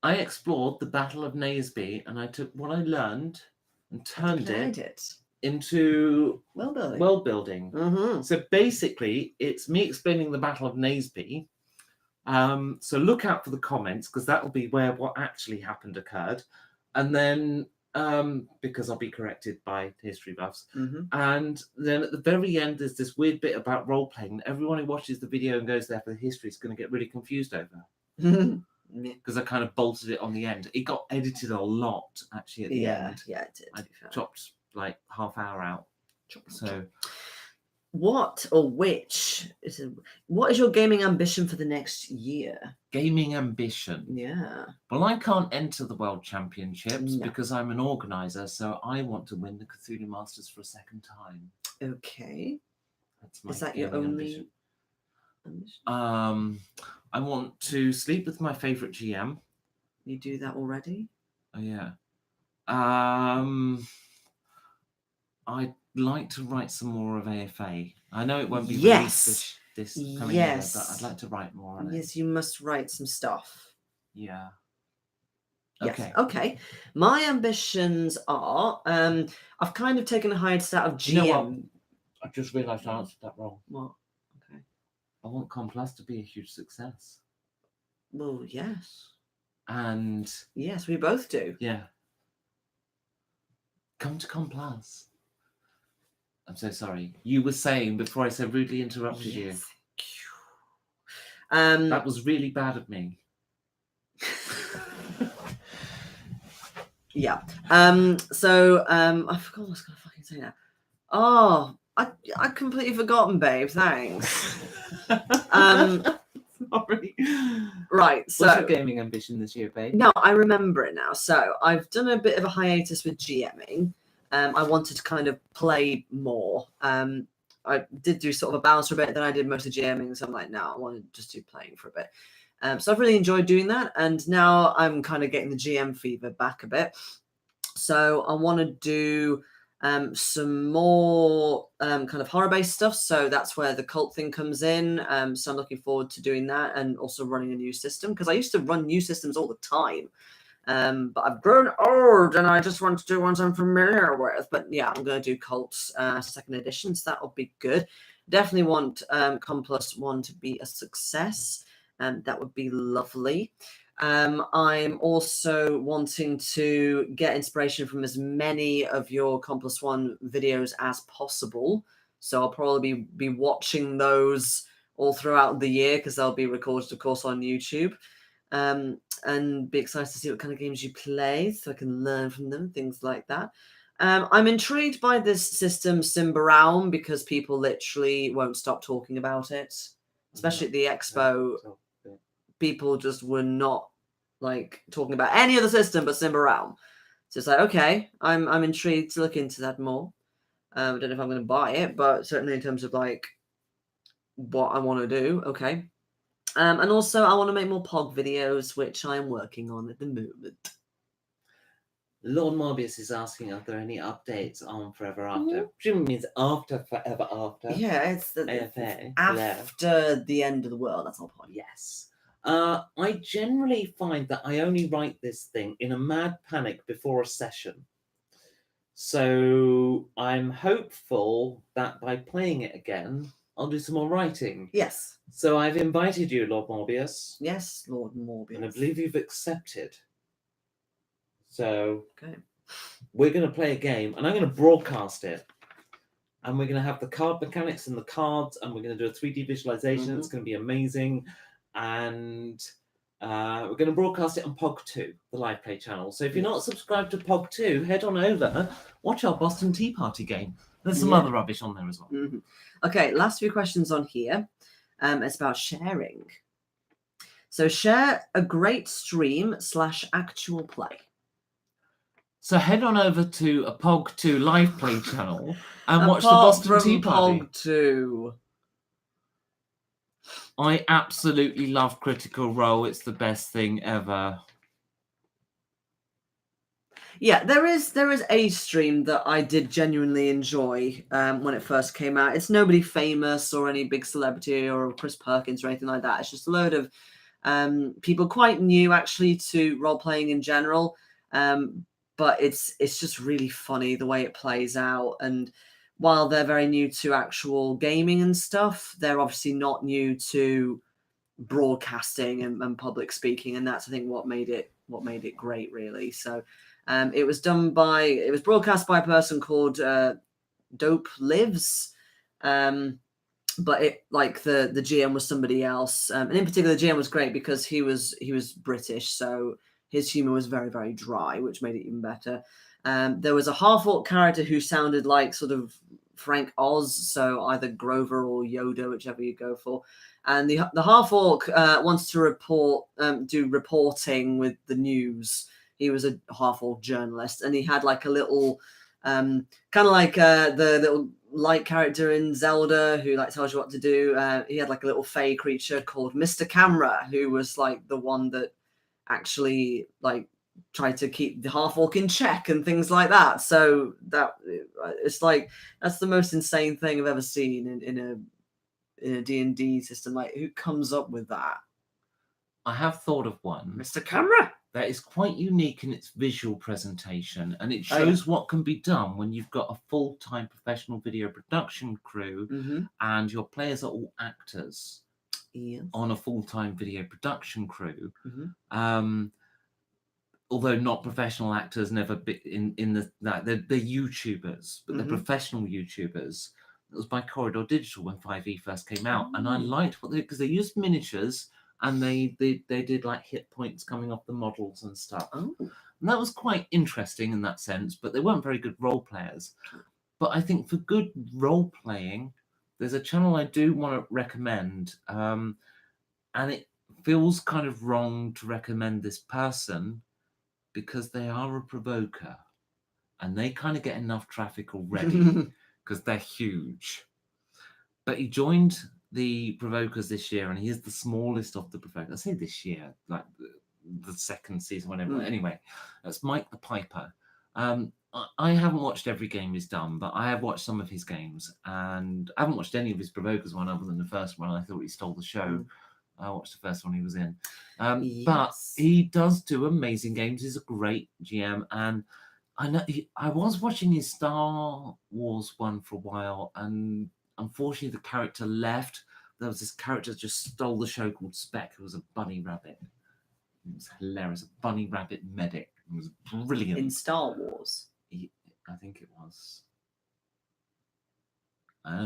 A: I explored the Battle of Naseby, and I took what I learned and turned it into world building.
B: Mm-hmm.
A: So basically, it's me explaining the Battle of Naseby. So look out for the comments, because that will be where what actually happened occurred. And then, because I'll be corrected by history buffs. And then at the very end, there's this weird bit about role-playing. Everyone who watches the video and goes there for the history is going to get really confused over. Because I kind of bolted it on the end. It got edited a lot, actually, at the end.
B: Yeah, it did.
A: I chopped like half hour out.
B: What is your gaming ambition for the next year?
A: Gaming ambition?
B: Yeah.
A: Well, I can't enter the World Championships because I'm an organizer, so I want to win the Cthulhu Masters for a second time.
B: Okay.
A: That's my
B: Is that your only
A: ambition? I want to sleep with my favourite GM.
B: You do that already?
A: Oh, yeah. I'd like to write some more of AFA. I know it won't be released this coming year, but I'd like to write more on it.
B: Yes, you must write some stuff.
A: Yeah.
B: Okay. Okay. My ambitions are, I've kind of taken a hiatus out of GM.
A: You know what? I just realised I answered that wrong.
B: What? Okay.
A: I want Complas to be a huge success.
B: Well, yes.
A: And
B: yes, we both do.
A: Yeah. Come to Complas. I'm so sorry. You were saying before I so rudely interrupted you. That was really bad of me.
B: Yeah. So I forgot what I was gonna fucking say now. Oh, I completely forgotten, babe. Thanks.
A: Sorry.
B: Right. So
A: what's your gaming ambition this year, babe?
B: No, I remember it now. So I've done a bit of a hiatus with GMing. I wanted to kind of play more. I did do sort of a balance for a bit, then I did most of GMing. So I'm like, no, I want to just do playing for a bit. So I've really enjoyed doing that. And now I'm kind of getting the GM fever back a bit. So I want to do some more kind of horror-based stuff. So that's where the cult thing comes in. So I'm looking forward to doing that and also running a new system. Because I used to run new systems all the time. But I've grown old and I just want to do ones I'm familiar with. But yeah, I'm going to do Cults second edition, so that'll be good. Definitely want Complus 1 to be a success. That would be lovely. I'm also wanting to get inspiration from as many of your Complus 1 videos as possible. So I'll probably be watching those all throughout the year because they'll be recorded, of course, on YouTube. And be excited to see what kind of games you play so I can learn from them, things like that. I'm intrigued by this system, Simba because people literally won't stop talking about it, especially at the expo. People just were not like talking about any other system but Simba. So it's like, okay, I'm intrigued to look into that more. I don't know if I'm going to buy it, but certainly in terms of like what I want to do, okay. And also, I want to make more POG videos, which I'm working on at the moment.
A: Lord Morbius is asking, are there any updates on Forever After? Presumably means after Forever After.
B: Yeah, it's
A: AFA.
B: After the end of the world. That's the whole point.
A: Yes. I generally find that I only write this thing in a mad panic before a session. So I'm hopeful that by playing it again, I'll do some more writing.
B: Yes.
A: So I've invited you, Lord Morbius.
B: Yes, Lord Morbius.
A: And I believe you've accepted. So
B: Okay.
A: we're going to play a game, and I'm going to broadcast it. And we're going to have the card mechanics and the cards, and we're going to do a 3D visualization. It's going to be amazing. And we're going to broadcast it on POG2, the live play channel. So if you're not subscribed to POG2, head on over, watch our Boston Tea Party game. There's some other rubbish on there as well.
B: Okay, last few questions on here. It's about sharing. So share a great stream / actual play.
A: So head on over to a POG2 live play channel and watch the Boston Tea Party.
B: POG2.
A: I absolutely love Critical Role. It's the best thing ever.
B: Yeah, there is a stream that I did genuinely enjoy when it first came out. It's nobody famous or any big celebrity or Chris Perkins or anything like that. It's just a load of people quite new actually to role playing in general. But it's just really funny the way it plays out. And while they're very new to actual gaming and stuff, they're obviously not new to broadcasting and public speaking. And that's, I think, what made it great, really. So it was broadcast by a person called Dope Lives. But it, like, the GM was somebody else. And in particular, the GM was great because he was British. So his humor was very, very dry, which made it even better. There was a half-orc character who sounded like sort of Frank Oz, so either Grover or Yoda, whichever you go for. And the half-orc wants to do reporting with the news. He was a half-orc journalist, and he had like a little, kind of like the little light character in Zelda who like tells you what to do. He had like a little fey creature called Mr. Camera, who was like the one that actually like tried to keep the half-orc in check and things like that. So that it's like that's the most insane thing I've ever seen in a D&D system. Like, who comes up with that?
A: I have thought of one.
B: Mr. Camera.
A: That is quite unique in its visual presentation, and it shows what can be done when you've got a full-time professional video production crew and your players are all actors on a full-time video production crew. Although not professional actors, never in they're YouTubers, but they're professional YouTubers. It was by Corridor Digital when 5e first came out, and I liked what because they used miniatures. And they did like hit points coming off the models and stuff. And that was quite interesting in that sense, but they weren't very good role players. But I think for good role playing, there's a channel I do want to recommend. And it feels kind of wrong to recommend this person because they are a provoker. And they kind of get enough traffic already because they're huge. But he joined the Provokers this year, and he is the smallest of the Provokers. I say this year, like the second season, whatever. Anyway, that's Mike the Piper. I haven't watched every game he's done, but I have watched some of his games, and I haven't watched any of his Provokers one other than the first one. I thought he stole the show. I watched the first one he was in. But he does do amazing games. He's a great GM, and I know I was watching his Star Wars one for a while, and unfortunately, the character left. There was this character that just stole the show called Spec, who was a bunny rabbit. It was hilarious. A bunny rabbit medic. It was brilliant.
B: In Star Wars?
A: I think it was. I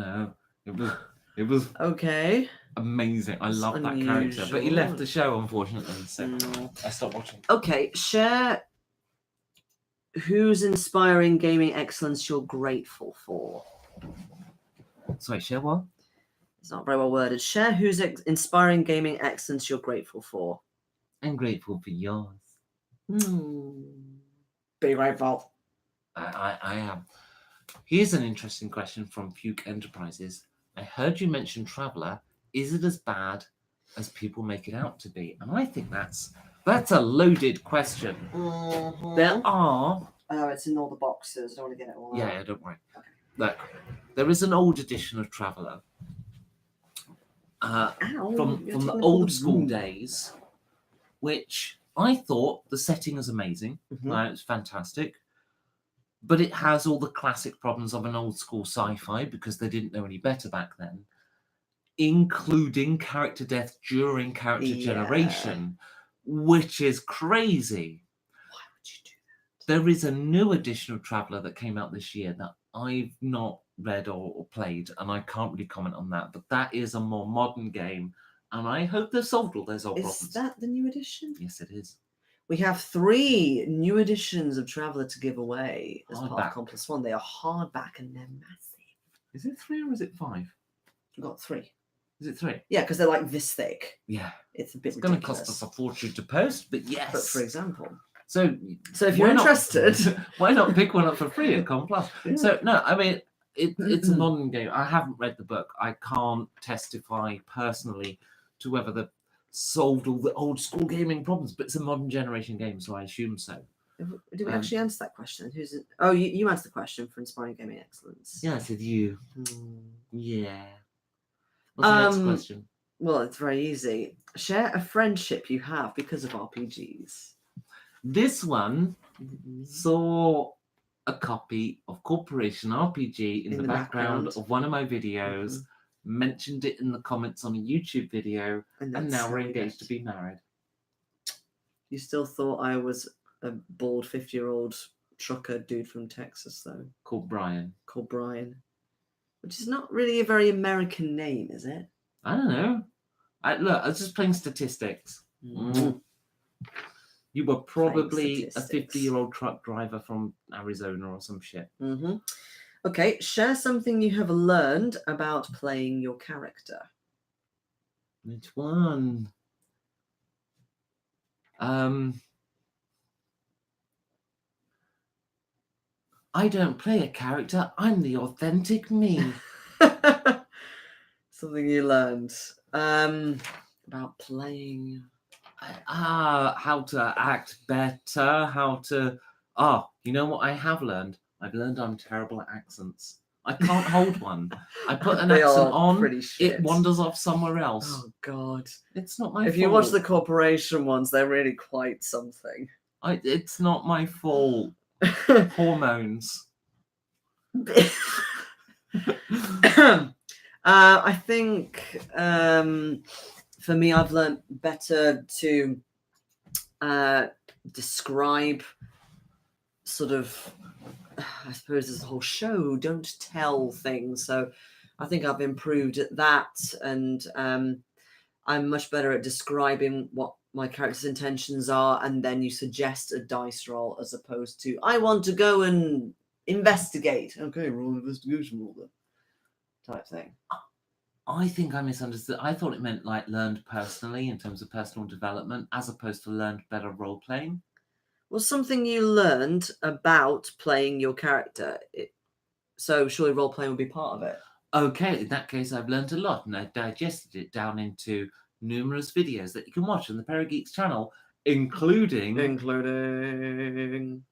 A: don't know. It was
B: okay.
A: Amazing. I love that character. But he left the show, unfortunately. So I stopped watching.
B: Okay, share whose inspiring gaming excellence you're grateful for.
A: Sorry, share what?
B: It's not very well worded. Share whose inspiring gaming excellence you're grateful for.
A: I'm grateful for yours.
B: Be grateful.
A: I am. Here's an interesting question from Puke Enterprises. I heard you mention Traveller. Is it as bad as people make it out to be? And I think that's a loaded question. There are...
B: Oh, it's in all the boxes. I don't want to get it all out.
A: Yeah, don't worry. Okay. Look, there is an old edition of Traveller from the old school days, which I thought the setting is amazing. It's fantastic. But it has all the classic problems of an old school sci-fi because they didn't know any better back then. including character death during character
B: Yeah.
A: generation, which is crazy.
B: Why would you do that?
A: There is a new edition of Traveller that came out this year that I've not read or played, and I can't really comment on that, but that is a more modern game, and I hope they've solved all those old
B: Is
A: problems.
B: that the new edition?
A: Yes, it is.
B: We have 3 new editions of Traveller to give away as part
A: Hardback.
B: of Complex One. They are hardback and they're massive.
A: Is it 3 or is it 5?
B: We've got 3.
A: Is it 3?
B: Yeah, because they're like this thick.
A: Yeah.
B: It's a bit
A: It's going to
B: ridiculous.
A: cost us a fortune to post, but yes.
B: But for example.
A: So
B: if you're interested.
A: Why not pick one up for free at Com Plus?
B: Yeah.
A: So, no, I mean, it's a modern game. I haven't read the book. I can't testify personally to whether they've solved all the old school gaming problems, but it's a modern generation game, so I assume so.
B: Did we actually answer that question? Who's it? Oh, you answered the question for Inspiring Gaming Excellence.
A: Yeah, I said you.
B: Hmm.
A: Yeah. What's the next question?
B: Well, it's very easy. Share a friendship you have because of RPGs.
A: This one saw a copy of Corporation RPG in the background of one of my videos, mentioned it in the comments on a YouTube video, and now we're engaged to be married.
B: You still thought I was a bald 50-year-old trucker dude from Texas, though.
A: Called Brian.
B: Called Brian. Which is not really a very American name, is it?
A: I don't know. Look, I was just playing statistics. You were probably a 50-year-old truck driver from Arizona or some shit.
B: Okay, share something you have learned about playing your character.
A: Which one? I don't play a character. I'm the authentic me.
B: Something you learned about playing.
A: How to act better. How to. You know what I have learned? I've learned I'm terrible at accents. I can't hold one. I put an accent on, it wanders off somewhere else.
B: Oh, God.
A: It's not my fault.
B: If you watch the Corporation ones, they're really quite something.
A: It's not my fault. Hormones.
B: I think for me, I've learned better to describe sort of, I suppose there's a whole show, don't tell things. So I think I've improved at that, and I'm much better at describing what my character's intentions are, and then you suggest a dice roll as opposed to, I want to go and investigate. Okay, roll an investigation roll then. Type thing.
A: I think I misunderstood. I thought it meant like learned personally in terms of personal development as opposed to learned better role playing.
B: Well, something you learned about playing your character. So surely role playing would be part of it.
A: Okay, in that case, I've learned a lot and I digested it down into numerous videos that you can watch on the Pear of Geeks channel, including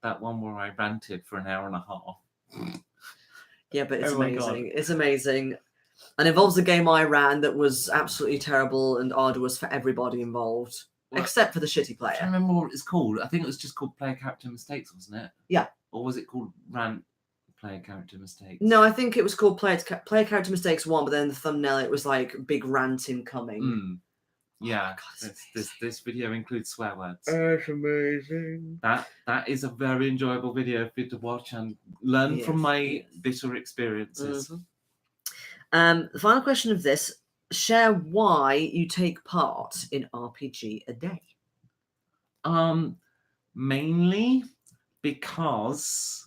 A: that one where I ranted for an hour and a half.
B: Yeah, but it's amazing. It's amazing. And involves a game I ran that was absolutely terrible and arduous for everybody involved, except for the shitty player.
A: I remember what it's called. I think it was just called Player Character Mistakes, wasn't it?
B: Yeah.
A: Or was it called Rant Player Character Mistakes?
B: No, I think it was called Player Character Mistakes 1, but then the thumbnail, it was like big rant incoming.
A: Yeah, oh, God, this video includes swear words.
B: It's amazing.
A: That is a very enjoyable video for you to watch and learn from my bitter experiences.
B: The final question of this: share why you take part in RPGaDay.
A: Mainly because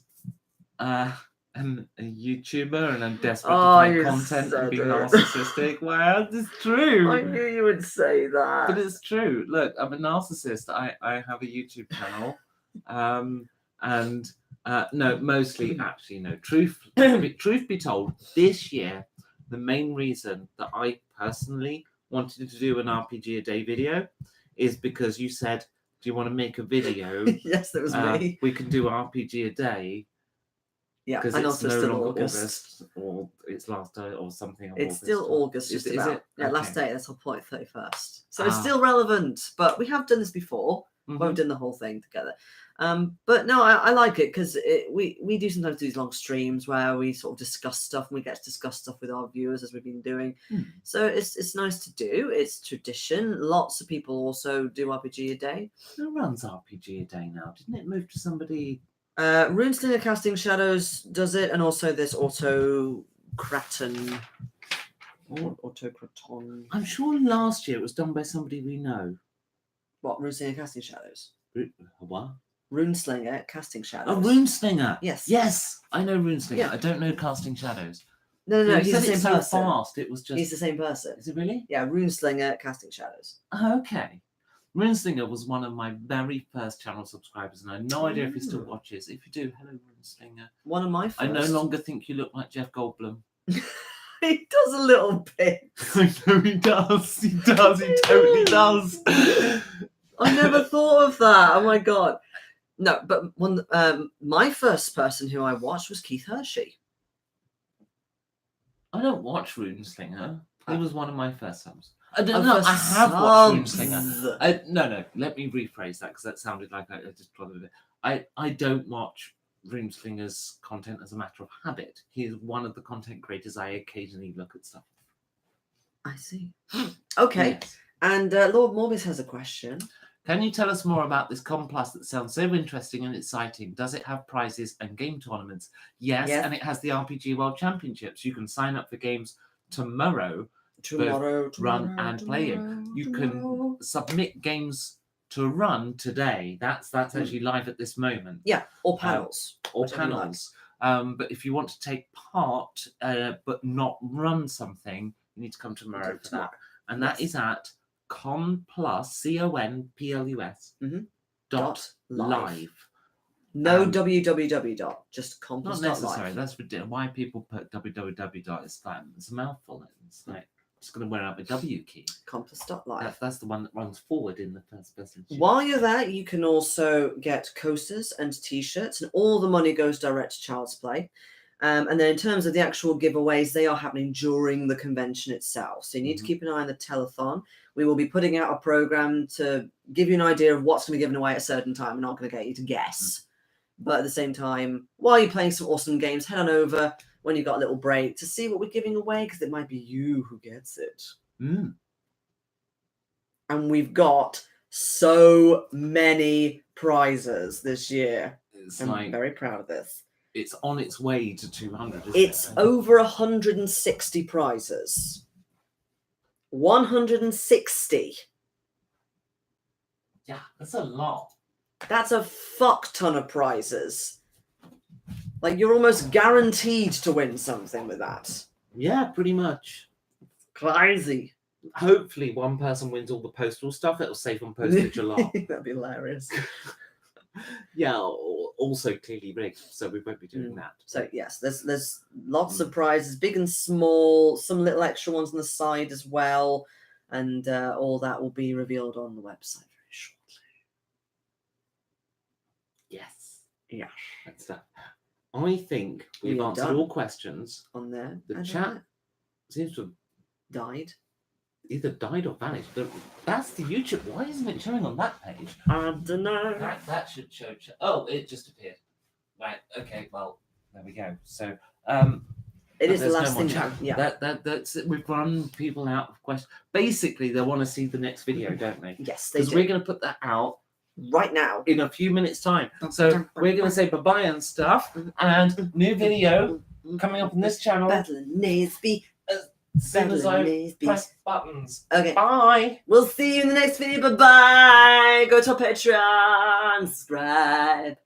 A: I'm a YouTuber and I'm desperate to find content and be narcissistic. Wow, it's true.
B: I knew you would say that.
A: But it's true. Look, I'm a narcissist. I have a YouTube channel. No, mostly, actually, no. Truth be told, this year, the main reason that I personally wanted to do an RPGaDay video is because you said, do you want to make a video?
B: Yes, that was me.
A: We can do RPGaDay.
B: Yeah,
A: because it's no longer August, or it's last day or something.
B: It's still August, just about.
A: Is it?
B: Yeah, last day. That's our point, 31st. So it's still relevant, but we have done this before. where we've done the whole thing together. But no, I like it because we do sometimes do these long streams where we sort of discuss stuff and we get to discuss stuff with our viewers as we've been doing. So it's nice to do. It's tradition. Lots of people also do RPGaDay.
A: Who runs RPGaDay now? Didn't it move to somebody?
B: Runeslinger Casting Shadows does it, and also this Autocraton.
A: I'm sure last year it was done by somebody we know.
B: What, Runeslinger Casting Shadows?
A: What?
B: Runeslinger Casting Shadows.
A: Oh, Runeslinger.
B: Yes.
A: Yes, I know Runeslinger.
B: Yeah.
A: I don't know Casting Shadows.
B: No,
A: You
B: he's the
A: said
B: same
A: it so
B: person.
A: fast. It was just.
B: He's the same person.
A: Is it really?
B: Yeah, Runeslinger Casting Shadows.
A: Oh, okay. Runeslinger was one of my very first channel subscribers, and I have no idea if he still watches. If you do, hello, Runeslinger.
B: One of my first.
A: I no longer think you look like Jeff Goldblum.
B: He does a little bit.
A: I know he does. He does. He totally does.
B: I never thought of that. Oh my god. No, but my first person who I watched was Keith Hershey.
A: I don't watch Runeslinger. It was one of my first subs. I
B: Our
A: don't know. I
B: first
A: have watched
B: subs.
A: Runeslinger. No. Let me rephrase that because that sounded like I just plotted it. I don't watch Runeslinger's content as a matter of habit. He is one of the content creators I occasionally look at stuff.
B: I see. Okay.
A: Yes.
B: And Lord Morbius has a question.
A: Can you tell us more about this Con Plus that sounds so interesting and exciting? Does it have prizes and game tournaments? Yes. And it has the RPG World Championships. You can sign up for games tomorrow, run and play in. You can submit games to run today. That's actually live at this moment.
B: Yeah, or panels.
A: But if you want to take part but not run something, you need to come tomorrow for that. And that is at ConPlus, ConPlus .live.
B: No www. Just conplus.
A: Not necessary. That's ridiculous. Why people put www. It's a mouthful. It's like just going to wear out the W key.
B: Conplus.live.
A: That's the one that runs forward in the first person.
B: While you're there, you can also get coasters and T-shirts, and all the money goes direct to Child's Play. And then in terms of the actual giveaways, they are happening during the convention itself. So you need to keep an eye on the telethon. We will be putting out a program to give you an idea of what's going to be given away at a certain time. We're not going to get you to guess. But at the same time, while you're playing some awesome games, head on over when you've got a little break to see what we're giving away, because it might be you who gets it. And we've got so many prizes this year. I'm very proud of this.
A: It's on its way to 200.
B: It's over 160 prizes. 160.
A: Yeah, that's a lot.
B: That's a fuck ton of prizes. Like, you're almost guaranteed to win something with that.
A: Yeah, pretty much.
B: Crazy.
A: Hopefully one person wins all the postal stuff. It'll save on postage a lot.
B: That'd be hilarious.
A: Yeah, also clearly rigged, so we won't be doing that.
B: So yes, there's lots of prizes, big and small, some little extra ones on the side as well, and all that will be revealed on the website very shortly.
A: Yes.
B: Yeah.
A: That's that. I think we've answered all questions.
B: On there.
A: The chat seems to have
B: died.
A: Either died or vanished. That's the YouTube. Why isn't it showing on that page?
B: I don't know.
A: That should show. Oh, it just appeared. Right. Okay. Well, there we go. So,
B: it is the last thing.
A: Yeah. That's it. We've run people out of questions. Basically, they want to see the next video, don't they?
B: Yes, they do.
A: Because we're going to put that out
B: right now
A: in a few minutes' time. So we're going to say bye-bye and stuff, and new video coming up on this channel.
B: Battle Naseby.
A: As soon as I press buttons.
B: Okay.
A: Bye.
B: We'll see you in the next video. Bye-bye. Go to our Patreon. Subscribe.